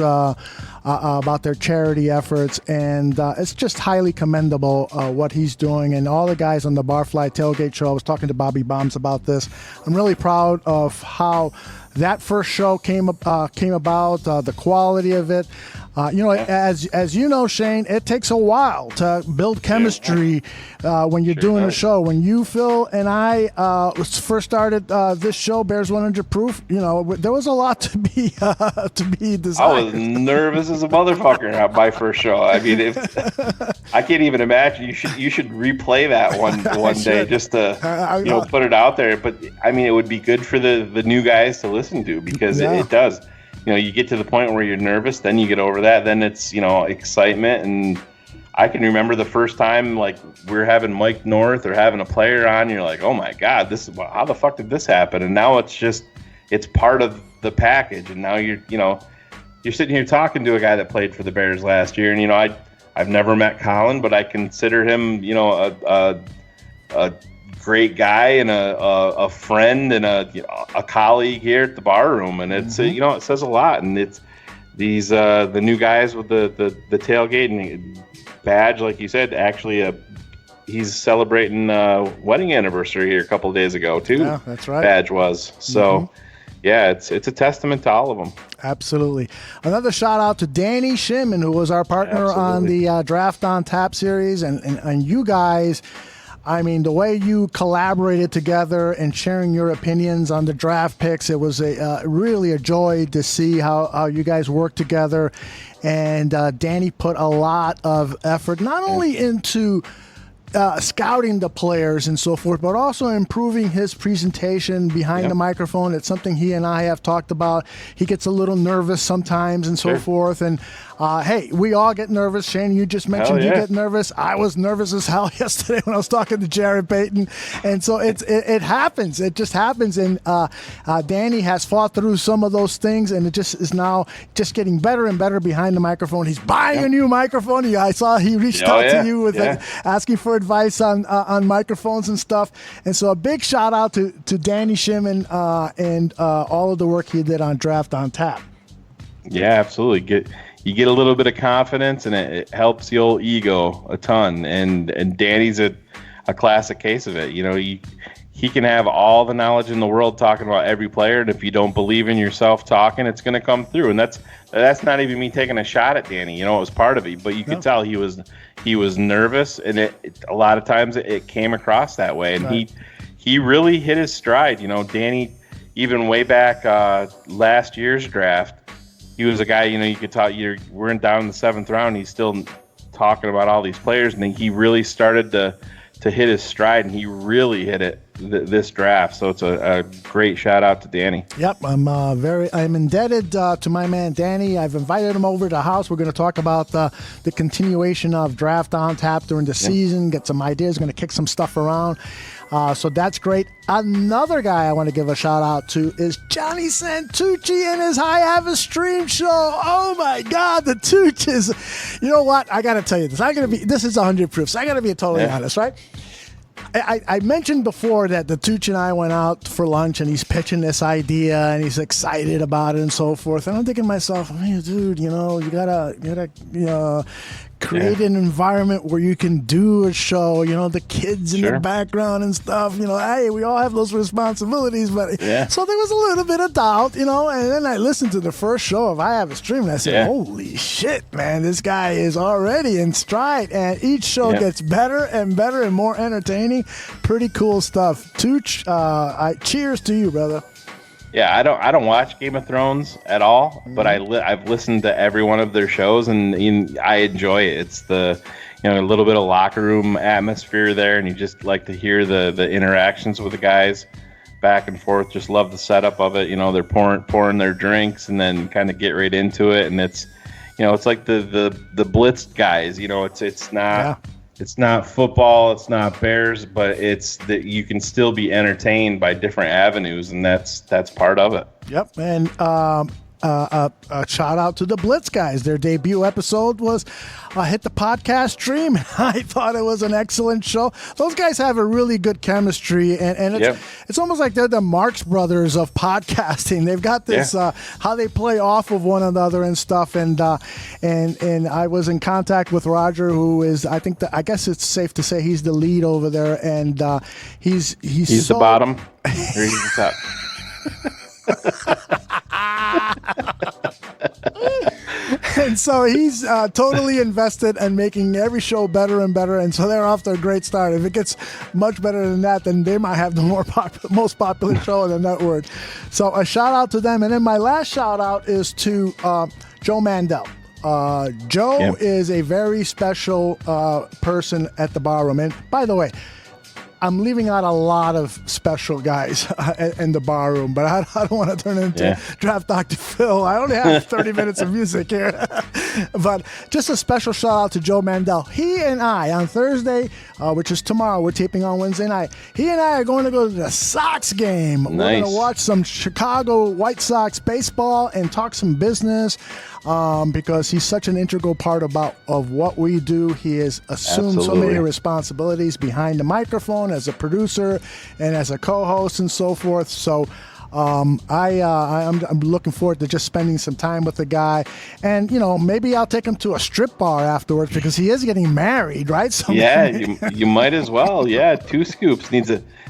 their charity efforts, and it's just highly commendable what he's doing. And all the guys on the Barfly Tailgate show, I was talking to Bobby Bombs about this. I'm really proud of how that first show came about, the quality of it. As you know, Shayne, it takes a while to build chemistry when you're doing a show. When you, Phil, and I first started this show, Bears 100 Proof, there was a lot to be desired. I was nervous as a motherfucker my first show. I mean, I can't even imagine. You should replay that one day just to put it out there. But I mean, it would be good for the new guys to listen to, because it does. You get to the point where you're nervous, then you get over that, then it's, excitement. And I can remember the first time, like, we're having Mike North or having a player on, you're like, oh my God, how the fuck did this happen? And now it's part of the package. And now you're sitting here talking to a guy that played for the Bears last year. And, I've never met Colin, but I consider him, a great guy and a friend and a colleague here at the Barroom, and it's it says a lot. And it's these the new guys with the tailgate and Badge, like you said, actually he's celebrating wedding anniversary here a couple of days ago too. Yeah, that's right. Badge was so. Yeah, it's a testament to all of them. Absolutely. Another shout out to Danny Shimon, who was our partner on the Draft on Tap series, and you guys. I mean, the way you collaborated together and sharing your opinions on the draft picks, it was really a joy to see how you guys work together. And Danny put a lot of effort, not only into scouting the players and so forth, but also improving his presentation behind the microphone. It's something he and I have talked about. He gets a little nervous sometimes and so forth. And hey, we all get nervous. Shayne, you just mentioned you get nervous. I was nervous as hell yesterday when I was talking to Jared Payton. And so it happens. It just happens. And Danny has fought through some of those things, and it just is now just getting better and better behind the microphone. He's buying a new microphone. I saw he reached out to you with asking for advice on microphones and stuff. And so a big shout out to Danny Shimon and all of the work he did on Draft on Tap. Yeah, absolutely. You get a little bit of confidence, and it helps the old ego a ton. And Danny's a classic case of it. He can have all the knowledge in the world talking about every player, and if you don't believe in yourself talking, it's going to come through. And that's not even me taking a shot at Danny. It was part of it, but you could tell he was nervous, and a lot of times it came across that way. And he really hit his stride. Danny, even way back last year's draft, he was a guy, you could talk. We're down in the 7th round. He's still talking about all these players, and then he really started to hit his stride, and he really hit it this draft. So it's a great shout out to Danny. Yep, I'm indebted to my man Danny. I've invited him over to the house. We're going to talk about the continuation of Draft on Tap during the season. Get some ideas. Going to kick some stuff around. So that's great. Another guy I want to give a shout out to is Johnny Santucci and his High Have a Stream show. Oh my God, the Tooch is. You know what? I got to tell you this. This is 100 proof. So I got to be totally honest, right? I mentioned before that the Tooch and I went out for lunch, and he's pitching this idea, and he's excited about it and so forth. And I'm thinking to myself, hey, dude, you gotta create an environment where you can do a show, the kids in the background and stuff, hey, we all have those responsibilities, but so there was a little bit of doubt, and then I listened to the first show of I Have a Stream, and I said, holy shit, man, this guy is already in stride, and each show gets better and better and more entertaining. Pretty cool stuff. Tooch, cheers to you, brother. Yeah, I don't watch Game of Thrones at all, but I've listened to every one of their shows, and I enjoy it. It's the a little bit of locker room atmosphere there, and you just like to hear the interactions with the guys back and forth. Just love the setup of it. They're pouring their drinks and then kind of get right into it, and it's it's like the blitzed guys. It's not. Yeah. It's not football, it's not Bears, but it's that you can still be entertained by different avenues, and that's part of it. Yep, and a shout out to the Blitz guys. Their debut episode was hit the podcast stream. I thought it was an excellent show. Those guys have a really good chemistry, and it's almost like they're the Marx Brothers of podcasting. They've got this how they play off of one another and stuff. And I was in contact with Roger, who is I guess it's safe to say he's the lead over there, and he's the bottom. Or he's the top. And so he's totally invested in making every show better and better, and so they're off to a great start. If it gets much better than that, then they might have the most popular show in the network. So a shout out to them. And then my last shout out is to Joe Mandel. Joe is a very special person at the Barroom. And by the way, I'm leaving out a lot of special guys in the Barroom, but I don't want to turn into Draft Dr. Phil. I only have 30 minutes of music here. But just a special shout out to Joe Mandel. He and I, on Thursday, which is tomorrow, we're taping on Wednesday night, he and I are going to go to the Sox game. Nice. We're going to watch some Chicago White Sox baseball and talk some business. Because he's such an integral part of what we do. He has assumed so many responsibilities behind the microphone as a producer and as a co-host and so forth. So I'm looking forward to just spending some time with the guy. And, maybe I'll take him to a strip bar afterwards because he is getting married, right? So you might as well. Yeah, 2 scoops.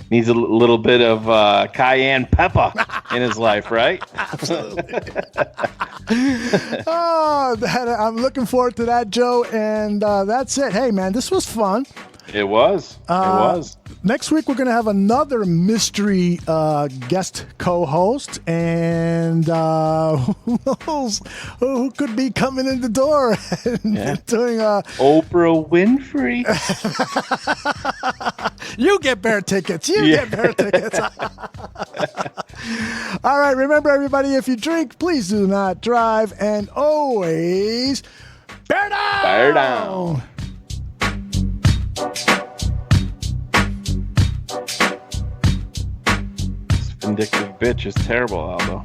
Needs a little bit of cayenne pepper in his life, right? Absolutely. I'm looking forward to that, Joe. And that's it. Hey, man, this was fun. It was. Next week, we're going to have another mystery guest co-host. And who knows who could be coming in the door and doing Oprah Winfrey. You get Bear tickets. Get Bear tickets. All right. Remember, everybody, if you drink, please do not drive. And always bear down. Bear down. This vindictive bitch is terrible, Aldo.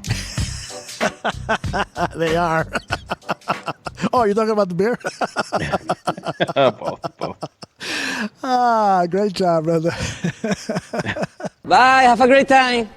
They are. Oh, you're talking about the beer? Both. Great job, brother. Bye, have a great time.